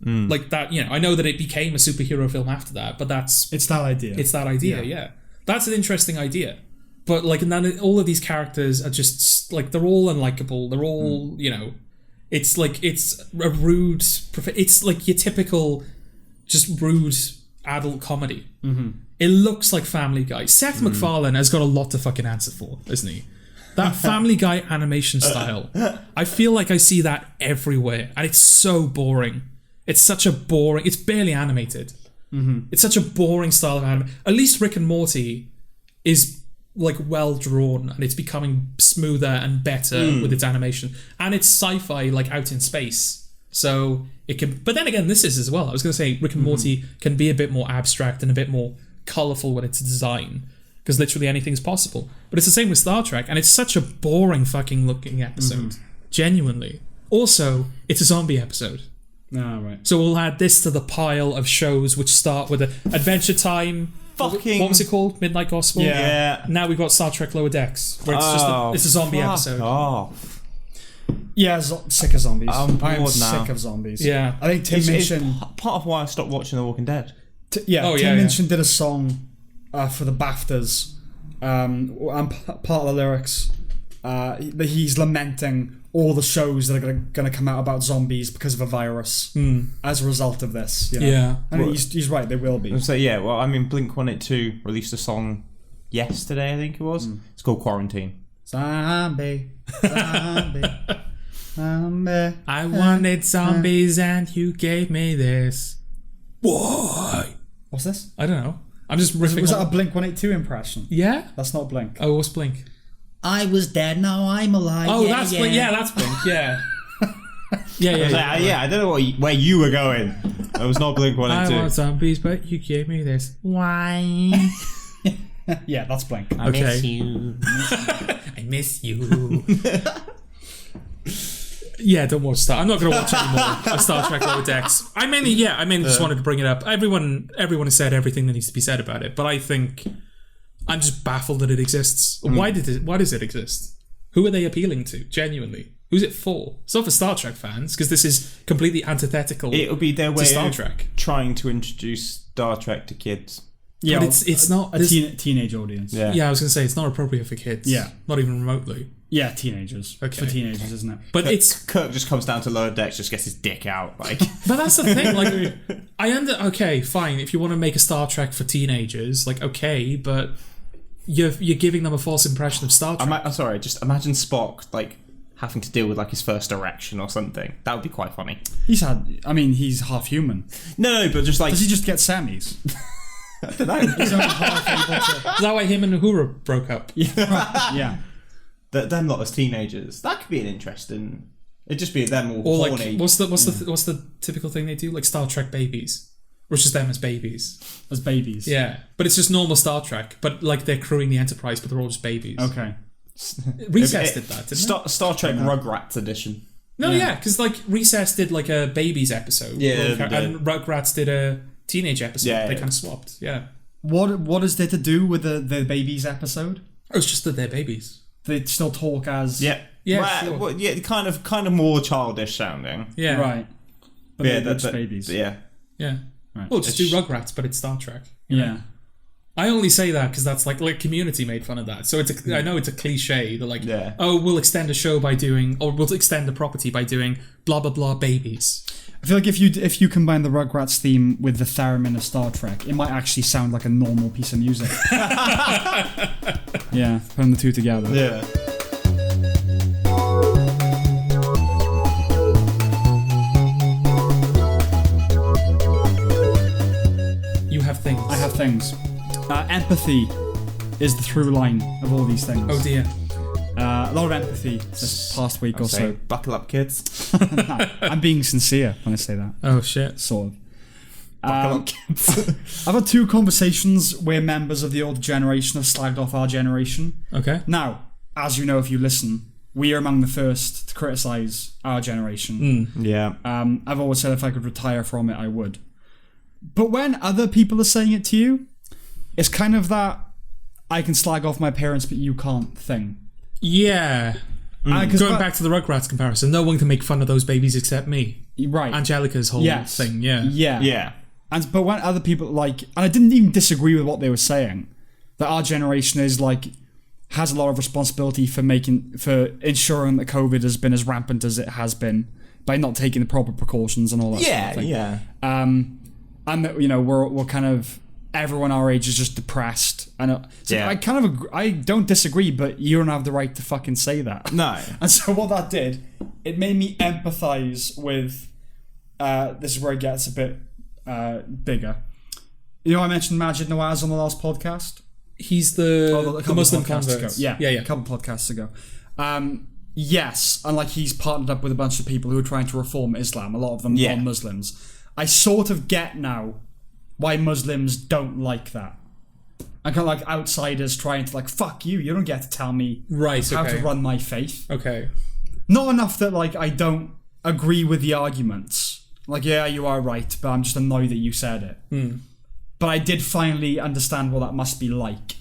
Like that, I know that it became a superhero film after that, but it's that idea. It's that idea, yeah. That's an interesting idea. But like, and then all of these characters are just like, they're all unlikable. They're all, it's like, it's a rude, it's like your typical just rude adult comedy. It looks like Family Guy. Seth MacFarlane has got a lot to fucking answer for, isn't he? That Family Guy animation style. I feel like I see that everywhere, and it's so boring. It's such a boring... It's barely animated. It's such a boring style of anime. At least Rick and Morty is like well drawn, and it's becoming smoother and better with its animation. And it's sci-fi, like out in space. So it can... But then again, this is as well. I was going to say Rick and Morty can be a bit more abstract and a bit more colourful when it's design, because literally anything's possible. But it's the same with Star Trek, and it's such a boring fucking looking episode. Genuinely. Also, it's a zombie episode. Right. So we'll add this to the pile of shows which start with Adventure Time. Fucking... What was it called? Midnight Gospel? Yeah. Now we've got Star Trek Lower Decks, where it's a zombie episode. Yeah, sick of zombies. I'm bored now. Sick of zombies. Yeah. I think Tim Minchin... part of why I stopped watching The Walking Dead. Tim Minchin did a song for the BAFTAs, and part of the lyrics he's lamenting all the shows that are going to come out about zombies because of a virus as a result of this. You know? Yeah. And he's right, they will be. So yeah, well, I mean, Blink-182 released a song yesterday, I think it was. It's called Quarantine. Zombie, zombie, zombie. I wanted zombies and you gave me this. Why? What's this? I don't know. I'm just riffing. Was that a Blink-182 impression? Yeah? That's not Blink. Oh, what's Blink? I was dead, now I'm alive. Oh, that's Blink. Yeah, that's Blink. Yeah. Yeah. I don't know where you were going. It was not Blink-182. I want zombies, but you gave me this. Why? Yeah, that's Blink. I miss you. I miss you. Yeah, don't watch Star. I'm not going to watch any more of Star Trek Lower Decks. I mainly just wanted to bring it up. Everyone has said everything that needs to be said about it, but I think I'm just baffled that it exists. Why does it exist? Who are they appealing to? Genuinely, who's it for? It's not for Star Trek fans, because this is completely antithetical. It'll be their way Star of Trek trying to introduce Star Trek to kids. Yeah, but it's not a teenage audience. Yeah. Yeah, I was going to say it's not appropriate for kids. Yeah, not even remotely. Yeah, teenagers. Okay. For teenagers, isn't it? But Kirk just comes down to Lower Decks, just gets his dick out, like. But that's the thing. Like, okay, fine. If you want to make a Star Trek for teenagers, like, okay, but you're giving them a false impression of Star Trek. I'm sorry. Just imagine Spock like having to deal with like his first erection or something. That would be quite funny. He's half human. No, but just like. Does he just get Sammys? I don't know. He's only half able to. Is that why him and Uhura broke up? Yeah. Them lot as teenagers. That could be an interesting. It'd just be them all Or horny. like, what's the typical thing they do? Like Star Trek babies, or it's just them as babies. As babies. Yeah, but it's just normal Star Trek. But like they're crewing the Enterprise, but they're all just babies. Okay. Recess did that, didn't it? Star Trek Rugrats edition. No, yeah, because like Recess did like a babies episode. Yeah, and Rugrats did a teenage episode. Yeah, they yeah. kind of swapped. Yeah. What is there to do with the babies episode? Oh, it's just that they're babies. They still talk as Yeah. Yeah, sure. Well, yeah, kind of more childish sounding. Yeah. right. But Yeah, they're just babies. Yeah. Yeah. Right. Well, just do Rugrats, but it's Star Trek. you know? Yeah. I only say that because that's like Community made fun of that. So I know it's a cliche. They're like, oh, we'll extend a show by doing, or we'll extend the property by doing blah blah blah babies. I feel like if you combine the Rugrats theme with the theremin of Star Trek, it might actually sound like a normal piece of music. Yeah, putting the two together. Yeah. You have things. I have things. Empathy is the through line of all these things. Oh dear. A lot of empathy this past week or so. Buckle up, kids. I'm being sincere when I say that. Oh shit. Sort of. Buckle up, kids. I've had two conversations where members of the older generation have slagged off our generation. Okay. Now, as you know if you listen, we are among the first to criticise our generation. Yeah. I've always said if I could retire from it, I would. But when other people are saying it to you, it's kind of that I can slag off my parents but you can't thing. Yeah. Going back to the Rugrats comparison, no one can make fun of those babies except me. Right. Angelica's whole thing, yeah. Yeah. But when other people and I didn't even disagree with what they were saying, that our generation is has a lot of responsibility for ensuring that COVID has been as rampant as it has been by not taking the proper precautions and all that sort of thing. Yeah. And that, we're kind of, everyone our age is just depressed. And I don't disagree, but you don't have the right to fucking say that. No. And so what that did, it made me empathise with, this is where it gets a bit bigger. I mentioned Majid Nawaz on the last podcast. He's the Muslim convert. Yeah, a couple podcasts ago. Yes, and he's partnered up with a bunch of people who are trying to reform Islam, a lot of them non-Muslims. I sort of get now why Muslims don't like that. I kind of outsiders trying to fuck you don't get to tell me how to run my faith. Okay. Not enough that I don't agree with the arguments. Yeah, you are right, but I'm just annoyed that you said it. But I did finally understand what that must be like.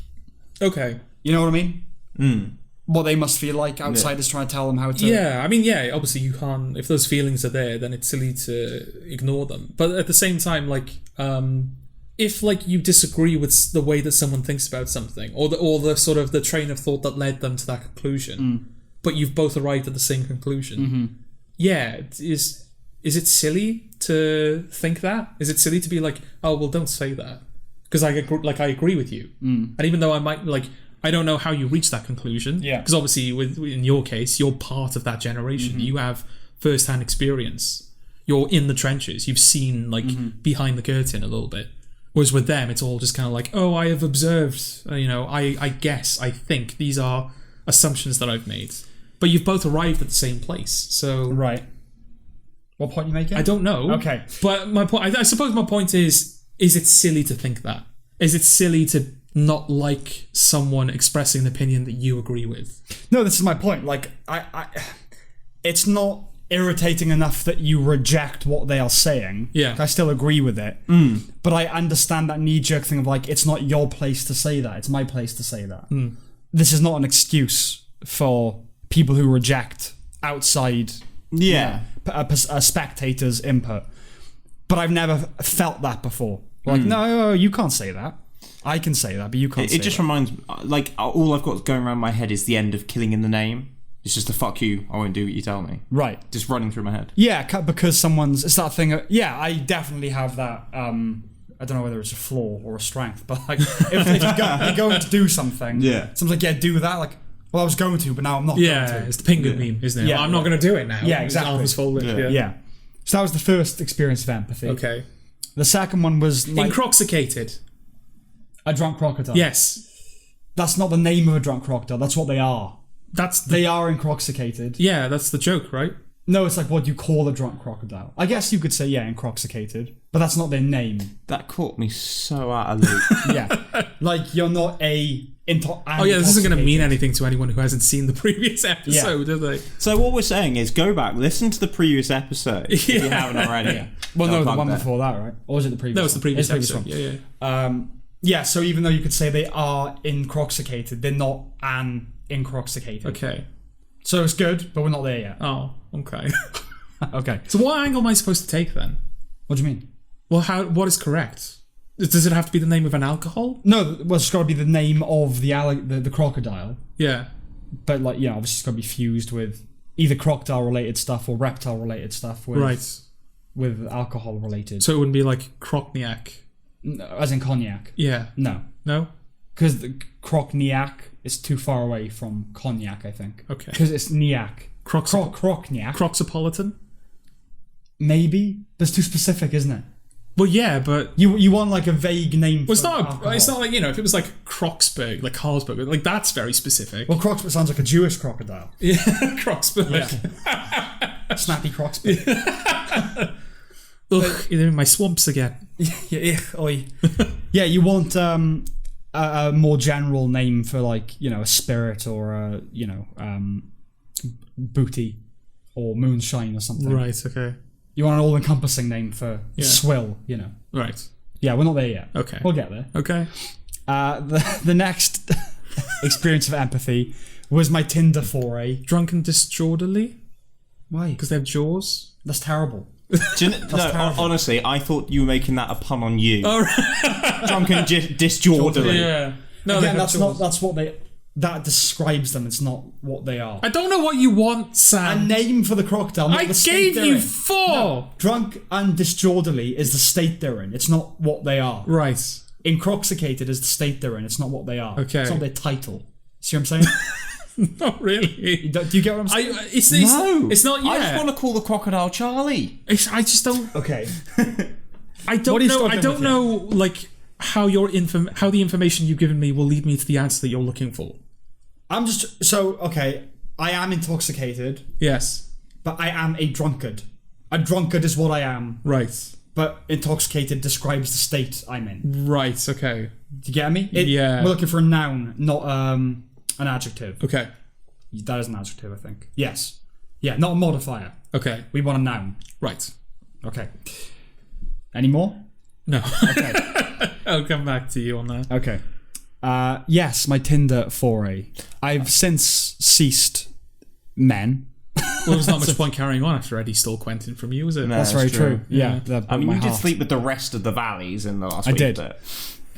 Okay. You know what I mean? What they must feel like, outsiders trying to tell them how to... Yeah, obviously you can't... If those feelings are there, then it's silly to ignore them. But at the same time, if like you disagree with the way that someone thinks about something, or the sort of the train of thought that led them to that conclusion, but you've both arrived at the same conclusion, is it silly to think that? Is it silly to be like, oh well, don't say that because I agree with you, and even though I might like. I don't know how you reach that conclusion. Yeah. Because obviously, in your case, you're part of that generation. You have first-hand experience. You're in the trenches. You've seen behind the curtain a little bit. Whereas with them, it's all just kind of like, oh, I have observed. I guess, I think these are assumptions that I've made. But you've both arrived at the same place. So right. What point are you making? I don't know. Okay. But my point, I suppose my point is it silly to think that? Is it silly to not like someone expressing an opinion that you agree with? No, this is my point. Like, it's not irritating enough that you reject what they are saying. Yeah. I still agree with it. But I understand that knee-jerk thing of like, it's not your place to say that. It's my place to say that. This is not an excuse for people who reject outside a spectator's input. But I've never felt that before. Like, no, you can't say that. I can say that, but you can't say that. It just reminds me, like, all I've got going around my head is the end of Killing in the Name. It's just a fuck you, I won't do what you tell me. Right. Just running through my head. Yeah, because it's that thing, I definitely have that, I don't know whether it's a flaw or a strength, but like, if you're going to do something, someone's like, yeah, do that, like, well, I was going to, but now I'm not going to. Yeah, it's the penguin meme, isn't it? Yeah. Well, I'm not going to do it now. Yeah, exactly. Arms folded. Yeah. So that was the first experience of empathy. Okay. The second one was... Incroxicated. A drunk crocodile. Yes. That's not the name of a drunk crocodile. That's what they are. They are intoxicated. Yeah, that's the joke, right? No, it's like what you call a drunk crocodile. I guess you could say, intoxicated, but that's not their name. That caught me so out of loop. Yeah. Like, you're not this isn't going to mean anything to anyone who hasn't seen the previous episode, do they? So what we're saying is go back, listen to the previous episode if you haven't already. Yeah. Well, no, the one before that, right? Or was it the previous one? No, it's the previous episode. Yeah. Yeah, so even though you could say they are intoxicated, they're not intoxicated. Okay. So it's good, but we're not there yet. Oh, okay. Okay. So what angle am I supposed to take then? What do you mean? Well, what is correct? Does it have to be the name of an alcohol? No, well, it's got to be the name of the crocodile. Yeah. But, like, obviously it's got to be fused with either crocodile-related stuff or reptile-related stuff. With alcohol-related. So it wouldn't be like crocniac? As in cognac? Yeah. No. No? Because the crocniac is too far away from cognac, I think. Okay. Because it's niac. Crocniac. Croxopolitan? Maybe. That's too specific, isn't it? Well, yeah, but... You want, like, a vague name for alcohol. It's not like, if it was like Croxburg, like Carlsberg, like, that's very specific. Well, Croxburg sounds like a Jewish crocodile. Yeah, Croxburg. Yeah. Snappy Croxburg. Ugh, you're in my swamps again. Oi. Yeah, you want a more general name for, like, a spirit or a, booty or moonshine or something. Right, okay. You want an all-encompassing name for swill, Right. Yeah, we're not there yet. Okay. We'll get there. Okay. The next experience of empathy was my Tinder foray. Drunken disorderly? Why? Because they have jaws? That's terrible. Honestly, I thought you were making that a pun on you. Oh, right. Drunken disorderly. Yeah. No, again, that's what they... That describes them. It's not what they are. I don't know what you want, Sam. A name for the crocodile. I gave you 4. No, drunk and disorderly is the state they're in. It's not what they are. Right. Intoxicated is the state they're in. It's not what they are. Okay. It's not their title. See what I'm saying? Not really. Do you get what I'm saying? It's not. Yeah. I just want to call the crocodile Charlie. I just don't. Okay. I don't know. I don't know. Like. How the information you've given me will lead me to the answer that you're looking for. I am intoxicated. Yes. But I am a drunkard. A drunkard is what I am. Right. But intoxicated describes the state I'm in. Right, okay. Do you get me? Yeah. We're looking for a noun, not an adjective. Okay. That is an adjective, I think. Yes. Yeah, not a modifier. Okay. We want a noun. Right. Okay. Any more? No. Okay. I'll come back to you on that. Okay. Yes, my Tinder foray. I've since ceased men. Well, there's not much point carrying on after Eddie stole Quentin from you, is it? No, That's very true. Yeah. I mean, you did sleep with the rest of the valleys in the last week. I did.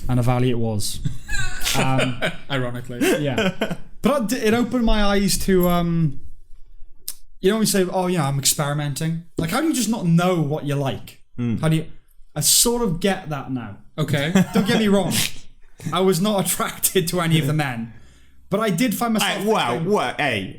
And a valley it was. Ironically. Yeah. But it opened my eyes to, you know, when you say, oh, yeah, I'm experimenting. Like, how do you just not know what you like? How do you... I sort of get that now. Okay. Don't get me wrong. I was not attracted to any of the men. But I did find myself...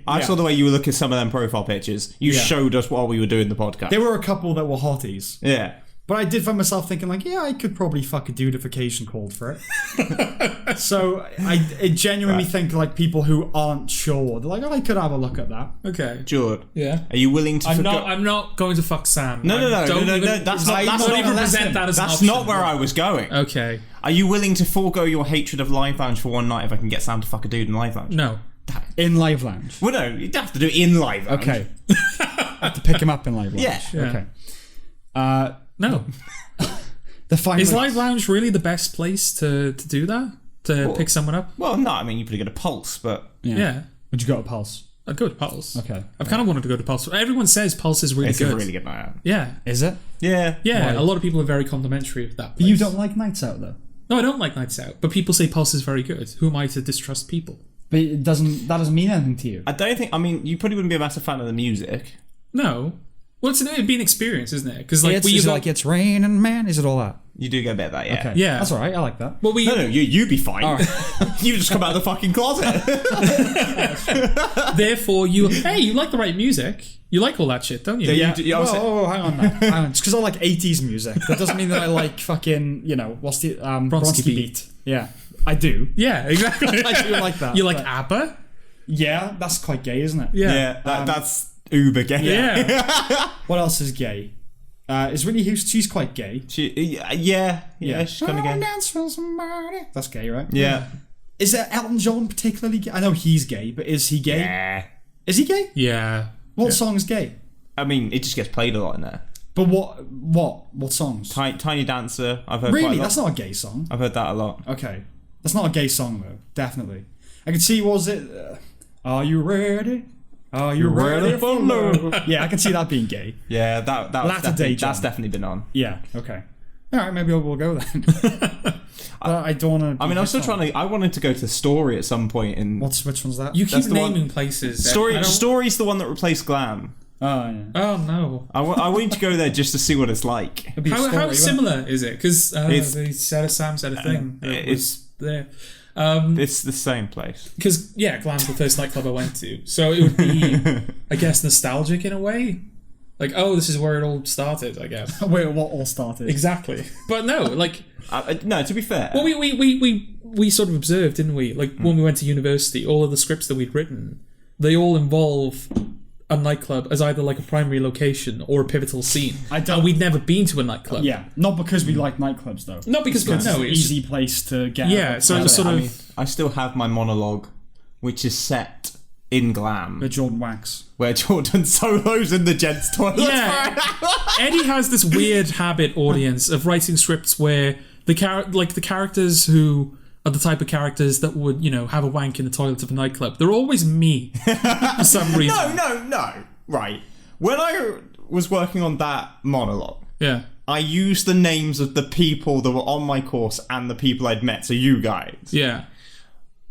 I saw the way you were looking at some of them profile pictures. You showed us while we were doing the podcast. There were a couple that were hotties. Yeah. But I did find myself thinking, like, yeah, I could probably fuck a dude if occasion called for it. So I genuinely think, like, people who aren't sure, they're like, oh, I could have a look at that. Okay. Jord. Yeah. Are you willing to... I'm not going to fuck Sam. No. That's not even present that as an That's option. not where I was going. Okay. Are you willing to forego your hatred of Live Lounge for one night if I can get Sam to fuck a dude in Live Lounge? No. In Live Lounge? Well, no, you'd have to do it in Live Lounge. Okay. I have to pick him up in Live Lounge. Yeah. Okay. No. Is Live Lounge really the best place to do that? To pick someone up? Well, no, I mean, you probably get a Pulse, but... Yeah. Would you go to Pulse? I'd go to Pulse. Okay. I've kind of wanted to go to Pulse. Everyone says Pulse is really it's good. It's a really good night out. Yeah. Is it? Yeah. Yeah, Why? a lot of people are very complimentary of that place. But you don't like nights out, though? No, I don't like nights out. But people say Pulse is very good. Who am I to distrust people? But that doesn't mean anything to you. I don't think... I mean, you probably wouldn't be a massive fan of the music. No. Well, it'd be an experience, isn't it? Because like, it's raining, man. Is it all that? You do get a bit of that, yeah. Okay. Yeah. That's all right. I like that. Well, No, you'd be fine. All right. You just come out of the fucking closet. Therefore, you like the right music. You like all that shit, don't you? Yeah. Hang on now. Hang on. It's because I like 80s music. That doesn't mean that I like fucking, you know, what's the... Bronski Beat. Yeah. I do. Yeah, exactly. I do like that. You like ABBA? Yeah, that's quite gay, isn't it? Yeah. That's uber gay. Yeah. What else is gay? Is Whitney Houston? She's quite gay. She's kind of gay. Dance for somebody. That's gay, right? Yeah. Is there Elton John particularly gay? I know he's gay, but is he gay? Yeah. Is he gay? Yeah. What song's gay? I mean, it just gets played a lot in there. But what songs? Tiny Dancer, I've heard Really? quite a lot. That's not a gay song. I've heard that a lot. Okay. That's not a gay song, though. Definitely. I can see, was it... Are you ready? Are you ready for love? Yeah, I can see that being gay. Yeah, that's definitely been on. Yeah, okay. Alright, maybe we'll go then. I don't want to... I mean, I'm still trying to... I wanted to go to Story at some point in... Which one's that? You keep naming places. Story's the one that replaced Glam. Oh, yeah. Oh, no. I want to go there just to see what it's like. How similar is it? Because Sam said a thing. It's there. It's the same place. Because, yeah, Glam's the first nightclub I went to. So it would be, I guess, nostalgic in a way. Like, oh, this is where it all started, I guess. Wait, what all started? Exactly. But no, like... no, to be fair... Well, we sort of observed, didn't we? Like, when we went to university, all of the scripts that we'd written, they all involve a nightclub as either like a primary location or a pivotal scene. And we'd never been to a nightclub. Yeah, not because we like nightclubs, though. Not because... it's an easy place to get Yeah, so it was sort of... I mean, I still have my monologue, which is set in Glam. Where Jordan wanks. Where Jordan solos in the gents' toilet. Yeah. Eddie has this weird habit, audience, of writing scripts where the characters who are the type of characters that would, you know, have a wank in the toilet of a nightclub. They're always me for some reason. No. Right. When I was working on that monologue, yeah, I used the names of the people that were on my course and the people I'd met, so you guys. Yeah.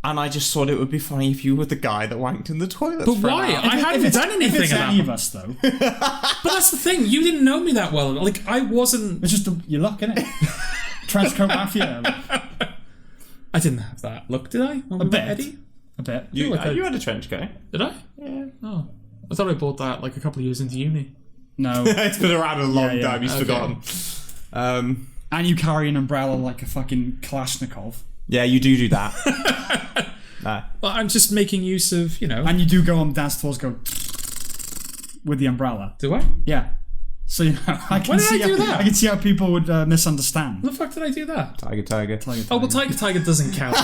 And I just thought it would be funny if you were the guy that wanked in the toilet. But why? I hadn't done anything if it's about any of us, though. But that's the thing. You didn't know me that well. Like, I wasn't... It's just your luck, innit? Trenchcoat Mafia. I didn't have that look, did I? A bit. Eddie? A bit. You had a trench coat. Did I? Yeah. Oh. I thought I bought that like a couple of years into uni. No. It's been around a long time. He's forgotten. And you carry an umbrella like a fucking Kalashnikov. Yeah, you do that. Nah. Well, I'm just making use of, you know... And you do go on dance floors, go with the umbrella. Do I? Yeah. So, you know, I can see how people would misunderstand. When the fuck did I do that? Tiger. Oh, well, Tiger doesn't count.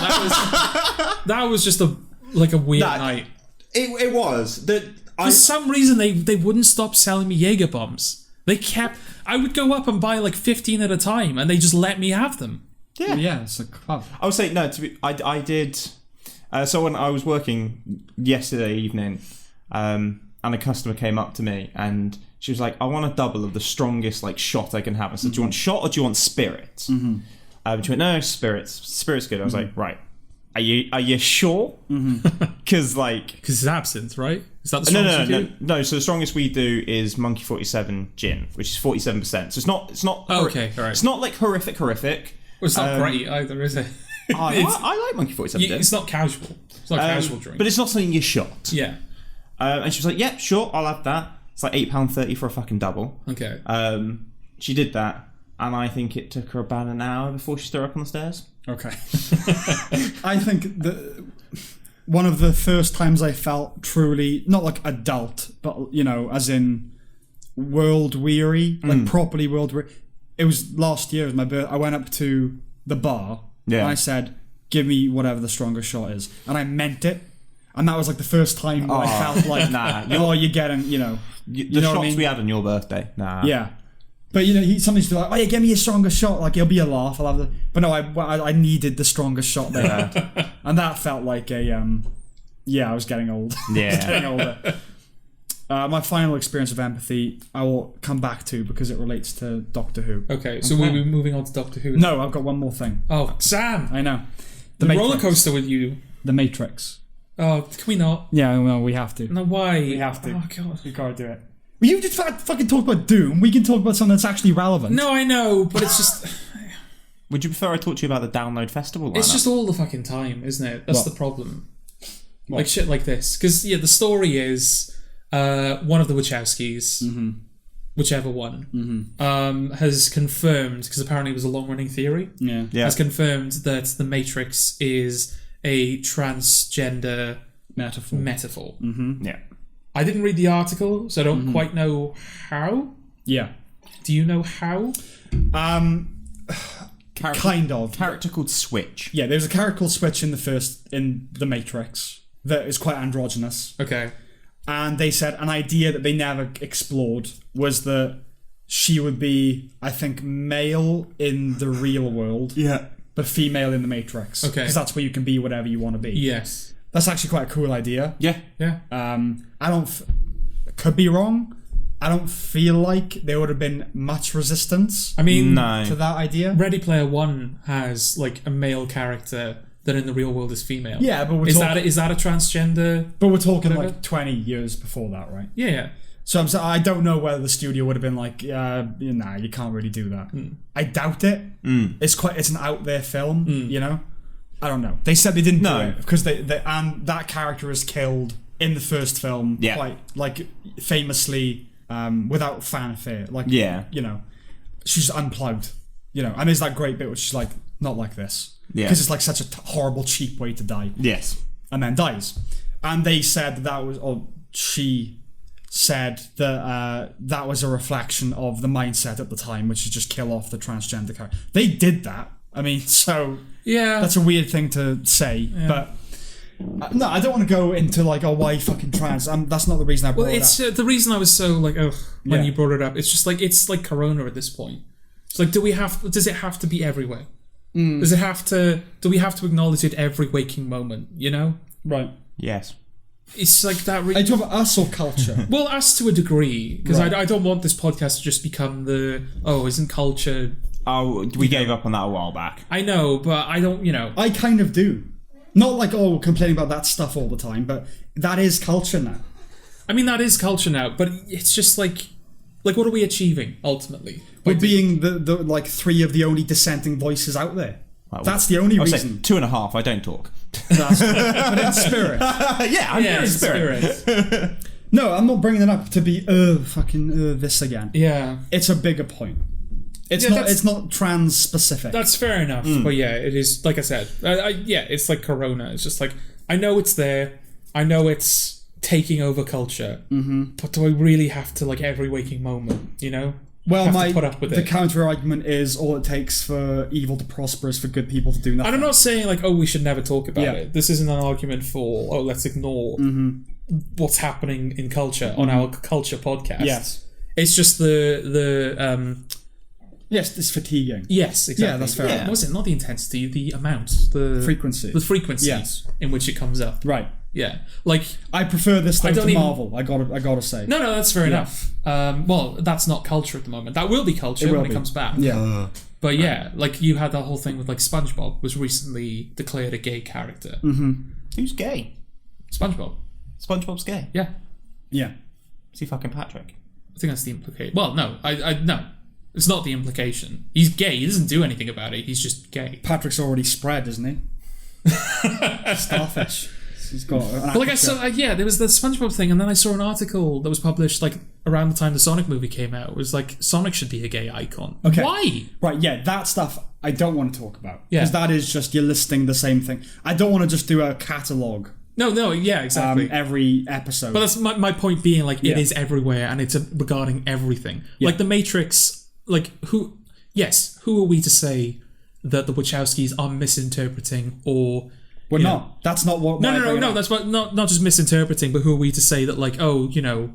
That was just a weird night. It was. For some reason, they wouldn't stop selling me Jaeger bombs. They kept... I would go up and buy like 15 at a time, and they just let me have them. Yeah. Well, yeah, it's a club. I would say, no, I did... so when I was working yesterday evening, and a customer came up to me and she was like, I want a double of the strongest like shot I can have. I said, do you want shot or do you want spirits? She went, no, spirits. Spirits good. I was like, right. Are you sure? Because it's absinthe, right? Is that the strongest? No. So the strongest we do is Monkey 47 gin, which is 47%. So it's not. Okay, all right. It's not like horrific. Well, it's not great either, is it? I like Monkey 47 gin. It's not casual. It's not a casual drink. But it's not something you shot. Yeah. And she was like, yeah, sure, I'll have that. It's like £8.30 for a fucking double. Okay. She did that, and I think it took her about an hour before she stood up on the stairs. Okay. I think one of the first times I felt truly, not like adult, but, you know, as in world weary, like properly world weary. It was last year, it was my birthday. I went up to the bar, and I said, give me whatever the strongest shot is. And I meant it. And that was like the first time I felt like, you're getting, you know. The shots we had on your birthday. Nah. Yeah. But, you know, somebody's like, oh, yeah, give me a strongest shot. Like, it'll be a laugh. I'll have the... But no, I needed the strongest shot they had. And that felt like a, I was getting old. Yeah. Getting older. My final experience of empathy, I will come back to because it relates to Doctor Who. Okay, so we'll be moving on to Doctor Who. No, I've got one more thing. Oh, Sam! I know. The roller coaster with you. The Matrix. Oh, can we not? Yeah, well, we have to. No, why? We have to. Oh, God. We gotta do it. Well, you just fucking talk about Doom. We can talk about something that's actually relevant. No, I know, but it's just... Would you prefer I talk to you about the Download Festival? It's just all the fucking time, isn't it? That's the problem. Like shit like this. Because, the story is one of the Wachowskis, whichever one, has confirmed, because apparently it was a long-running theory, has confirmed that the Matrix is a transgender metaphor. Yeah. I didn't read the article, so I don't quite know how. Yeah. Do you know how? Kind of. Character called Switch. Yeah, there's a character called Switch in the Matrix that is quite androgynous. Okay. And they said an idea that they never explored was that she would be, I think, male in the real world. Yeah. But female in the Matrix. Okay. Because that's where you can be whatever you want to be. Yes. That's actually quite a cool idea. Yeah. Yeah. I don't... could be wrong. I don't feel like there would have been much resistance I mean, to that idea. Ready Player One has, like, a male character that in the real world is female. Yeah, but is that a transgender... But we're talking like 20 years before that, right? Yeah. So I don't know whether the studio would have been like, nah, you can't really do that. I doubt it. It's an out there film, you know? I don't know. They said they didn't do it because and that character is killed in the first film quite like famously without fanfare. Like you know, she's unplugged. You know, and there's that great bit which is like not like this because it's like such a horrible cheap way to die. Yes, and then dies. And they said that was she said that that was a reflection of the mindset at the time, which is just kill off the transgender character. They did that. I mean, so that's a weird thing to say, but no, I don't want to go into like, why fucking trans? That's not the reason I brought it up. The reason I was so like, when you brought it up, it's just like it's like Corona at this point. It's like, does it have to be everywhere? Does it have to? Do we have to acknowledge it every waking moment? You know, right? Yes. It's like that. Are you talking about us or culture? Well, us to a degree, because I don't want this podcast to just become isn't culture. Oh, we gave up on that a while back. I know, but I don't, I kind of do. Not like, complaining about that stuff all the time, but that is culture now. I mean, that is culture now, but it's just like what are we achieving, ultimately? We're being the like three of the only dissenting voices out there. Well, that's the only reason. 2.5, I don't talk. But in spirit. I'm in spirit. No, I'm not bringing it up to be, this again. Yeah. It's a bigger point. It's not trans specific. That's fair enough. But yeah, it is, like I said, it's like Corona. It's just like, I know it's there. I know it's taking over culture. But do I really have to, like, every waking moment, you know? Well, the counter argument is all it takes for evil to prosper is for good people to do nothing. And I'm not saying, like, we should never talk about it. This isn't an argument for, let's ignore what's happening in culture on our culture podcast. Yes. It's just yes, it's fatiguing. Yes, exactly. Yeah, that's fair. Was it not the intensity, the amount, the frequency, the frequencies in which it comes up? Right. Yeah. Like, I prefer this stuff to even- Marvel. I gotta say. No, that's fair enough. Well, that's not culture at the moment. That will be culture when it comes back. Yeah. But yeah, like you had that whole thing with like SpongeBob was recently declared a gay character. Who's gay? SpongeBob. SpongeBob's gay. Yeah. Yeah. Is he fucking Patrick? I think that's the implication. Well, no, no. It's not the implication. He's gay. He doesn't do anything about it. He's just gay. Patrick's already spread, isn't he? Starfish. He's got But like I saw, there was the SpongeBob thing, and then I saw an article that was published like around the time the Sonic movie came out. It was like Sonic should be a gay icon. Okay. Why? Right, yeah, that stuff I don't want to talk about. Yeah. Because that is just, you're listing the same thing. I don't want to just do a catalogue No, yeah, exactly. every episode. But that's my point being, like, it is everywhere, and it's regarding everything. Yeah. Like, The Matrix, like, who are we to say that the Wachowskis are misinterpreting or... We're not. That's not what... No, that's what, not just misinterpreting, but who are we to say that, like, oh, you know,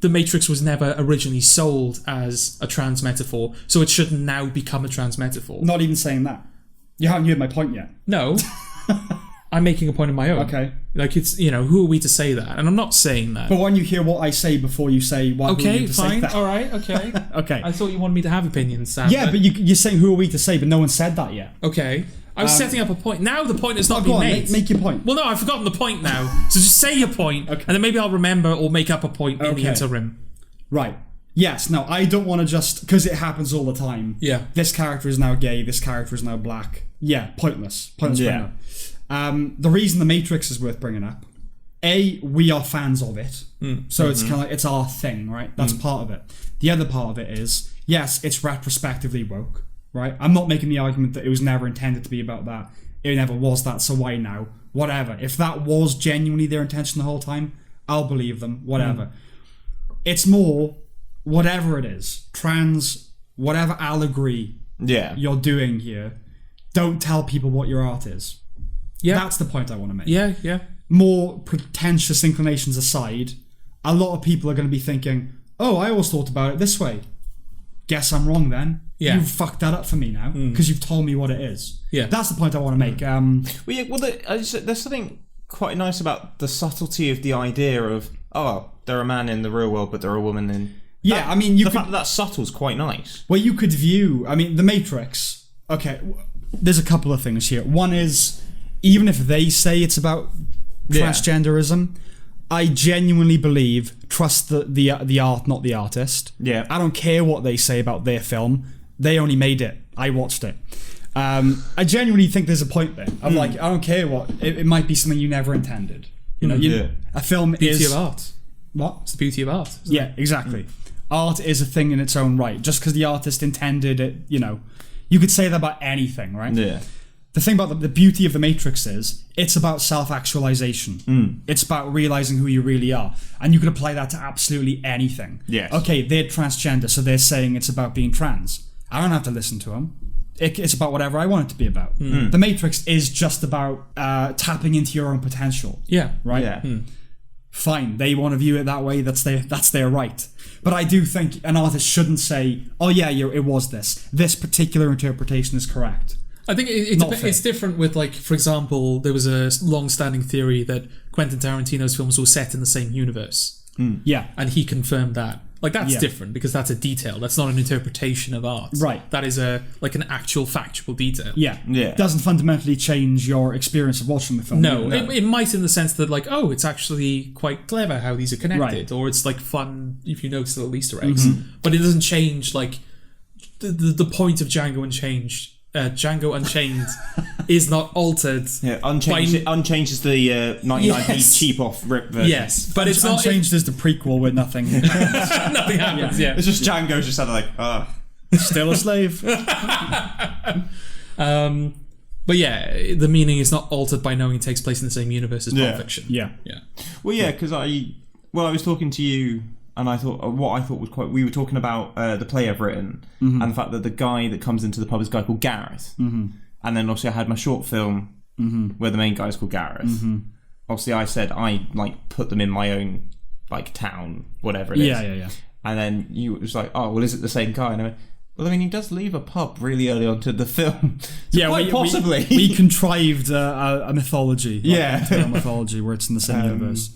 The Matrix was never originally sold as a trans metaphor, so it should now become a trans metaphor. Not even saying that. You haven't heard my point yet. No. I'm making a point of my own. Okay. Like, it's, you know, who are we to say that? And I'm not saying that. But when you hear what I say before you say... who are Okay, you to say fine. that? All right, okay. Okay. I thought you wanted me to have opinions, Sam. Yeah, but you're saying who are we to say, but no one said that yet. Okay. I was setting up a point. Now the point has not Go been on, made. make your point. Well, no, I've forgotten the point now. So just say your point, and then maybe I'll remember or make up a point in the interim. Right. Yes, no, I don't want to just... Because it happens all the time. Yeah. This character is now gay, this character is now black. Yeah, pointless. Pointless Yeah. bringing up. The reason The Matrix is worth bringing up, A, we are fans of it. So it's kind of like, it's our thing, right? That's part of it. The other part of it is, yes, it's retrospectively woke, right? I'm not making the argument that it was never intended to be about that. It never was that, so why now? Whatever. If that was genuinely their intention the whole time, I'll believe them. Whatever. It's more, whatever it is, trans, whatever allegory you're doing here, don't tell people what your art is. Yeah. That's the point I want to make. Yeah. More pretentious inclinations aside, a lot of people are going to be thinking, oh, I always thought about it this way. Guess I'm wrong then. Yeah. You've fucked that up for me now because you've told me what it is. Yeah. That's the point I want to make. There's something quite nice about the subtlety of the idea of, oh, well, they're a man in the real world, but they're a woman in... Yeah, I mean, the fact that subtle's quite nice. Well, you could view... I mean, The Matrix... Okay, there's a couple of things here. One is, even if they say it's about transgenderism, I genuinely believe, trust the art, not the artist. Yeah. I don't care what they say about their film. They only made it. I watched it. I genuinely think there's a point there. I'm like, I don't care what... It might be something you never intended. You know, a film Beauty is... of art. What? It's the beauty of art. Isn't Yeah, exactly. Art is a thing in its own right. Just because the artist intended it, you know... You could say that about anything, right? Yeah. The thing about the beauty of The Matrix is it's about self-actualization. It's about realizing who you really are. And you could apply that to absolutely anything. Yes. Okay, they're transgender, so they're saying it's about being trans. I don't have to listen to them. It's about whatever I want it to be about. The Matrix is just about tapping into your own potential. Yeah. Right? Yeah. Fine, they want to view it that way, that's their right. But I do think an artist shouldn't say, oh yeah, it was this. This particular interpretation is correct. I think it's different with, like, for example, there was a long-standing theory that Quentin Tarantino's films were set in the same universe. Yeah. And he confirmed that. Like, that's different because that's a detail. That's not an interpretation of art. Right. That is an actual factual detail. Yeah. Yeah. Doesn't fundamentally change your experience of watching the film. No, it might in the sense that, like, oh, it's actually quite clever how these are connected, or it's, like, fun if you notice little Easter eggs. But it doesn't change, like, the point of Django Unchained is not altered. Yeah, Unchanged is the 99p cheap off rip version. Yes, but it's not Unchanged is the prequel where nothing happens. Nothing happens. Yeah. It's just Django's just had like, still a slave. But yeah, the meaning is not altered by knowing it takes place in the same universe as Pulp Fiction. Yeah. Well, yeah, because I was talking to you, and I thought what I thought was quite. We were talking about the play I've written, and the fact that the guy that comes into the pub is a guy called Gareth, and then obviously I had my short film where the main guy is called Gareth. Obviously, I said I like put them in my own like town, whatever it is. Yeah. And then you was like, oh well, is it the same guy? And I went, Well, I mean, he does leave a pub really early on to the film. So quite we, possibly. We contrived a mythology. Yeah. Mythology where it's in the same universe.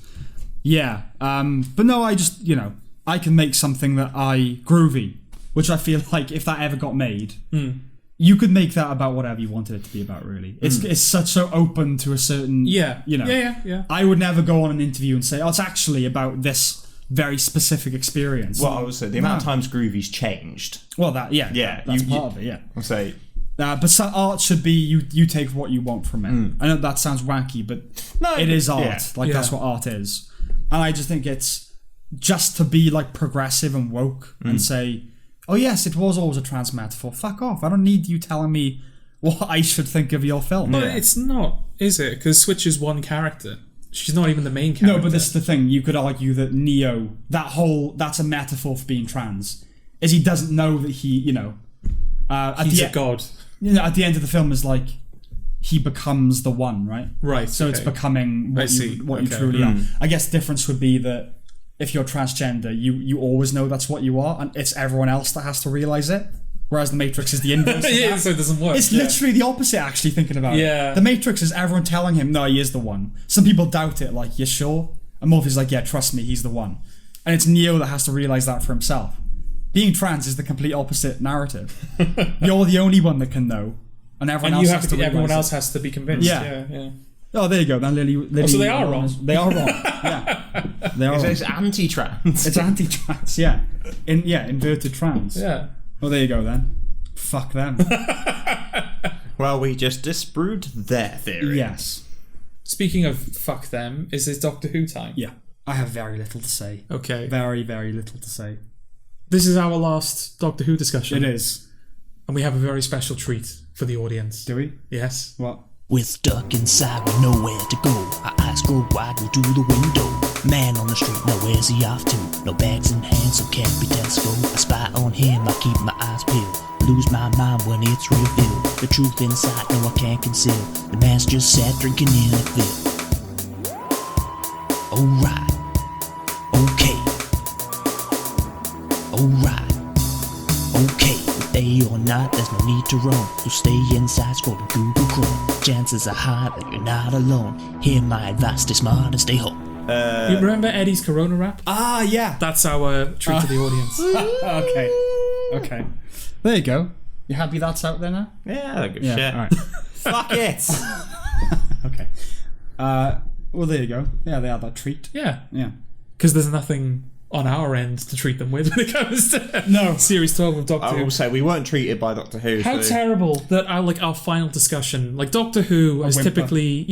Yeah. But no, I just, I can make something that groovy, which I feel like if that ever got made, you could make that about whatever you wanted it to be about, really. It's so open to a certain, Yeah. I would never go on an interview and say, it's actually about this very specific experience. Well, I would say the amount of times groovy's changed. Well, that's part of it, yeah. I'll say... but some art should be you take what you want from it. I know that sounds wanky, but it is art. Yeah. That's what art is. And I just think it's just to be like progressive and woke and say, oh yes, it was always a trans metaphor. Fuck off. I don't need you telling me what I should think of your film. But it's not, is it? Because Switch is one character. She's not even the main character. No, but this is the thing. You could argue that Neo, that's a metaphor for being trans. Is he doesn't know that he, he's a god. At the end of the film is like he becomes the one, right? Right. So it's becoming what you truly are. I guess the difference would be that if you're transgender, you always know that's what you are, and it's everyone else that has to realize it. Whereas the Matrix is the inverse. So it doesn't work. It's literally the opposite, actually, thinking about it. The Matrix is everyone telling him, no, he is the one. Some people doubt it, like, you sure? And Morpheus is like, yeah, trust me, he's the one. And it's Neo that has to realize that for himself. Being trans is the complete opposite narrative. You're the only one that can know, and everyone else has to be convinced. Yeah. Oh, there you go. Then Lily so they are wrong. They are wrong. Yeah, they are. It's anti-trans. It's anti-trans. Yeah, inverted trans. Yeah. Well, there you go then. Fuck them. Well, we just disproved their theory. Yes. Speaking of fuck them, is this Doctor Who time? Yeah. I have very little to say. Okay. Very, very little to say. This is our last Doctor Who discussion. It is. And we have a very special treat for the audience. Do we? Yes. What? We're stuck inside with nowhere to go. Our eyes grow wide, we do the window. Man on the street, now where's he off to? No bags in hand, so can't be Tesco. I spy on him, I keep my eyes peeled. Lose my mind when it's revealed. The truth inside, no I can't conceal. The man's just sat drinking in a field. Alright. Okay. Alright. Okay. Day or night, there's no need to roam. So stay inside, scrolling Google Chrome. Chances are high that you're not alone. Hear my advice, stay smart and stay home. You remember Eddie's Corona rap? Ah, yeah. That's our treat to the audience. Okay. There you go. You happy that's out there now? Yeah, good shit. All right. Fuck it. Okay. Well, there you go. Yeah, they had that treat. Yeah. Yeah. Because there's nothing on our end to treat them with when it comes to No. Series 12 of Doctor Who. I will say we weren't treated by Doctor Who. How terrible that our final discussion, like Doctor Who is typically,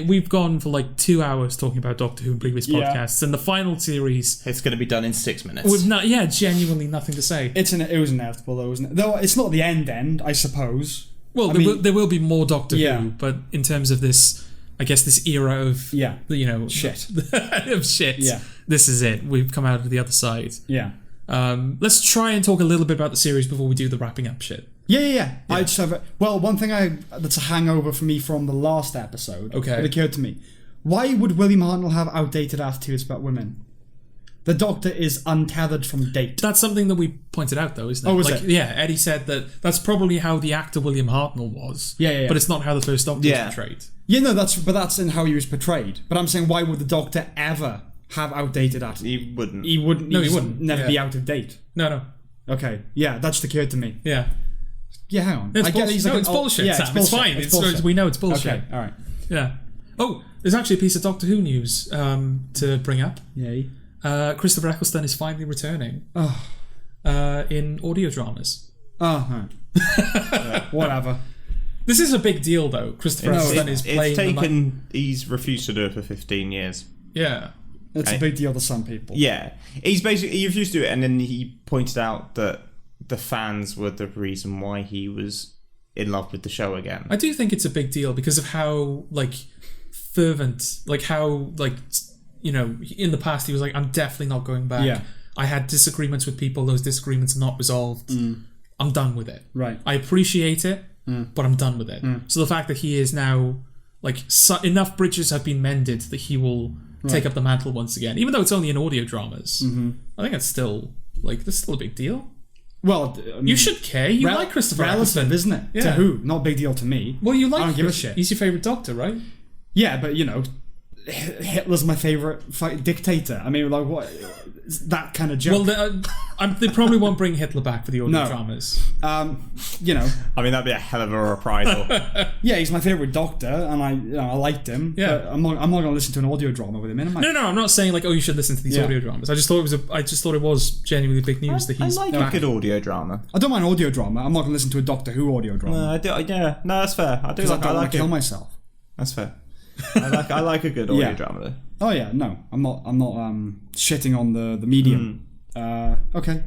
we've gone for like 2 hours talking about Doctor Who in previous podcasts, and the final series, it's going to be done in 6 minutes. With genuinely nothing to say. It was inevitable though, wasn't it? Though it's not the end, I suppose. Well, there will be more Doctor Who, but in terms of this, I guess this era of shit of shit. Yeah. This is it. We've come out of the other side. Yeah. Let's try and talk a little bit about the series before we do the wrapping up shit. Yeah. I just have one thing that's a hangover for me from the last episode. Okay. It occurred to me. Why would William Hartnell have outdated attitudes about women? The Doctor is untethered from date. That's something that we pointed out, though, isn't it? Oh, is it? Yeah, Eddie said that's probably how the actor William Hartnell was. Yeah. But it's not how the first Doctor was portrayed. Yeah, no, that's in how he was portrayed. But I'm saying, why would the Doctor ever have outdated attitudes? He wouldn't. He wouldn't. No, he wouldn't. Never be out of date. No. Okay. Yeah, that just occurred to me. Yeah. Yeah, hang on. It's bullshit, yeah, Sam. It's fine. It's we know it's bullshit. Okay, all right. Yeah. Oh, there's actually a piece of Doctor Who news to bring up. Yay. Christopher Eccleston is finally returning in audio dramas. Oh, right. Whatever. This is a big deal, though. Christopher Eccleston is playing. He's refused to do it for 15 years. Yeah. It's a big deal to some people. Yeah. He refused to do it, and then he pointed out that the fans were the reason why he was in love with the show again. I do think it's a big deal because of how, fervent, in the past he was like, I'm definitely not going back. Yeah. I had disagreements with people, those disagreements are not resolved. I'm done with it. Right. I appreciate it, but I'm done with it. So the fact that he is now, enough bridges have been mended that he will take up the mantle once again, even though it's only in audio dramas. I think it's still, that's still a big deal. Well, I mean, you should care. You like Christopher relative, Eccleston, isn't it? Yeah. To who? Not a big deal to me. Well, you like. I don't give a shit. He's your favorite Doctor, right? Yeah, but Hitler's my favorite dictator. I mean, like what? That kind of joke. Well, they probably won't bring Hitler back for the audio dramas. I mean, that'd be a hell of a reprisal. Yeah, he's my favorite Doctor, and I liked him. Yeah. But I'm not going to listen to an audio drama with him. Am I? No, I'm not saying like, oh, you should listen to these audio dramas. I just thought it was genuinely big news that he's. I like a good audio drama. I don't mind audio drama. I'm not going to listen to a Doctor Who audio drama. No, I do. Yeah, no, that's fair. I don't want to kill myself. That's fair. I like a good audio drama though. Oh yeah, no, I'm not shitting on the medium. Okay.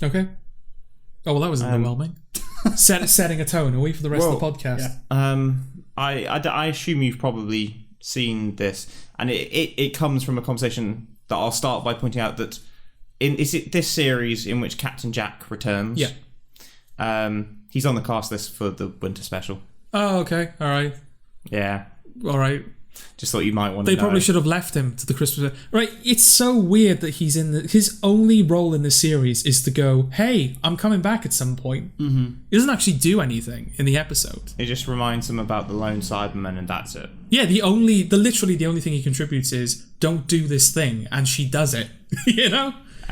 Oh well, that was underwhelming. Setting a tone away for the rest of the podcast. Yeah. I assume you've probably seen this, and it comes from a conversation that I'll start by pointing out that is it this series in which Captain Jack returns? Yeah. He's on the cast list for the winter special. Oh, okay, all right. Yeah. All right. Just thought you might want to know. They probably should have left him to the Christmas. Right, it's so weird that he's in his only role in the series is to go, hey, I'm coming back at some point. Mm-hmm. He doesn't actually do anything in the episode. It just reminds them about the lone Cybermen, and that's it. Yeah, literally the only thing he contributes is, don't do this thing, and she does it.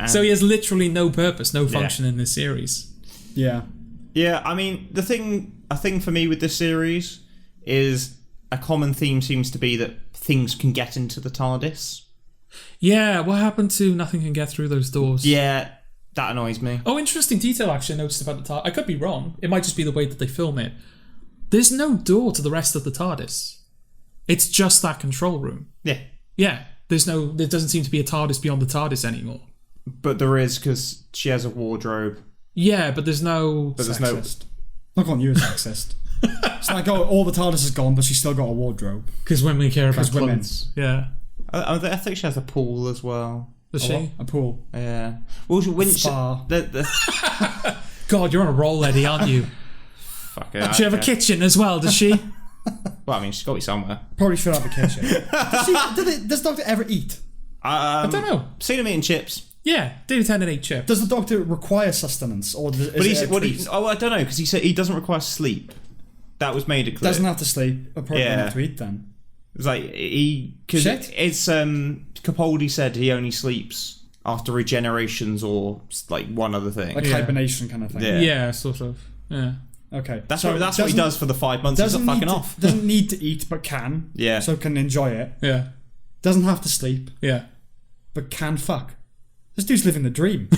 So he has literally no purpose, no function in this series. Yeah. Yeah, I mean, a thing for me with this series is a common theme seems to be that things can get into the TARDIS. Yeah, what happened to nothing can get through those doors? Yeah, that annoys me. Oh, interesting detail actually I noticed about the TARDIS. I could be wrong. It might just be the way that they film it. There's no door to the rest of the TARDIS. It's just that control room. Yeah. Yeah, there doesn't seem to be a TARDIS beyond the TARDIS anymore. But there is, because she has a wardrobe. Yeah, but there's no... But there's sexist. I'm not calling you a sexist. It's like, all the TARDIS is gone, but she's still got a wardrobe. Because women care about women. clothes. Yeah. I think she has a pool as well. Does she? A pool. Yeah. Well, when spa. God, you're on a roll, Eddie, aren't you? Fuck it. Does she have a kitchen as well, does she? Well, I mean, she's got to be somewhere. Probably should have a kitchen. Does Doctor ever eat? I don't know. Seen him eating chips. Yeah, David Tennant ate chips. Does the Doctor require sustenance, or I don't know, because he said he doesn't require sleep. That was made it clear. Doesn't have to sleep. Probably doesn't have to eat then. It's like because it's Capaldi said he only sleeps after regenerations or like one other thing, like hibernation kind of thing. Yeah, sort of. Yeah. Okay. That's what he does for the 5 months. He's not fucking off. Doesn't need to eat, but can. Yeah. So can enjoy it. Yeah. Doesn't have to sleep. Yeah. But can fuck. This dude's living the dream.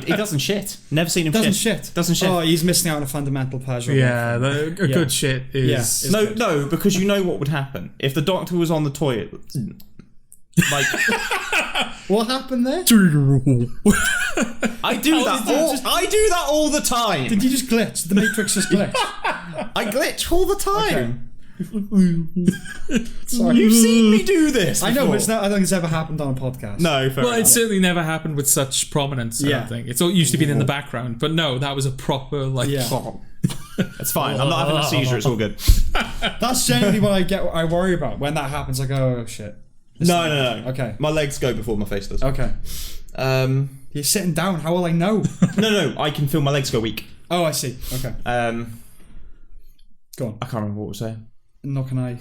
He doesn't shit. Never seen him Doesn't shit. Doesn't shit. Oh, he's missing out on a fundamental pleasure. Yeah, a good shit is... Yeah, no, because you know what would happen. If the Doctor was on the toilet... Like... What happened there? I do that all the time. Did you just glitch? The Matrix just glitched. I glitch all the time. Sorry. You've seen me do this before. I know, but I don't think it's ever happened on a podcast. No, fair enough. It certainly never happened with such prominence, I don't think. It's all usually been in the background, but no, that was a proper, like... Yeah. It's fine. I'm not having a seizure. It's all good. That's generally what I worry about. When that happens, I go, oh, shit. No. Okay. My legs go before my face does. Okay. You're sitting down. How will I know? No. I can feel my legs go weak. Oh, I see. Okay. Go on. I can't remember what we're saying. Nor can I.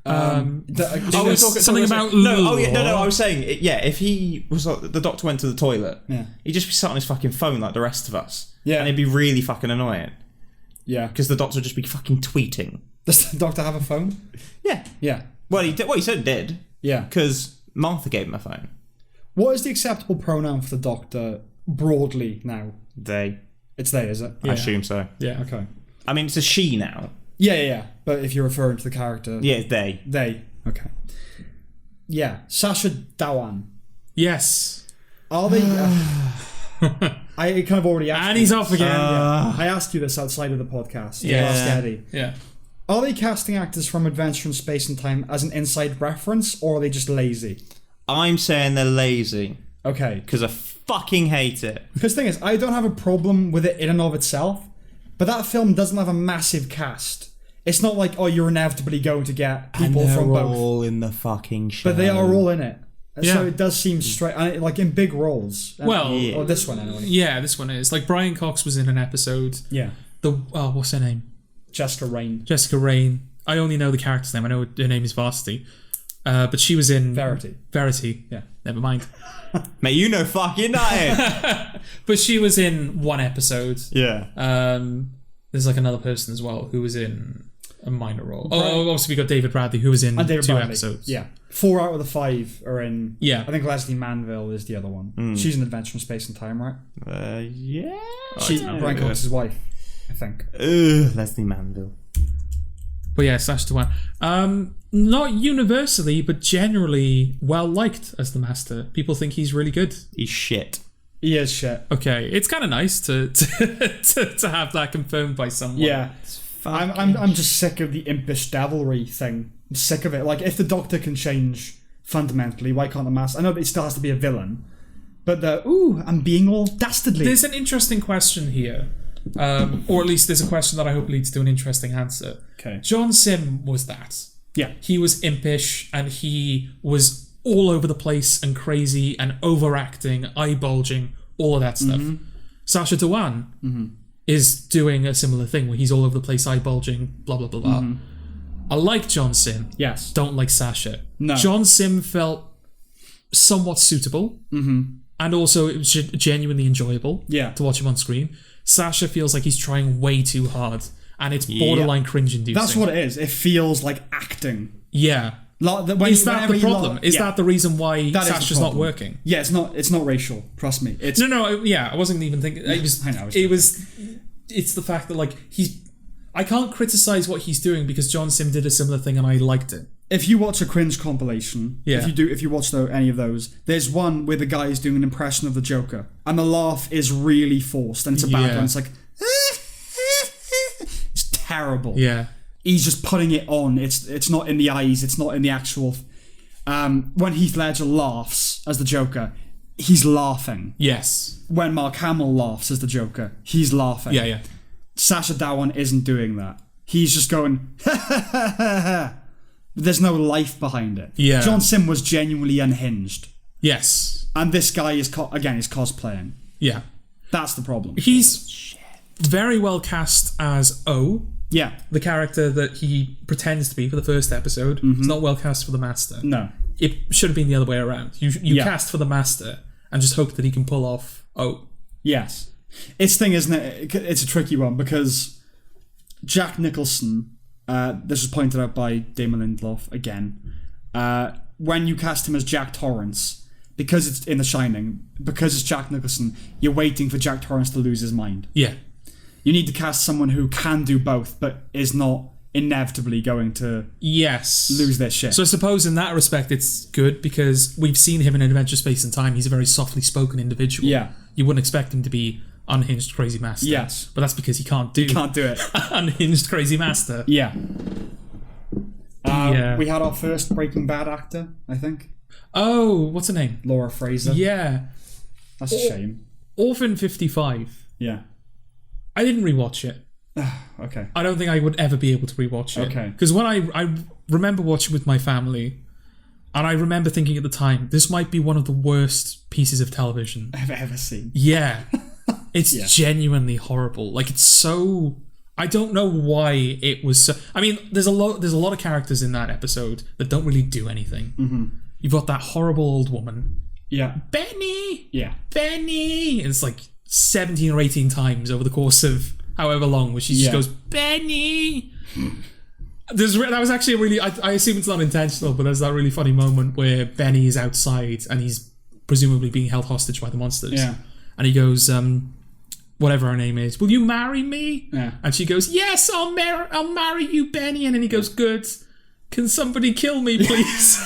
Something about... No, I was saying, if he was like, the Doctor went to the toilet, he'd just be sat on his fucking phone like the rest of us. Yeah. And it'd be really fucking annoying. Yeah. Because the Doctor would just be fucking tweeting. Does the Doctor have a phone? Yeah. Yeah. Well, he said he did. Yeah. Because Martha gave him a phone. What is the acceptable pronoun for the Doctor broadly now? They. It's they, is it? I assume so. Yeah. Okay. I mean, it's a she now. Yeah. But if you're referring to the character... Yeah, it's they. They. Okay. Yeah. Sacha Dhawan. Yes. Are they... I kind of already asked And he's off again. I asked you this outside of the podcast. Yeah. Are they casting actors from Adventure in Space and Time as an inside reference, or are they just lazy? I'm saying they're lazy. Okay. Because I fucking hate it. Because the thing is, I don't have a problem with it in and of itself, but that film doesn't have a massive cast. It's not like, oh, you're inevitably going to get people from both. They're all in the fucking show. But they are all in it. So it does seem straight, like in big roles. Or this one anyway. Yeah, this one is. Like Brian Cox was in an episode. Yeah. What's her name? Jessica Raine. Jessica Raine. I only know the character's name. I know her name is Varsity. But she was in... Verity. Yeah. Never mind. Mate, you know fucking nothing. But she was in one episode. Yeah. There's like another person as well who was in a minor role. Obviously we got David Bradley who was in 2 episodes. Yeah. 4 out of the 5 are in... Yeah. I think Leslie Manville is the other one. She's in Adventure in Space and Time, right? Yeah. Brian Cox's wife, I think. Leslie Manville. But yeah, Sacha Dhawan. Not universally, but generally well liked as the Master. People think he's really good. He's shit. He is shit. Okay, it's kind of nice to have that confirmed by someone. Yeah, I'm just sick of the impish devilry thing. I'm sick of it. Like, if the Doctor can change fundamentally, why can't the Master? I know that he still has to be a villain, but I'm being all dastardly. There's an interesting question here. Or at least there's a question that I hope leads to an interesting answer. Okay. John Sim was that. Yeah. He was impish and he was all over the place and crazy and overacting, eye bulging, all of that stuff. Sacha Dhawan is doing a similar thing where he's all over the place, eye bulging, blah, blah, blah, blah. I like John Sim. Yes. Don't like Sacha. No. John Sim felt somewhat suitable. And also it was genuinely enjoyable to watch him on screen. Sacha feels like he's trying way too hard and it's borderline cringe-inducing. That's what it is. It feels like acting. Yeah. Is that the problem? Is that the reason why Sacha's not working? Yeah, it's not racial. Trust me. It's I wasn't even thinking. It's the fact that like I can't criticize what he's doing because John Sim did a similar thing and I liked it. If you watch a cringe compilation, if you watch any of those, there's one where the guy is doing an impression of the Joker, and the laugh is really forced, and it's a bad one. It's like it's terrible. Yeah, he's just putting it on. It's not in the eyes. It's not in the actual. When Heath Ledger laughs as the Joker, he's laughing. Yes. When Mark Hamill laughs as the Joker, he's laughing. Yeah. Sacha Dhawan isn't doing that. He's just going. There's no life behind it. Yeah. John Sim was genuinely unhinged. Yes. And this guy is cosplaying. Yeah. That's the problem. He's very well cast as O. Yeah. The character that he pretends to be for the first episode. He's not well cast for the Master. No. It should have been the other way around. You cast for the Master and just hope that he can pull off O. Yes. It's thing, isn't it? It's a tricky one because Jack Nicholson... this was pointed out by Damon Lindelof again. When you cast him as Jack Torrance, because it's in The Shining, because it's Jack Nicholson, you're waiting for Jack Torrance to lose his mind. Yeah. You need to cast someone who can do both, but is not inevitably going to lose their shit. So I suppose in that respect it's good because we've seen him in Adventure Space and Time. He's a very softly spoken individual. Yeah. You wouldn't expect him to be unhinged crazy master. Yes. But that's because he can't do it. Unhinged crazy master. Yeah. We had our first Breaking Bad actor, I think. Oh, what's her name? Laura Fraser. Yeah. That's a shame. Orphan 55. Yeah. I didn't rewatch it. Okay. I don't think I would ever be able to rewatch it. Okay. Because when I remember watching with my family, and I remember thinking at the time, this might be one of the worst pieces of television I've ever seen. Yeah. It's genuinely horrible. Like, it's so... I don't know why it was so... I mean, there's a lot of characters in that episode that don't really do anything. You've got that horrible old woman. Yeah. Benny! Yeah. Benny! And it's like 17 or 18 times over the course of however long where she just goes, Benny! That was actually a really... I assume it's not intentional, but there's that really funny moment where Benny is outside and he's presumably being held hostage by the monsters. Yeah. And he goes, whatever her name is, will you marry me? Yeah. And she goes, yes, I'll marry you, Benny. And then he goes, good. Can somebody kill me, please?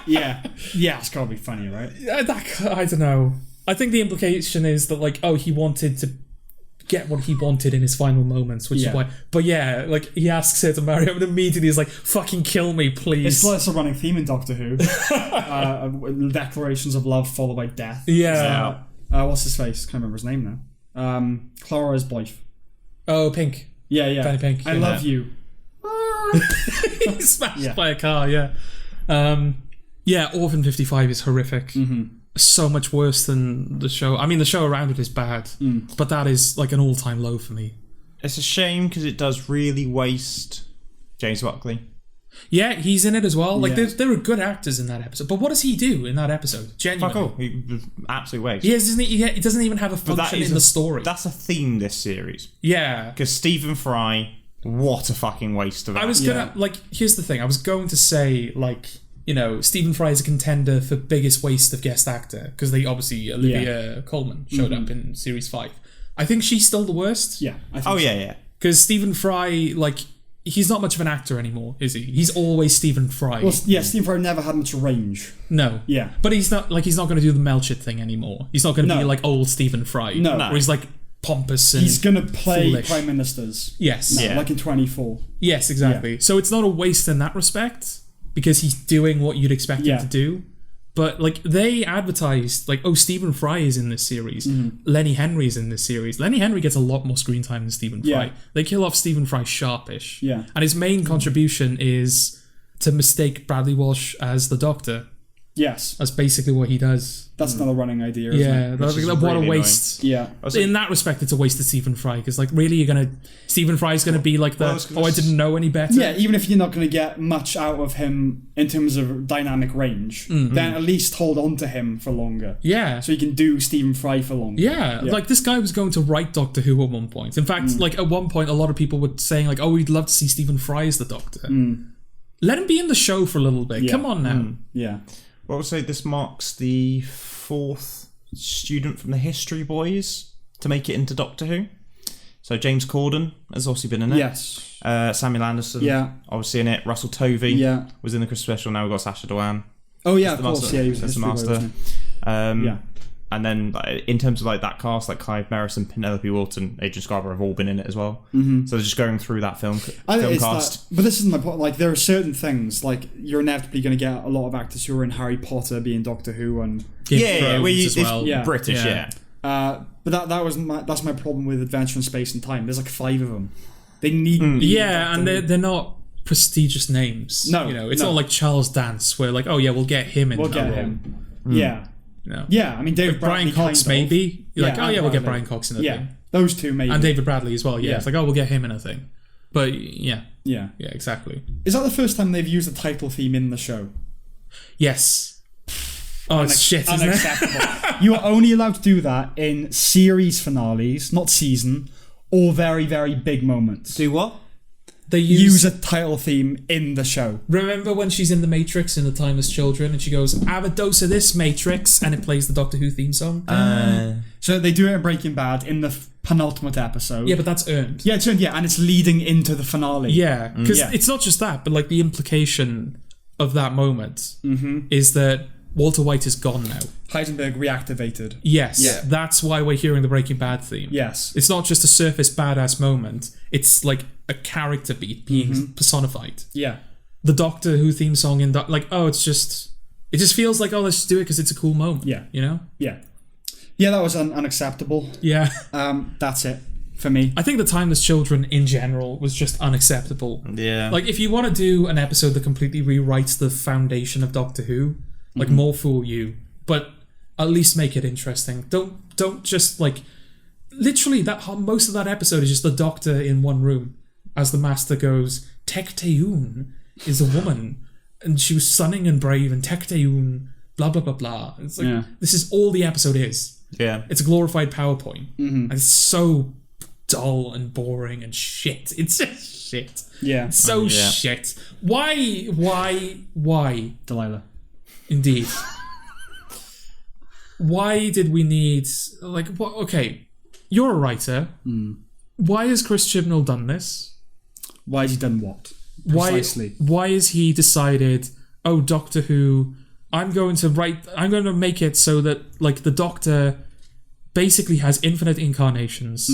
Yeah. Yeah, it's gotta be funny, right? I don't know. I think the implication is that, like, he wanted to get what he wanted in his final moments, which is why. But yeah, like, he asks her to marry him and immediately he's like, fucking kill me, please. It's a running theme in Doctor Who. Declarations of love followed by death. Yeah. What's his face? Can't remember his name now. Clara's boyf. Oh, Pink. Yeah. Danny Pink. I love you. He's smashed by a car, yeah. Yeah, Orphan 55 is horrific. So much worse than the show. I mean, the show around it is bad, but that is like an all-time low for me. It's a shame because it does really waste James Buckley. Yeah, he's in it as well. Like, there are good actors in that episode. But what does he do in that episode? Genuinely. Fuck all. He was absolute waste. He doesn't even have a function in the story. That's a theme this series. Yeah. Because Stephen Fry, what a fucking waste of it. I was gonna, here's the thing. I was going to say, Stephen Fry is a contender for biggest waste of guest actor. Because Olivia Colman showed up in Series 5. I think she's still the worst. Yeah. I think yeah. Because Stephen Fry, he's not much of an actor anymore, is he? He's always Stephen Fry. Well, yeah, Stephen Fry never had much range. No. Yeah. But he's not going to do the Melchett thing anymore. He's not going to be like old Stephen Fry. No. Where he's pompous and he's going to play foolish. prime ministers. Yes. Now, like in 24. Yes, exactly. Yeah. So it's not a waste in that respect because he's doing what you'd expect him to do. But they advertised Stephen Fry is in this series. Lenny Henry's in this series. Lenny Henry gets a lot more screen time than Stephen Fry. They kill off Stephen Fry sharpish. Yeah. And his main contribution is to mistake Bradley Walsh as the Doctor. Yes. That's basically what he does. That's another running idea, isn't it? What a waste. Annoying. Yeah. In that respect, it's a waste of Stephen Fry, because really Stephen Fry's going to be I didn't know any better. Yeah, even if you're not going to get much out of him in terms of dynamic range, then at least hold on to him for longer. Yeah. So you can do Stephen Fry for longer. Yeah. This guy was going to write Doctor Who at one point. In fact, at one point, a lot of people were saying we'd love to see Stephen Fry as the Doctor. Let him be in the show for a little bit. Yeah. Come on now. Yeah. Well, I would say this marks the 4th student from the History Boys to make it into Doctor Who. So James Corden has obviously been in it. Yes. Samuel Anderson, obviously in it. Russell Tovey was in the Christmas special. Now we've got Sacha Dhawan. Oh yeah, of course. Yeah, he was the Master. And then in terms of that cast, Clive Merris and Penelope Wilton, Agent Scarborough have all been in it as well. So just going through that film cast. But this isn't my point. There are certain things you're inevitably going to get a lot of actors who are in Harry Potter being Doctor Who and British. But that's my problem with Adventure in Space and Time. There's 5 of them. They need and they're not prestigious names. No, it's not like Charles Dance where we'll get him in. We'll get him. Yeah. No. Yeah, I mean David Bradley, Brian Cox maybe. You're we'll get Brian Cox in a thing. Yeah, those two maybe. And David Bradley as well. Yeah, it's we'll get him in a thing. But yeah, exactly. Is that the first time they've used the title theme in the show? Yes. Oh, it's shit, isn't it? You are only allowed to do that in series finales, not season, or very, very big moments. Do what? They use a title theme in the show. Remember when she's in the Matrix in The Timeless Children and she goes, have a dose of this, Matrix, and it plays the Doctor Who theme song? So they do it in Breaking Bad in the penultimate episode. Yeah, but that's earned. Yeah, it's earned, and it's leading into the finale. Yeah, because it's not just that, but the implication of that moment is that Walter White is gone now. Heisenberg reactivated. Yes, that's why we're hearing the Breaking Bad theme. Yes. It's not just a surface badass moment, it's a character beat being personified. Yeah. The Doctor Who theme song in it just feels let's just do it because it's a cool moment. Yeah. Yeah. Yeah, that was unacceptable. Yeah. That's it for me. I think The Timeless Children in general was just unacceptable. Yeah. If you want to do an episode that completely rewrites the foundation of Doctor Who, more fool you, but at least make it interesting. Don't just literally most of that episode is just the Doctor in one room as the Master goes, Tecteun is a woman and she was stunning and brave and Tecteun blah blah blah blah. It's this is all the episode is. Yeah. It's a glorified PowerPoint. And it's so dull and boring and shit. It's just shit. Yeah. It's so shit. Why? Delilah. Indeed. Why did we need what? Okay, you're a writer. Why has Chris Chibnall done this? Why has he done what? Precisely. Why has he decided? Oh, Doctor Who. I'm going to make it so that the Doctor basically has infinite incarnations.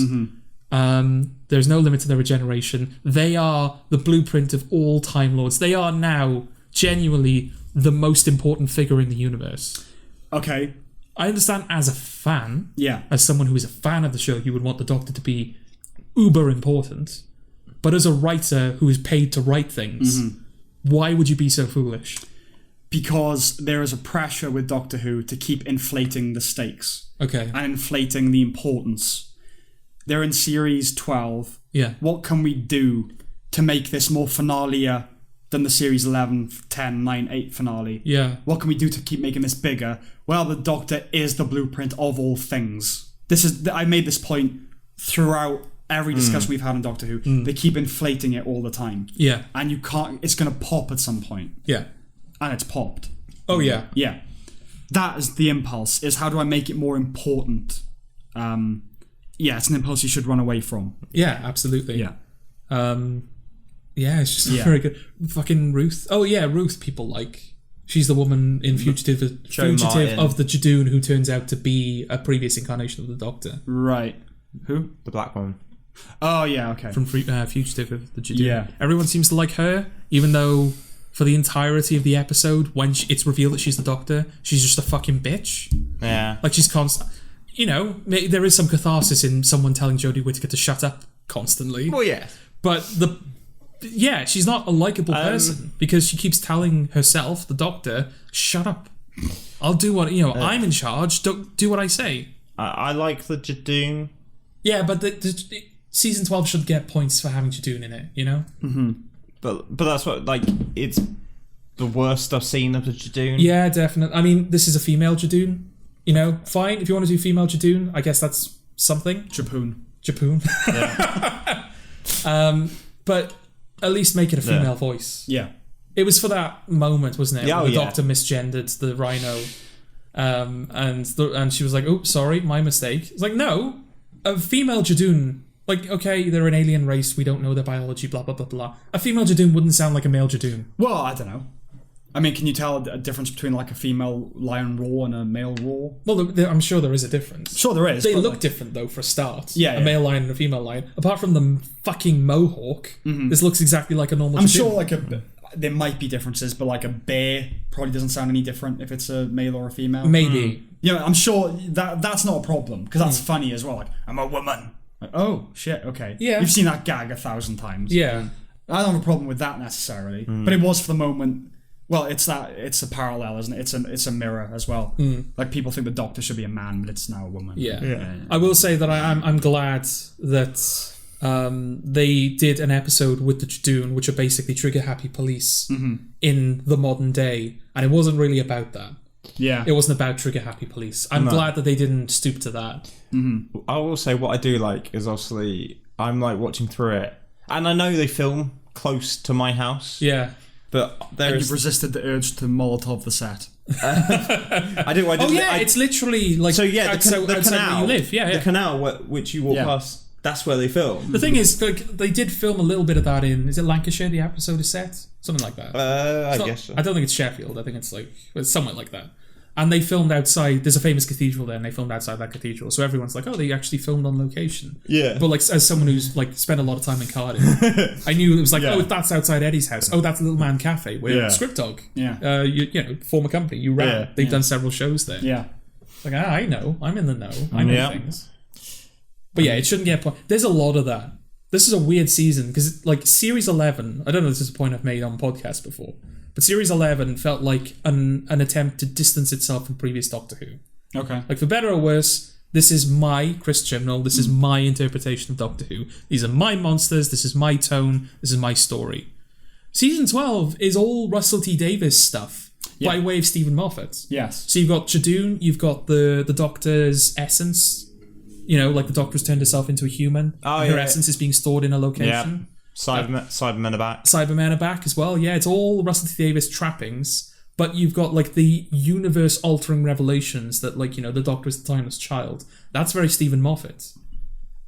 There's no limit to their regeneration. They are the blueprint of all Time Lords. They are now genuinely the most important figure in the universe. Okay. I understand as a fan, as someone who is a fan of the show, you would want the Doctor to be uber important. But as a writer who is paid to write things, why would you be so foolish? because there is a pressure with Doctor Who to keep inflating the stakes. Okay. And inflating the importance. They're in series 12. Yeah. What can we do to make this more finale-ier than the series 11, 10, 9, 8 finale? Yeah. What can we do to keep making this bigger? Well, the Doctor is the blueprint of all things. I made this point throughout every discussion we've had on Doctor Who. They keep inflating it all the time. Yeah. And you can't, it's going to pop at some point. Yeah. And it's popped. Oh, yeah. Yeah. That is the impulse, is how do I make it more important? Yeah, it's an impulse you should run away from. Yeah, absolutely. Yeah. Yeah, it's just very good. Fucking Ruth. Oh, yeah, Ruth people like. She's the woman in Fugitive of the Jadoon who turns out to be a previous incarnation of the Doctor. Right. Who? The black one. Oh, yeah, okay. From Fugitive of the Jadoon. Yeah. Everyone seems to like her, even though for the entirety of the episode, when it's revealed that she's the Doctor, she's just a fucking bitch. Yeah. Like, she's constant. You know, there is some catharsis in someone telling Jodie Whittaker to shut up constantly. Well, yeah. But she's not a likable person because she keeps telling herself, the Doctor, shut up. I'll do what, I'm in charge. Don't do what I say. I like the Jadoon. Yeah, but the season 12 should get points for having Jadoon in it, you know? Mm-hmm. But that's what, like, it's the worst I've seen of the Jadoon. Yeah, definitely. I mean, this is a female Jadoon. You know, fine. If you want to do female Jadoon, I guess that's something. Japoon. Yeah. But at least make it a female voice. Yeah. It was for that moment, wasn't it? Yeah, where the Doctor misgendered the Rhino. And she was like, oh, sorry, my mistake. It's like, no, a female Jadoon, like, okay, they're an alien race, we don't know their biology, blah, blah, blah, blah. A female Jadoon wouldn't sound like a male Jadoon. Well, I don't know. I mean, can you tell a difference between like a female lion roar and a male roar? Well, I'm sure there is a difference. Sure there is. They look different, though, for a start. Yeah, a male lion and a female lion. Apart from the fucking mohawk, this looks exactly like a normal I'm Jadoon. sure like there might be differences, but like a bear probably doesn't sound any different if it's a male or a female. Maybe. I'm sure that's not a problem, because that's funny as well. Like, I'm a woman. Like, oh, shit, okay. Yeah. You've seen that gag 1,000 times. Yeah. I don't have a problem with that necessarily, but it was for the moment. Well, it's a parallel, isn't it? It's a mirror as well. Like, people think the Doctor should be a man, but it's now a woman. Yeah. I will say that I'm glad that they did an episode with the Jadoon, which are basically trigger-happy police in the modern day, and it wasn't really about that. Yeah. It wasn't about trigger-happy police. I'm glad that they didn't stoop to that. I will say what I do like is obviously I'm like watching through it, and I know they film close to my house. Yeah. But you've resisted the urge to Molotov the set. I do. It's literally like so. Yeah, the where canal. you live. Yeah, the canal which you walk past. That's where they film. The thing is, like, they did film a little bit of that in. Is it Lancashire? The episode is set, something like that. I guess so. I don't think it's Sheffield. I think it's somewhere like that. And they filmed outside. There's a famous cathedral there, and they filmed outside that cathedral. So everyone's like, "Oh, they actually filmed on location." Yeah. But like, as someone who's like spent a lot of time in Cardiff, I knew it was like, "Oh, that's outside Eddie's house. Oh, that's Little Man Cafe where Script Dog, former company you ran. Yeah. They've done several shows there. Yeah. Like, I know. I'm in the know. I know things." But yeah, it shouldn't get. There's a lot of that. This is a weird season because, like, Series 11. I don't know if this is a point I've made on podcast before. But Series 11 felt like an attempt to distance itself from previous Doctor Who. Okay. Like, for better or worse, this is my, Chris Chibnall, this is my interpretation of Doctor Who. These are my monsters, this is my tone, this is my story. Season 12 is all Russell T Davies stuff by way of Stephen Moffat. Yes. So you've got Jadoon, you've got the Doctor's essence. You know, like the Doctor's turned herself into a human. Oh, her essence is being stored in a location. Yeah. Cybermen are back. Cybermen are back as well. Yeah, it's all Russell T Davies trappings, but you've got like the universe-altering revelations that, like, the Doctor is the timeless child. That's very Stephen Moffat.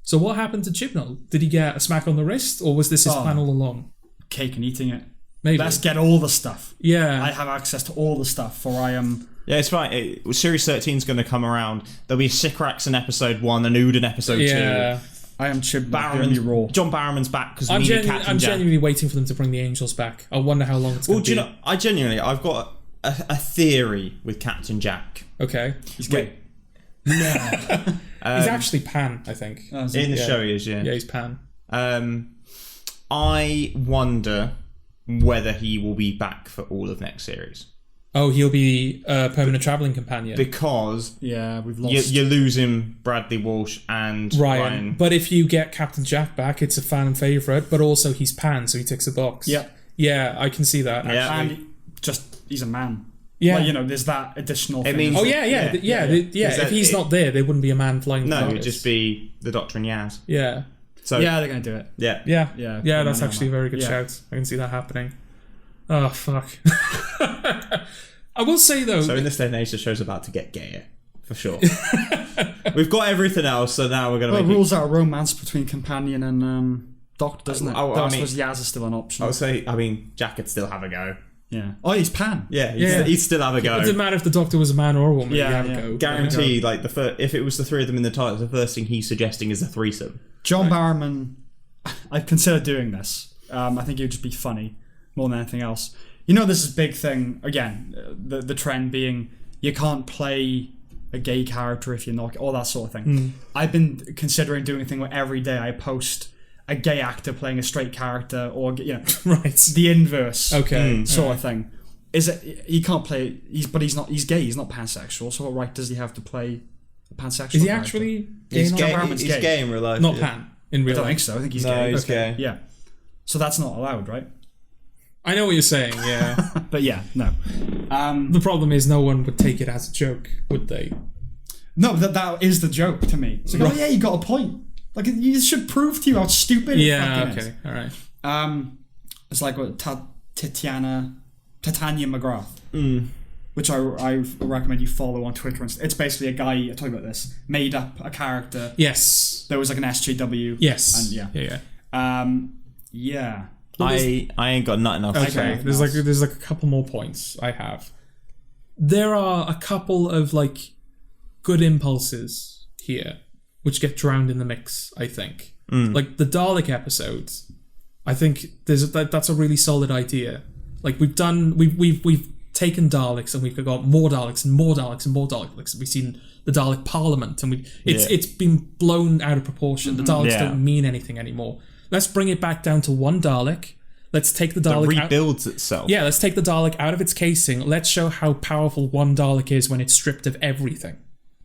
So what happened to Chibnall? Did he get a smack on the wrist, or was this his plan all along? Cake and eating it. Maybe. Let's get all the stuff. Yeah. I have access to all the stuff, for I am... Yeah, it's fine. Series 13 is going to come around. There'll be Sycorax in episode 1 and Ood in episode 2. I am Chibnall. John Barrowman's back because we need Captain Jack. I'm genuinely waiting for them to bring the angels back. I wonder how long it's going to be. I've got a theory with Captain Jack. Okay. He's gay. No. He's actually Pan, I think. In the show he is, yeah. Yeah, he's Pan. I wonder whether he will be back for all of next series. Oh, he'll be a permanent travelling companion. Because we've lost. you're losing Bradley Walsh and Ryan. But if you get Captain Jack back, it's a fan favourite, but also he's Pan, so he ticks a box. Yeah. Yeah, I can see that. Yeah. And he's a man. Yeah. Like, there's that additional thing. means- If he's not there, there wouldn't be a man flying the No, TARDIS. it'd just be the Doctor and Yaz. Yeah. So they're going to do it. Yeah. Yeah, that's actually a very good shout. I can see that happening. Oh, fuck. I will say, though... So in this day and age, the show's about to get gayer. For sure. We've got everything else, so now we're going to make it rules out romance between companion and Doctor, doesn't it? I suppose Yaz is still an option. I would say, Jack could still have a go. Yeah. Oh, he's Pan. Yeah, he'd still have a go. It doesn't matter if the Doctor was a man or a woman. Yeah, he'd have a go. Guarantee, like, if it was the three of them in the TARDIS, the first thing he's suggesting is a threesome. John Barrowman, I'd consider doing this. I think it would just be funny more than anything else. This is a big thing, again, the trend being you can't play a gay character if you're not, all that sort of thing. I've been considering doing a thing where every day I post a gay actor playing a straight character, or right, the inverse, sort of thing. Is it he can't play? He's gay. He's not pansexual. So what right does he have to play a pansexual? Is he character? actually gay? He's gay in real life. Not Pan in real life. I don't think so. I think he's gay. He's gay. Yeah. So that's not allowed, right? I know what you're saying. Yeah, but no. The problem is no one would take it as a joke, would they? No, that is the joke to me. It's like, you got a point. Like, you should prove to you how stupid it fucking is. All right. It's like what Titania McGrath, which I recommend you follow on Twitter. It's basically a guy, I told you about this, made up a character. Yes. There was like an SJW. Yes. And yeah. I ain't got nothing else to say. Okay, there's like a couple more points I have. There are a couple of like good impulses here which get drowned in the mix, I think. Like the Dalek episode, I think that's a really solid idea. Like we've taken Daleks and we've got more Daleks and more Daleks and more Daleks. We've seen the Dalek Parliament and it's been blown out of proportion. The Daleks don't mean anything anymore. Let's bring it back down to one Dalek. Let's take the Dalek that rebuilds itself. Yeah, let's take the Dalek out of its casing. Let's show how powerful one Dalek is when it's stripped of everything.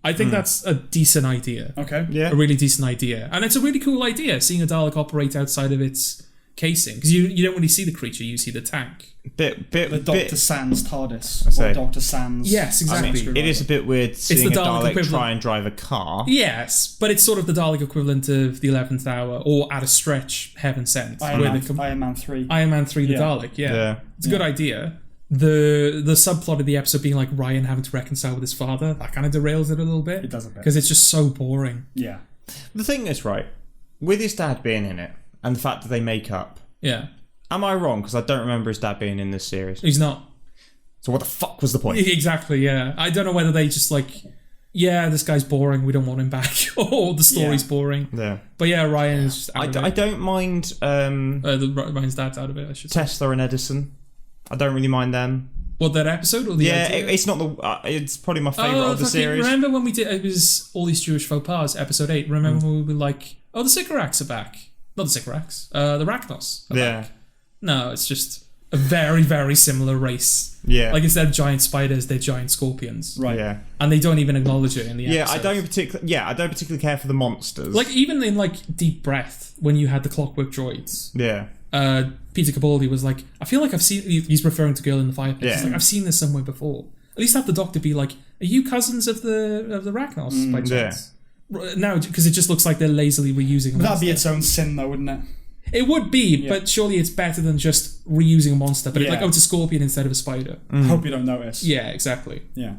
I think that's a decent idea. Okay. Yeah. A really decent idea. And it's a really cool idea, seeing a Dalek operate outside of its casing. Because you don't really see the creature, you see the tank. The Dr. Sans TARDIS. Or Dr. Sans... Yes, exactly. It is a bit weird seeing a Dalek try and drive a car. Yes, but it's sort of the Dalek equivalent of the 11th Hour, or at a stretch, Heaven Sent. Iron Man 3. Iron Man 3, the Dalek, yeah. It's a good idea. The subplot of the episode being like Ryan having to reconcile with his father, that kind of derails it a little bit. It does a bit. Because it's just so boring. Yeah. The thing is, right, with his dad being in it, and the fact that they make up... Yeah. Am I wrong? Because I don't remember his dad being in this series. He's not. So what the fuck was the point? Exactly, yeah. I don't know whether they just like, this guy's boring, we don't want him back, or the story's boring. Yeah. But yeah, Ryan is just out of it. I don't mind... Ryan's dad's out of it, I should say. Tesla and Edison. I don't really mind them. What, that episode or the idea? It's not the... it's probably my favourite of the series. Remember when we did... It was All These Jewish Faux Pas, episode 8. Remember when we were like, the Sycorax are back. Not the Sycorax. The Rachnos are back. No, it's just a very, very similar race. Yeah. Like instead of giant spiders, they're giant scorpions. Right. Yeah. And they don't even acknowledge it in the episode. I don't particularly care for the monsters. Like even in like Deep Breath, when you had the Clockwork Droids. Yeah. Peter Capaldi was like, I feel like I've seen... He's referring to Girl in the Fireplace. Yeah. He's like, I've seen this somewhere before. At least have the Doctor be like, are you cousins of the Rachnos by chance? Yeah. No, because it just looks like they're lazily reusing a monster. That'd be its own sin though, wouldn't it? It would be, but surely it's better than just reusing a monster. But it's like, it's a scorpion instead of a spider. I hope you don't notice. Yeah, exactly. Yeah.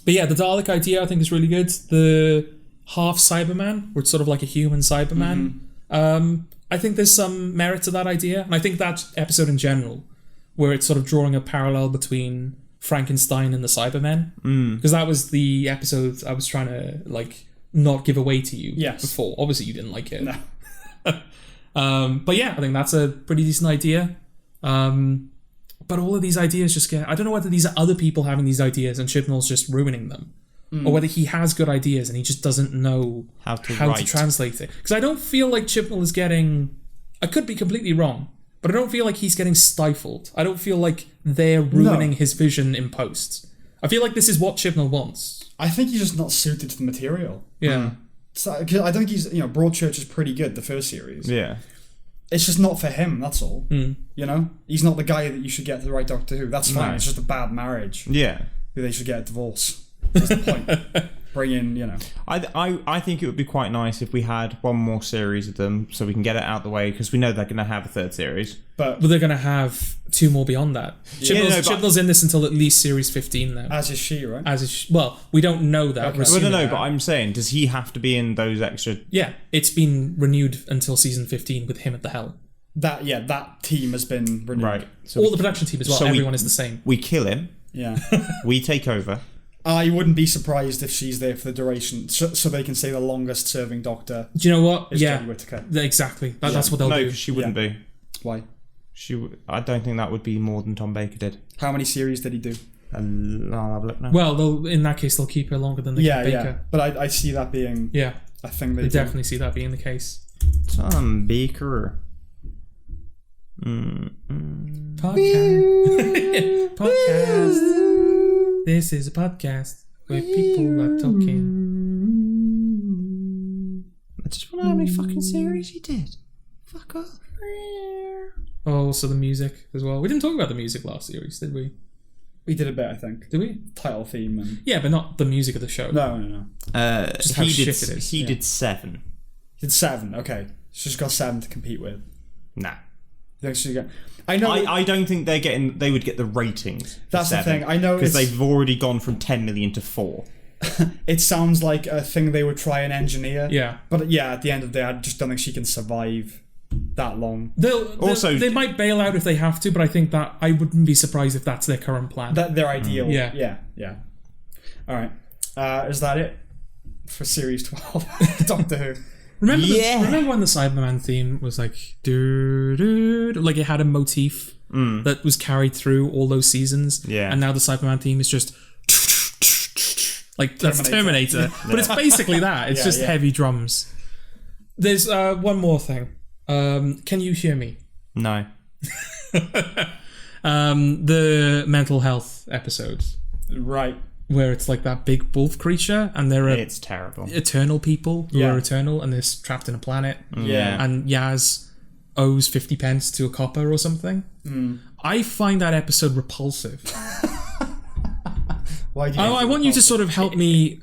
But yeah, the Dalek idea I think is really good. The half Cyberman, where it's sort of like a human Cyberman. I think there's some merit to that idea. And I think that episode in general, where it's sort of drawing a parallel between Frankenstein and the Cybermen. Because that was the episode I was trying to like not give away to you before. Obviously you didn't like it. No. But yeah, I think that's a pretty decent idea. But all of these ideas just get... I don't know whether these are other people having these ideas and Chibnall's just ruining them. Or whether he has good ideas and he just doesn't know how to translate it. Because I don't feel like Chibnall is getting... I could be completely wrong, but I don't feel like he's getting stifled. I don't feel like they're ruining his vision in post. I feel like this is what Chibnall wants. I think he's just not suited to the material. Yeah. So, I think he's, Broadchurch is pretty good, the first series. Yeah. It's just not for him, that's all. He's not the guy that you should get to the right Doctor Who. That's fine. No. It's just a bad marriage. Yeah. They should get a divorce. That's the point. Bring in, I think it would be quite nice if we had one more series of them so we can get it out the way, because we know they're going to have a third series. But they're going to have 2 more beyond that. Chibnall's in this until at least series 15 now. As is she, right? Well, we don't know that. Okay. No, but I'm saying, does he have to be in those extra... Yeah, it's been renewed until season 15 with him at the helm. That team has been renewed. Right. So all the production team as well, everyone is the same. We kill him. Yeah. We take over. I wouldn't be surprised if she's there for the duration, so they can say the longest serving Doctor. Do you know what? Is Jodie Whittaker. Exactly. That's what they'll do. No, she wouldn't be. Why? I don't think that would be more than Tom Baker did. How many series did he do? I'll have a look now. Well, in that case, they'll keep her longer than they keep Baker. Yeah, but I see that being a thing they definitely see that being the case. Tom Baker. Podcast. This is a podcast where people are talking. I just want to know how many fucking series he did. Fuck off. Oh, also the music as well. We didn't talk about the music last series, did we? We did a bit, I think. Did we? Title theme and... Yeah, but not the music of the show. No. Just how shit it is. He did 7. He did 7, okay. She's got 7 to compete with. Nah. I know. I don't think they would get the ratings. That's 7, the thing. I know because they've already gone from 10 million to 4. It sounds like a thing they would try and engineer. Yeah. But yeah, at the end of the day, I just don't think she can survive that long. They might bail out if they have to, but I think that I wouldn't be surprised if that's their current plan. Their ideal. Yeah. All right. Is that it for series 12? Doctor Who. Remember when the Cyberman theme was like like it had a motif that was carried through all those seasons, and now the Cyberman theme is just like that's Terminator, but it's basically that. It's just heavy drums. There's one more thing. Can you hear me? No. The mental health episodes, right? Where it's like that big wolf creature, and it's terrible. Eternal people who are eternal, and they're trapped in a planet. Yeah, and Yaz owes 50 pence to a copper or something. I find that episode repulsive. Why do you I want you to sort of help me,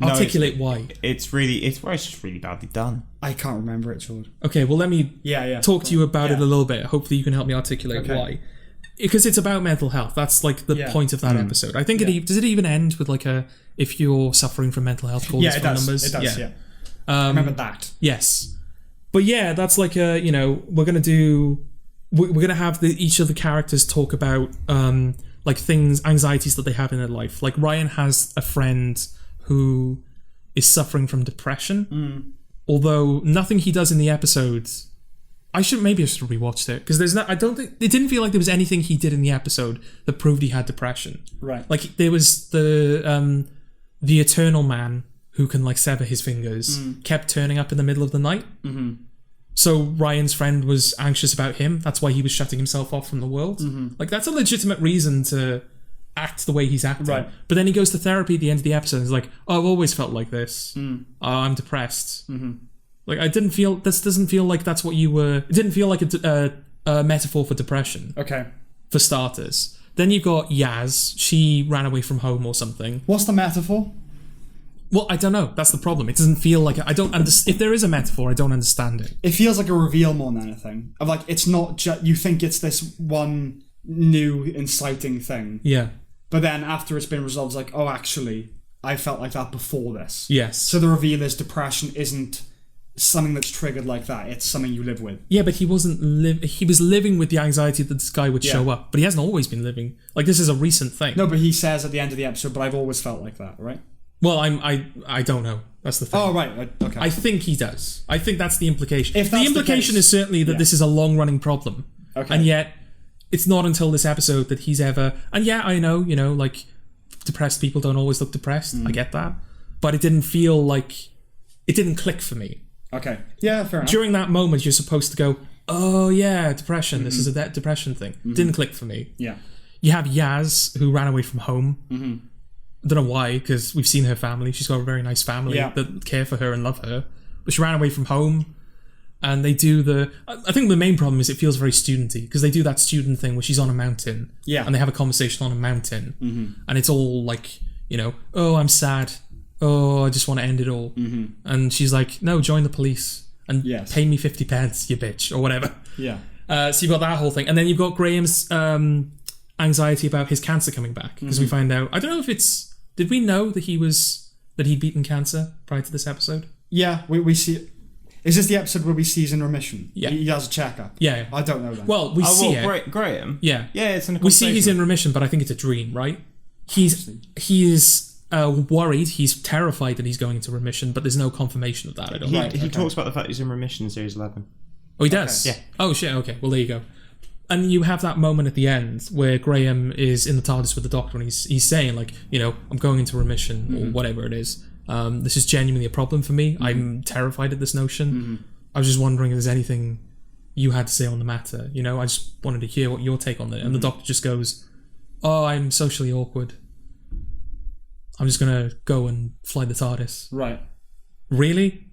articulate why. It's just really badly done. I can't remember it, George. Okay, well let me talk to you about it a little bit. Hopefully you can help me articulate why. Because it's about mental health. That's like the point of that episode. I think does it even end with like if you're suffering from mental health, call these phone numbers? It does, yeah. Remember that. Yes. But yeah, that's like we're going to have each of the characters talk about anxieties that they have in their life. Like Ryan has a friend who is suffering from depression. Although nothing he does in the episodes... Maybe I should have rewatched it because I don't think it didn't feel like there was anything he did in the episode that proved he had depression. Right. Like there was the eternal man who can like sever his fingers kept turning up in the middle of the night. Mm-hmm. So Ryan's friend was anxious about him. That's why he was shutting himself off from the world. Mm-hmm. Like that's a legitimate reason to act the way he's acting. Right. But then he goes to therapy at the end of the episode and is like, "Oh, I've always felt like this. I'm depressed." Mm-hmm. Like this doesn't feel like that's what you were. It didn't feel like a metaphor for depression. Okay. For starters, then you've got Yaz. She ran away from home or something. What's the metaphor? Well, I don't know. That's the problem. It doesn't feel like I don't understand. If there is a metaphor, I don't understand it. It feels like a reveal more than anything. Of like it's not just you think it's this one new inciting thing. Yeah. But then after it's been resolved, it's like, oh, actually, I felt like that before this. Yes. So the reveal is depression isn't something that's triggered like that. It's something you live with. Yeah, but he wasn't he was living with the anxiety that this guy would show up, but he hasn't always been living. Like this is a recent thing. No, but he says at the end of the episode, but I've always felt like that, right? Well, I don't know. That's the thing. Oh, right. Okay. I think he does. I think that's the implication. If that's the implication is certainly that this is a long-running problem. Okay. And yet, it's not until this episode that he's ever... And yeah, I know, like, depressed people don't always look depressed. I get that. But it didn't feel like... It didn't click for me. Okay. Yeah, fair enough. During that moment, you're supposed to go, oh yeah, depression. This is a depression thing. Didn't click for me. Yeah. You have Yaz, who ran away from home. I don't know why, because we've seen her family. She's got a very nice family that care for her and love her. But she ran away from home. And they do I think the main problem is it feels very studenty, because they do that student thing where she's on a mountain. Yeah. And they have a conversation on a mountain. And it's all like, oh, I'm sad. Oh, I just want to end it all. And she's like, no, join the police and pay me 50 pence, you bitch, or whatever. Yeah. So you've got that whole thing. And then you've got Graham's anxiety about his cancer coming back, because we find out, I don't know if did we know that he'd beaten cancer prior to this episode? Yeah, we see. Is this the episode where we see he's in remission? Yeah. He has a checkup. Yeah. I don't know that. Well, we see it. Graham? Yeah. Yeah, it's in a We see he's in remission, but I think it's a dream, right? He is worried. He's terrified that he's going into remission, but there's no confirmation of that. I don't think. He talks about the fact he's in remission in series 11. Oh, he does? Okay. Yeah. Oh, shit. Okay. Well, there you go. And you have that moment at the end where Graham is in the TARDIS with the Doctor, and he's saying, like, I'm going into remission, or whatever it is. This is genuinely a problem for me. I'm terrified at this notion. I was just wondering if there's anything you had to say on the matter. I just wanted to hear what your take on it. And the Doctor just goes, oh, I'm socially awkward. I'm just going to go and fly the TARDIS. Right. Really?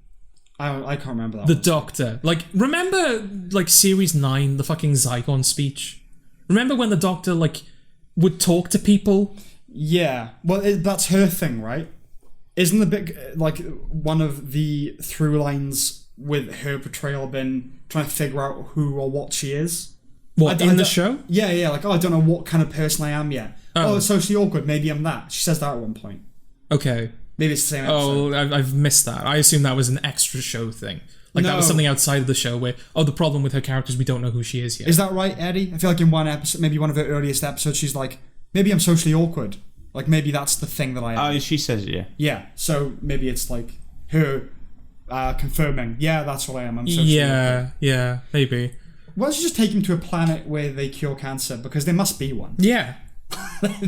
I can't remember that The one. Doctor. Like, remember, like, Series 9, the fucking Zygon speech? Remember when the Doctor, like, would talk to people? Yeah. Well, that's her thing, right? Isn't the big, like, one of the through lines with her portrayal been trying to figure out who or what she is? What, in the show? Yeah, like, I don't know what kind of person I am yet. Oh, it's socially awkward, maybe I'm that. She says that at one point. Okay. Maybe it's the same episode. Oh, I've missed that. I assume that was an extra show thing. Like, that was something outside of the show where, the problem with her character is we don't know who she is yet. Is that right, Eddie? I feel like in one episode, maybe one of her earliest episodes, she's like, maybe I'm socially awkward. Like, maybe that's the thing that I am. Oh, she says it, yeah. Yeah, so maybe it's like her confirming, yeah, that's what I am. I'm socially awkward. Yeah, maybe. Why don't you just take him to a planet where they cure cancer? Because there must be one. Yeah.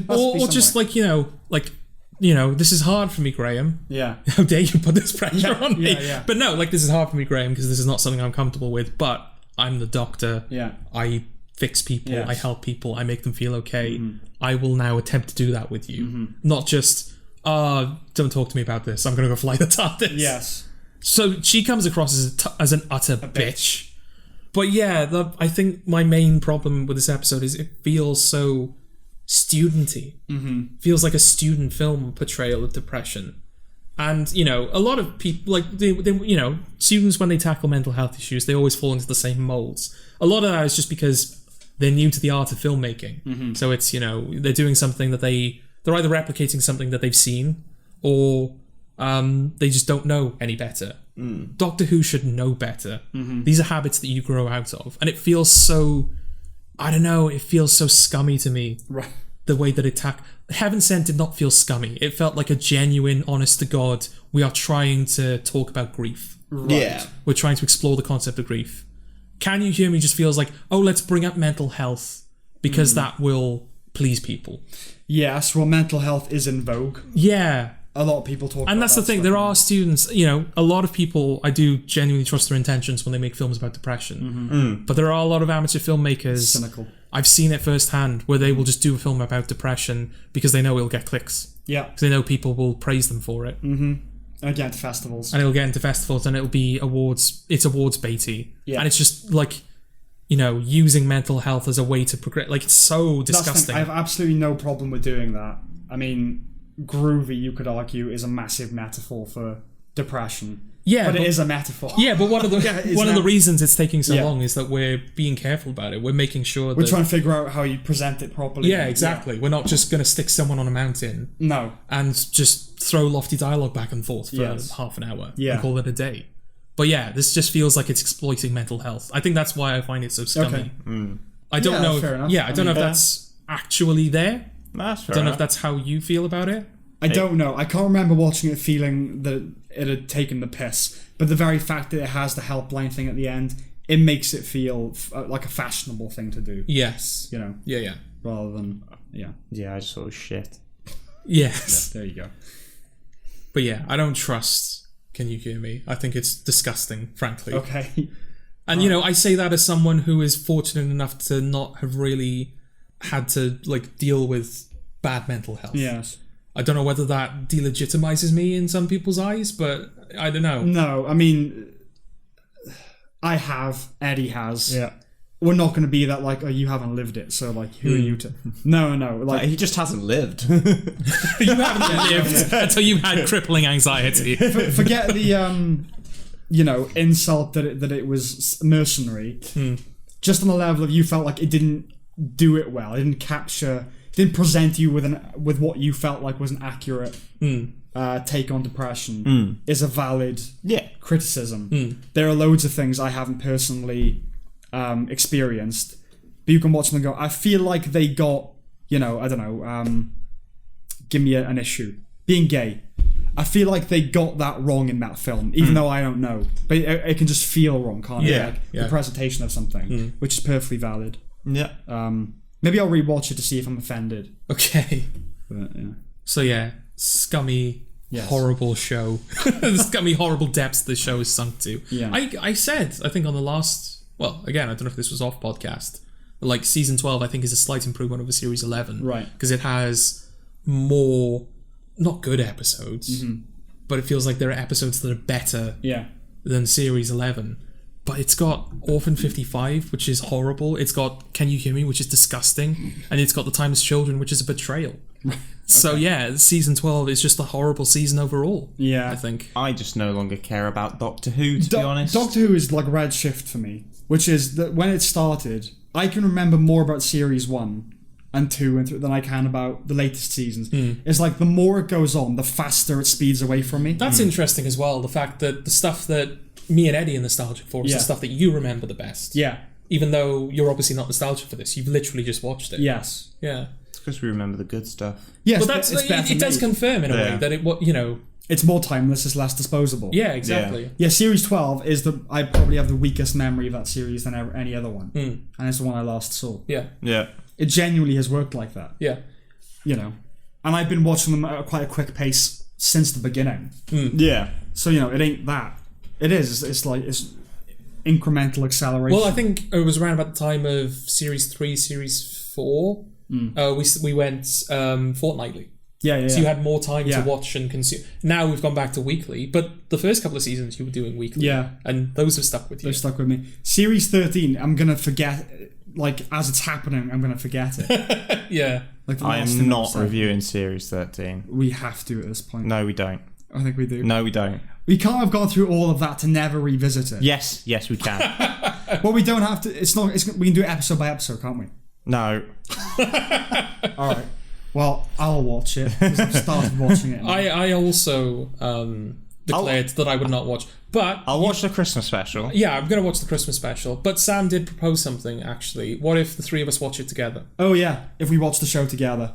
or just like, this is hard for me, Graham. Yeah. How dare you put this pressure on me? Yeah. But no, like, this is hard for me, Graham, because this is not something I'm comfortable with, but I'm the Doctor. Yeah. I fix people. Yes. I help people. I make them feel okay. I will now attempt to do that with you. Not just, don't talk to me about this. I'm going to go fly the TARDIS. Yes. So she comes across as an utter bitch. But yeah, I think my main problem with this episode is it feels so studenty. Feels like a student film portrayal of depression. And, a lot of people, like, they students, when they tackle mental health issues, they always fall into the same molds. A lot of that is just because they're new to the art of filmmaking. So it's, they're doing something that they're either replicating something that they've seen, or they just don't know any better. Doctor Who should know better. These are habits that you grow out of. And it feels so, I don't know, it feels so scummy to me. Right. The way that it Heaven Sent did not feel scummy. It felt like a genuine, honest to God, we are trying to talk about grief. Right. Yeah. We're trying to explore the concept of grief. Can You Hear Me just feels like, let's bring up mental health because that will please people. Yes, well, mental health is in vogue. Yeah. A lot of people talk about And that's the thing, there are students, a lot of people, I do genuinely trust their intentions when they make films about depression. But there are a lot of amateur filmmakers. Cynical. I've seen it firsthand where they will just do a film about depression because they know it'll get clicks. Yeah. Because they know people will praise them for it. And get into festivals. And it'll get into festivals and it'll be awards baity. Yeah. And it's just like, using mental health as a way to progress. Like, it's so disgusting. I have absolutely no problem with doing that. I mean, groovy, you could argue, is a massive metaphor for depression. Yeah, but it is a metaphor. Yeah, but one of the the reasons it's taking so Yeah. long is that we're being careful about it. We're making sure We're trying to figure out how you present it properly. Yeah, exactly. We're not just going to stick someone on a mountain No. and just throw lofty dialogue back and forth for Yes. half an hour Yeah. and call it a day. But yeah, this just feels like it's exploiting mental health. I think that's why I find it so scummy. Okay. I don't Yeah, know. fair enough. I don't know if fair. that's actually there. That's fair I don't know if enough. that's how you feel about it. I don't know. I can't remember watching it feeling that it had taken the piss. But the very fact that it has the helpline thing at the end, it makes it feel like a fashionable thing to do. Yes. Yeah. Rather than, yeah. Yeah, I just sort of shit. Yes. There you go. But yeah, I don't trust Can You Hear Me? I think it's disgusting, frankly. Okay. And I say that as someone who is fortunate enough to not have really had to like deal with bad mental health. Yes. I don't know whether that delegitimizes me in some people's eyes, but I don't know. No, I mean, I have. Eddie has. Yeah. We're not going to be that like, oh, you haven't lived it, so like, who are you to? No. Like he just hasn't lived. You haven't lived until you had crippling anxiety. Forget the insult that it was mercenary. Just on the level of you felt like it didn't do it well. It didn't present you with what you felt like was an accurate take on depression. Is a valid criticism. There are loads of things I haven't personally experienced, but you can watch them and go, I feel like they got, I don't know, give me an issue. Being gay. I feel like they got that wrong in that film, even though I don't know. But it can just feel wrong, can't it? Like the presentation of something, which is perfectly valid. Yeah. Maybe I'll rewatch it to see if I'm offended. Okay. But, yeah. So yeah, scummy, horrible show. The scummy, horrible depths the show is sunk to. Yeah. I said, I think on the last... Well, again, I don't know if this was off podcast. But like season 12, I think is a slight improvement over series 11. Right. Because it has more, not good episodes, but it feels like there are episodes that are better than series 11. But it's got Orphan 55, which is horrible. It's got Can You Hear Me, which is disgusting. And it's got The Timeless Children, which is a betrayal. So yeah, season 12 is just a horrible season overall. Yeah. I think. I just no longer care about Doctor Who, to be honest. Doctor Who is like Redshift for me. Which is that when it started, I can remember more about series 1 and 2 and 3 than I can about the latest seasons. It's like the more it goes on, the faster it speeds away from me. That's interesting as well. The fact that the stuff that me and Eddie are nostalgic for is the stuff that you remember the best. Yeah. Even though you're obviously not nostalgic for this, you've literally just watched it. Yes. Yeah. It's because we remember the good stuff. Yes, but that's it does confirm in a way that it's more timeless, it's less disposable. Yeah, exactly. Yeah, series 12 is I probably have the weakest memory of that series than any other one. And it's the one I last saw. Yeah. Yeah. It genuinely has worked like that. Yeah. And I've been watching them at quite a quick pace since the beginning. Yeah. So, it ain't that. It is. It's incremental acceleration. Well, I think it was around about the time of series 3, series 4. We went fortnightly. Yeah. So you had more time to watch and consume. Now we've gone back to weekly, but the first couple of seasons you were doing weekly. Yeah. And those have stuck with you. They've stuck with me. Series 13, I'm going to forget, as it's happening, I'm going to forget it. Yeah. I am not reviewing series 13. We have to at this point. No, we don't. I think we do. No, we don't. We can't have gone through all of that to never revisit it. Yes, we can. Well, we don't have to. We can do it episode by episode, can't we? No. All right. Well, I'll watch it because I've started watching it. I also declared that I would not watch, but I'll watch the Christmas special. Yeah, I'm going to watch the Christmas special. But Sam did propose something. Actually, what if the three of us watch it together? Oh yeah, if we watch the show together.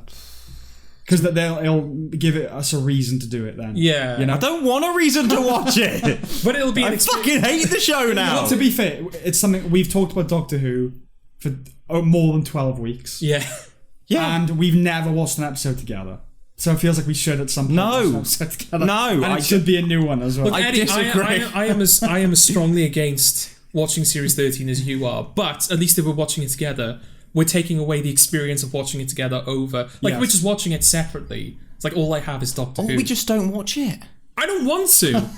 Because it'll give us a reason to do it then. Yeah. I don't want a reason to watch it. But it'll be I fucking hate the show now. Well, to be fair, it's something we've talked about Doctor Who for more than 12 weeks. Yeah. Yeah. And we've never watched an episode together. So it feels like we should at some point watch an episode together. No. And it should be a new one as well. Look, Eddie, I am as strongly against watching Series 13 as you are. But at least if we're watching it together, we're taking away the experience of watching it together over... Like, we're just watching it separately. It's like, all I have is Doctor Who. We just don't watch it. I don't want to.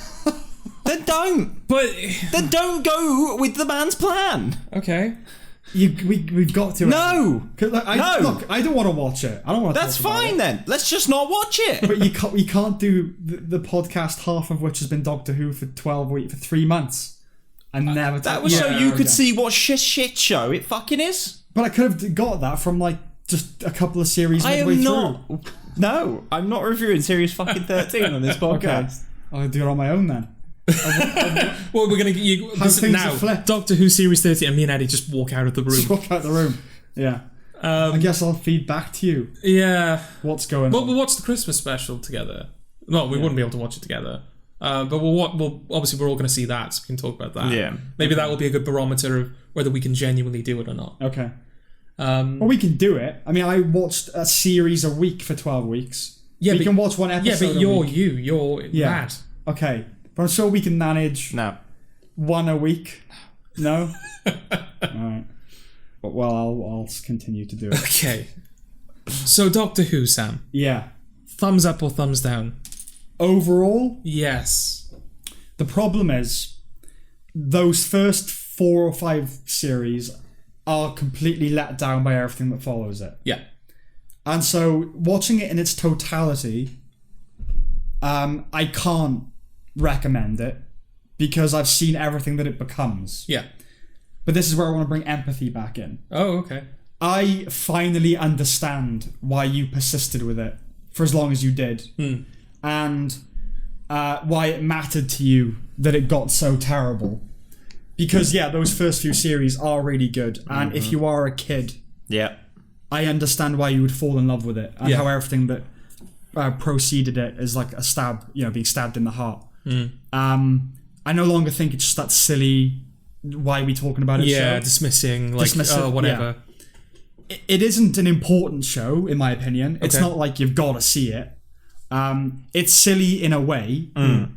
Then don't. But... Then don't go with the man's plan. Okay. We've got to... No! Look, I don't want to watch it. I don't want to That's fine then. Let's just not watch it. But we can't do the podcast, half of which has been Doctor Who for 12 weeks, for 3 months. And never... That was so you could see what shit show it fucking is. But I could have got that from, like, just a couple of series midway through. No, I'm not reviewing Series fucking 13 on this podcast. Okay. I'll do it on my own then. Well, we're going to get you... Now, Doctor Who Series 13 and me and Eddie just walk out of the room. Just walk out the room. Yeah. I guess I'll feed back to you. Yeah. What's going on? Well, we'll watch the Christmas special together. Well, we wouldn't be able to watch it together. But we'll obviously we're all going to see that, so we can talk about that. Yeah. Maybe that will be a good barometer of whether we can genuinely do it or not. Okay. Well, we can do it. I mean, I watched a series a week for 12 weeks. Yeah, we can watch one episode. Yeah, but you're mad. Okay, but I'm sure we can manage one a week. No? Alright. Well, I'll continue to do it. Okay. So Doctor Who, Sam. Yeah. Thumbs up or thumbs down? Overall, Yes. the problem is those first 4 or 5 series are completely let down by everything that follows it. Yeah. And so watching it in its totality, I can't recommend it because I've seen everything that it becomes. Yeah. But this is where I want to bring empathy back in. Oh, okay. I finally understand why you persisted with it for as long as you did. And why it mattered to you that it got so terrible. Because, yeah, those first few series are really good. And if you are a kid, I understand why you would fall in love with it. And how everything that preceded it is like a stab, being stabbed in the heart. I no longer think it's just that silly, why are we talking about it show. Dismissing, oh, whatever. Yeah. It isn't an important show, in my opinion. It's not like you've got to see it. It's silly in a way, but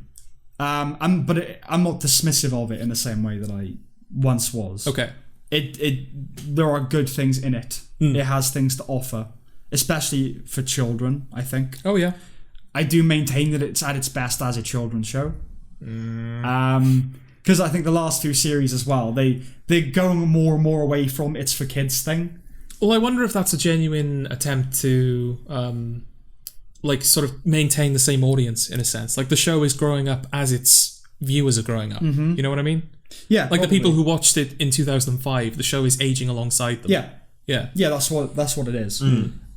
I'm not dismissive of it in the same way that I once was. Okay. There are good things in it. It has things to offer, especially for children, I think. Oh, yeah. I do maintain that it's at its best as a children's show. Because I think the last few series as well, they're going more and more away from it's for kids thing. Well, I wonder if that's a genuine attempt to sort of maintain the same audience in a sense. Like the show is growing up as its viewers are growing up. You know what I mean? Yeah. Like probably. The people who watched it in 2005, the show is aging alongside them. Yeah. Yeah. Yeah, that's what it is.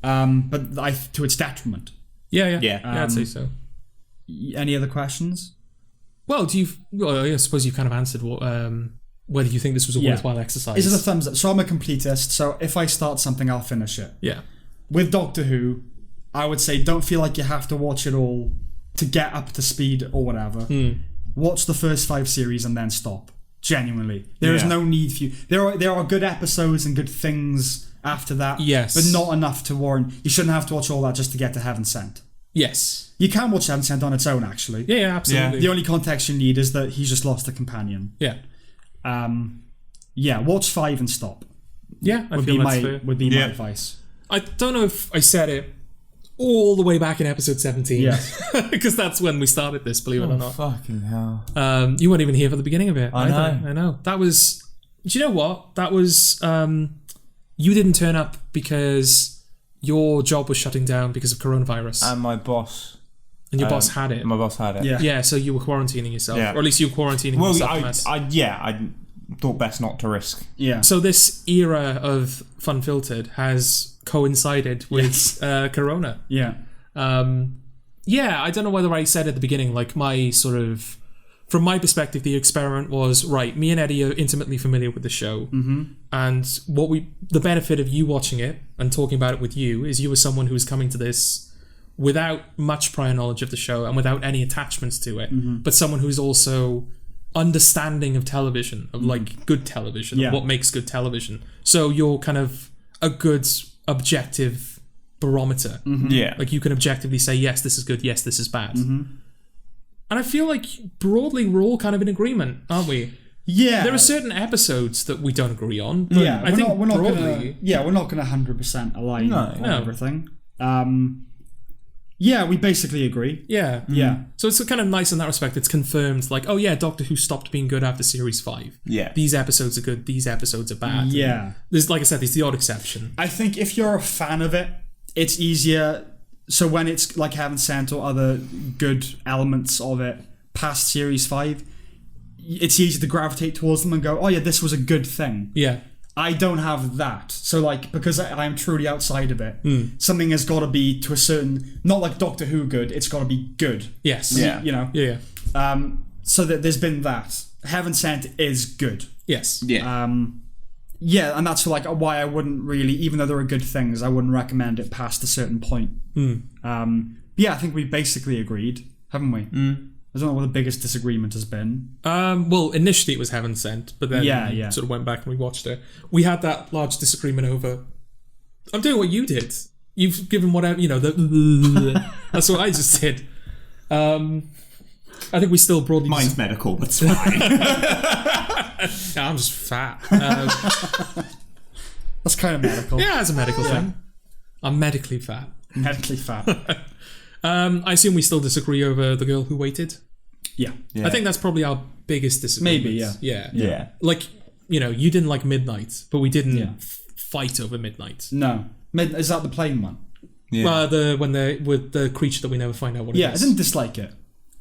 But to its detriment. Yeah, I'd say so. Any other questions? Well, I suppose you've kind of answered whether you think this was a worthwhile exercise. Is it a thumbs up? So I'm a completist, so if I start something, I'll finish it. Yeah. With Doctor Who, I would say don't feel like you have to watch it all to get up to speed or whatever. Watch the first 5 series and then stop. Genuinely. There is no need for you. There are good episodes and good things after that. Yes. But not enough to warrant. You shouldn't have to watch all that just to get to Heaven Sent. Yes. You can watch Heaven Sent on its own, actually. Yeah, absolutely. The only context you need is that he's just lost a companion. Yeah. Watch 5 and stop. Yeah, I feel that's fair. Would be my advice. I don't know if I said it all the way back in episode 17. Yeah. Because that's when we started this, believe it or not. Fucking hell. You weren't even here for the beginning of it. I know. That was... Do you know what? That was... you didn't turn up because your job was shutting down because of coronavirus. And my boss... And your boss had it. My boss had it. Yeah, so you were quarantining yourself. Yeah. Or at least you were quarantining yourself. I thought best not to risk. Yeah. So this era of Funfiltered has coincided with Corona. Yeah. I don't know whether I said at the beginning, like my sort of... From my perspective, the experiment was, right, me and Eddie are intimately familiar with the show. And the benefit of you watching it and talking about it with you is you as someone who is coming to this without much prior knowledge of the show and without any attachments to it, but someone who's also understanding of television, of like good television, of what makes good television. So you're kind of a good objective barometer. Yeah. Like you can objectively say, yes, this is good, yes, this is bad. And I feel like broadly we're all kind of in agreement, aren't we? Yeah. There are certain episodes that we don't agree on, but I think we're not broadly... we're not going to 100% align on everything. We basically agree. Yeah. Yeah. So it's kind of nice in that respect. It's confirmed, like, oh yeah, Doctor Who stopped being good after Series 5. Yeah. These episodes are good, these episodes are bad. Yeah. And there's, like I said, there's the odd exception. I think if you're a fan of it, it's easier. So when it's like Heaven Sent or other good elements of it past Series 5, it's easy to gravitate towards them and go, oh yeah, this was a good thing. Yeah. I don't have that. So like, because I'm truly outside of it, something has got to be to a certain, not like Doctor Who good, it's got to be good. Yes. Yeah. You know? Yeah. So that there's been that. Heaven Sent is good. Yes. Yeah. And that's like why I wouldn't really, even though there are good things, I wouldn't recommend it past a certain point. I think we basically agreed, haven't we? I don't know what the biggest disagreement has been. Well, initially it was Heaven Sent, but then sort of went back and we watched it. We had that large disagreement over... I'm doing what you did. You've given whatever, that's what I just did. I think we still broadly... Mine's medical, but it's fine. I'm just fat. That's kind of medical. Yeah, it's a medical thing. I'm medically fat. Medically fat. I assume we still disagree over The Girl Who Waited. Yeah. Yeah. I think that's probably our biggest disagreement. Maybe, Yeah. Like, you didn't like Midnight, but we didn't fight over Midnight. No. Is that the plain one? Yeah. With the creature that we never find out what it is. Yeah, I didn't dislike it.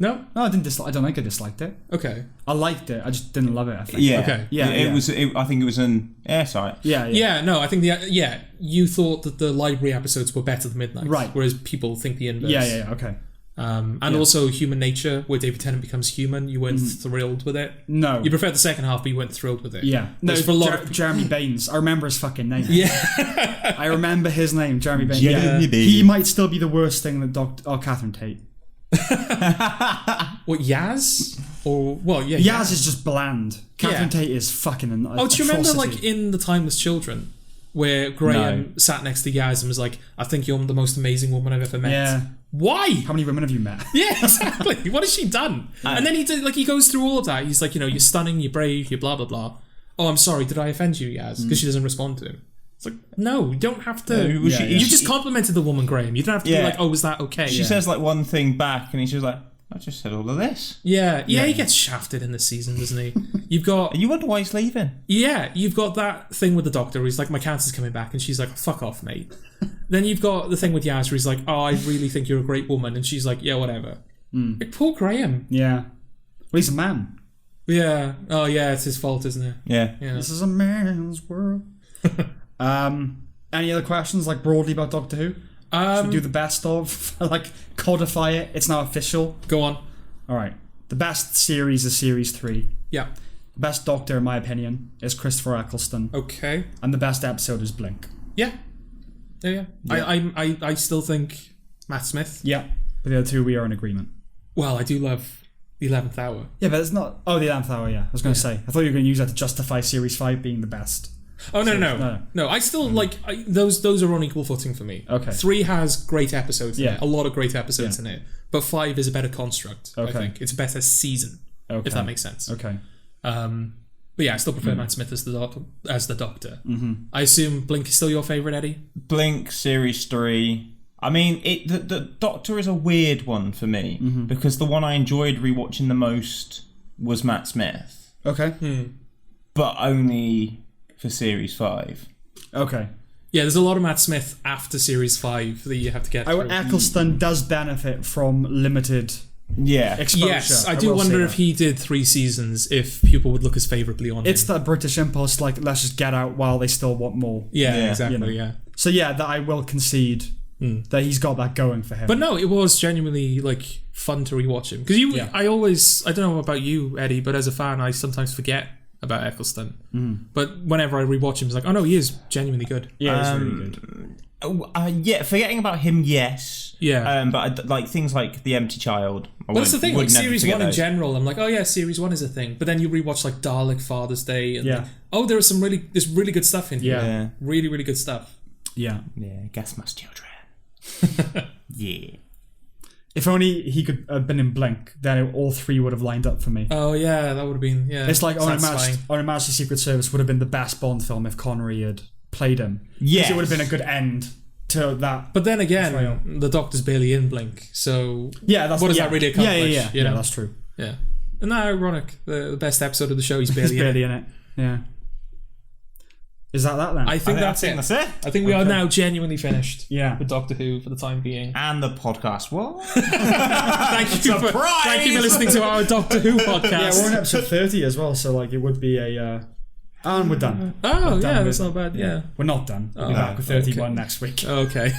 No? No, I didn't dislike. I don't think I disliked it. Okay. I liked it. I just didn't love it. I think. Yeah. Okay. Yeah, It yeah. was. I think it was an airside. Yeah, no, I think you thought that the library episodes were better than Midnight. Right. Whereas people think the inverse. Yeah. Okay. And also Human Nature, where David Tennant becomes human, you weren't thrilled with it. No. You preferred the second half, but you weren't thrilled with it. Yeah. No, for a lot of Jeremy Baines. I remember his fucking name. Yeah. I remember his name, Jeremy Baines. Jeremy Baines. He might still be the worst thing that Catherine Tate. What, Yaz? Or, well, yeah. Yaz is just bland. Catherine Yeah. Tate is fucking Oh, do you remember, atrocity. like, in The Timeless Children, where Graham sat next to Yaz and was like, I think you're the most amazing woman I've ever met. Yeah. Why? How many women have you met? Yeah, exactly. What has she done? And then he goes through all of that. He's like, you're stunning, you're brave, you're blah, blah, blah. Oh, I'm sorry, did I offend you, Yaz? Because she doesn't respond to him. It's like, no, you don't have to. No, You just complimented the woman, Graham. You don't have to be like, oh, was that okay? She says like one thing back, and he's just like, I just said all of this. Yeah, he gets shafted in this season, doesn't he? You've got... And you wonder why he's leaving. Yeah, you've got that thing with the doctor where he's like, my cancer's coming back, and she's like, fuck off, mate. Then you've got the thing with Yaz where he's like, oh, I really think you're a great woman, and she's like, yeah, whatever. Like, poor Graham. Yeah. Well, he's a man. Yeah. Oh, yeah, it's his fault, isn't it? Yeah. This is a man's world. Any other questions, like, broadly about Doctor Who? Should we do the best of? Like, codify it? It's now official. Go on. Alright. The best series is Series 3. Yeah. The best Doctor, in my opinion, is Christopher Eccleston. Okay. And the best episode is Blink. Yeah. Yeah. I still think Matt Smith. Yeah. But the other two, we are in agreement. Well, I do love The 11th Hour. Yeah, but it's not... Oh, the 11th Hour, yeah. I was going to say. I thought you were going to use that to justify Series 5 being the best. Oh, no. I still like... Those are on equal footing for me. Okay. 3 has great episodes in it. A lot of great episodes Yeah. in it. But 5 is a better construct, I think. It's a better season, if that makes sense. Okay. But yeah, I still prefer Matt Smith as the Doctor. Mm-hmm. I assume Blink is still your favourite, Eddie? Blink, Series 3. I mean, the Doctor is a weird one for me, because the one I enjoyed rewatching the most was Matt Smith. Okay. But only for Series 5. Okay. Yeah, there's a lot of Matt Smith after Series 5 that you have to get through. Eccleston does benefit from limited exposure. Yes, I do wonder if he did 3 seasons, if people would look as favourably on him. It's that British impulse, like, let's just get out while they still want more. Yeah, exactly, you know. yeah. So yeah, that I will concede that he's got that going for him. But no, it was genuinely, like, fun to rewatch him. Because I don't know about you, Eddie, but as a fan, I sometimes forget about Eccleston. But whenever I rewatch him, it's like, oh no, he is genuinely good. Yeah, he's really good. Forgetting about him, yes. Yeah. But like things like The Empty Child. Well, that's the thing. Like Series 1 in general, I'm like, oh yeah, Series 1 is a thing. But then you rewatch like Dalek, Father's Day, and like, oh, there's really good stuff in here. Yeah. Really, really good stuff. Yeah. Yeah. Gas Mask Children. Yeah. If only he could have been in Blink, then all 3 would have lined up for me. Oh yeah, that would have been It's like On Her Majesty's Secret Service would have been the best Bond film if Connery had played him. Yes. It would have been a good end to that. But then again, the Doctor's barely in Blink, so what does that really accomplish? Yeah, you know? that's true. Yeah. Isn't that ironic? The best episode of the show, he's barely, He's barely in it. Yeah. Is that then? I think that's it. I think we are now genuinely finished with Doctor Who for the time being. And the podcast. What? Thank you for listening to our Doctor Who podcast. Yeah, we're on episode 30 as well, so like it would be a... and we're done. Oh, we're done that's not bad, yeah. We're not done. We'll be back with 31 next week. Okay.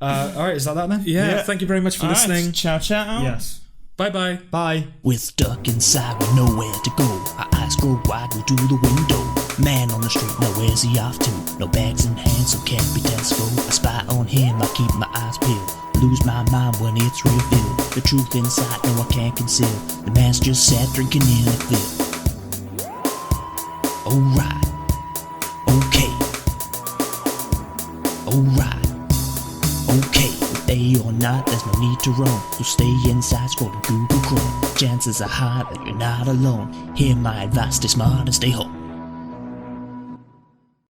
Alright, is that then? Yeah, thank you very much for listening. Ciao, ciao. Yes. Bye-bye. Bye. We're stuck inside with nowhere to go. Our eyes grow wide, we do the window. Man on the street, now where's he off to? No bags in hand, so can't be Tesco. I spy on him, I keep my eyes peeled. Lose my mind when it's revealed. The truth inside, no I can't conceal. The man's just sat drinking in a field. Alright. Okay. Alright. Okay. With day or night, there's no need to roam. So stay inside, scrolling Google Chrome. Chances are high that you're not alone. Hear my advice, stay smart and stay home.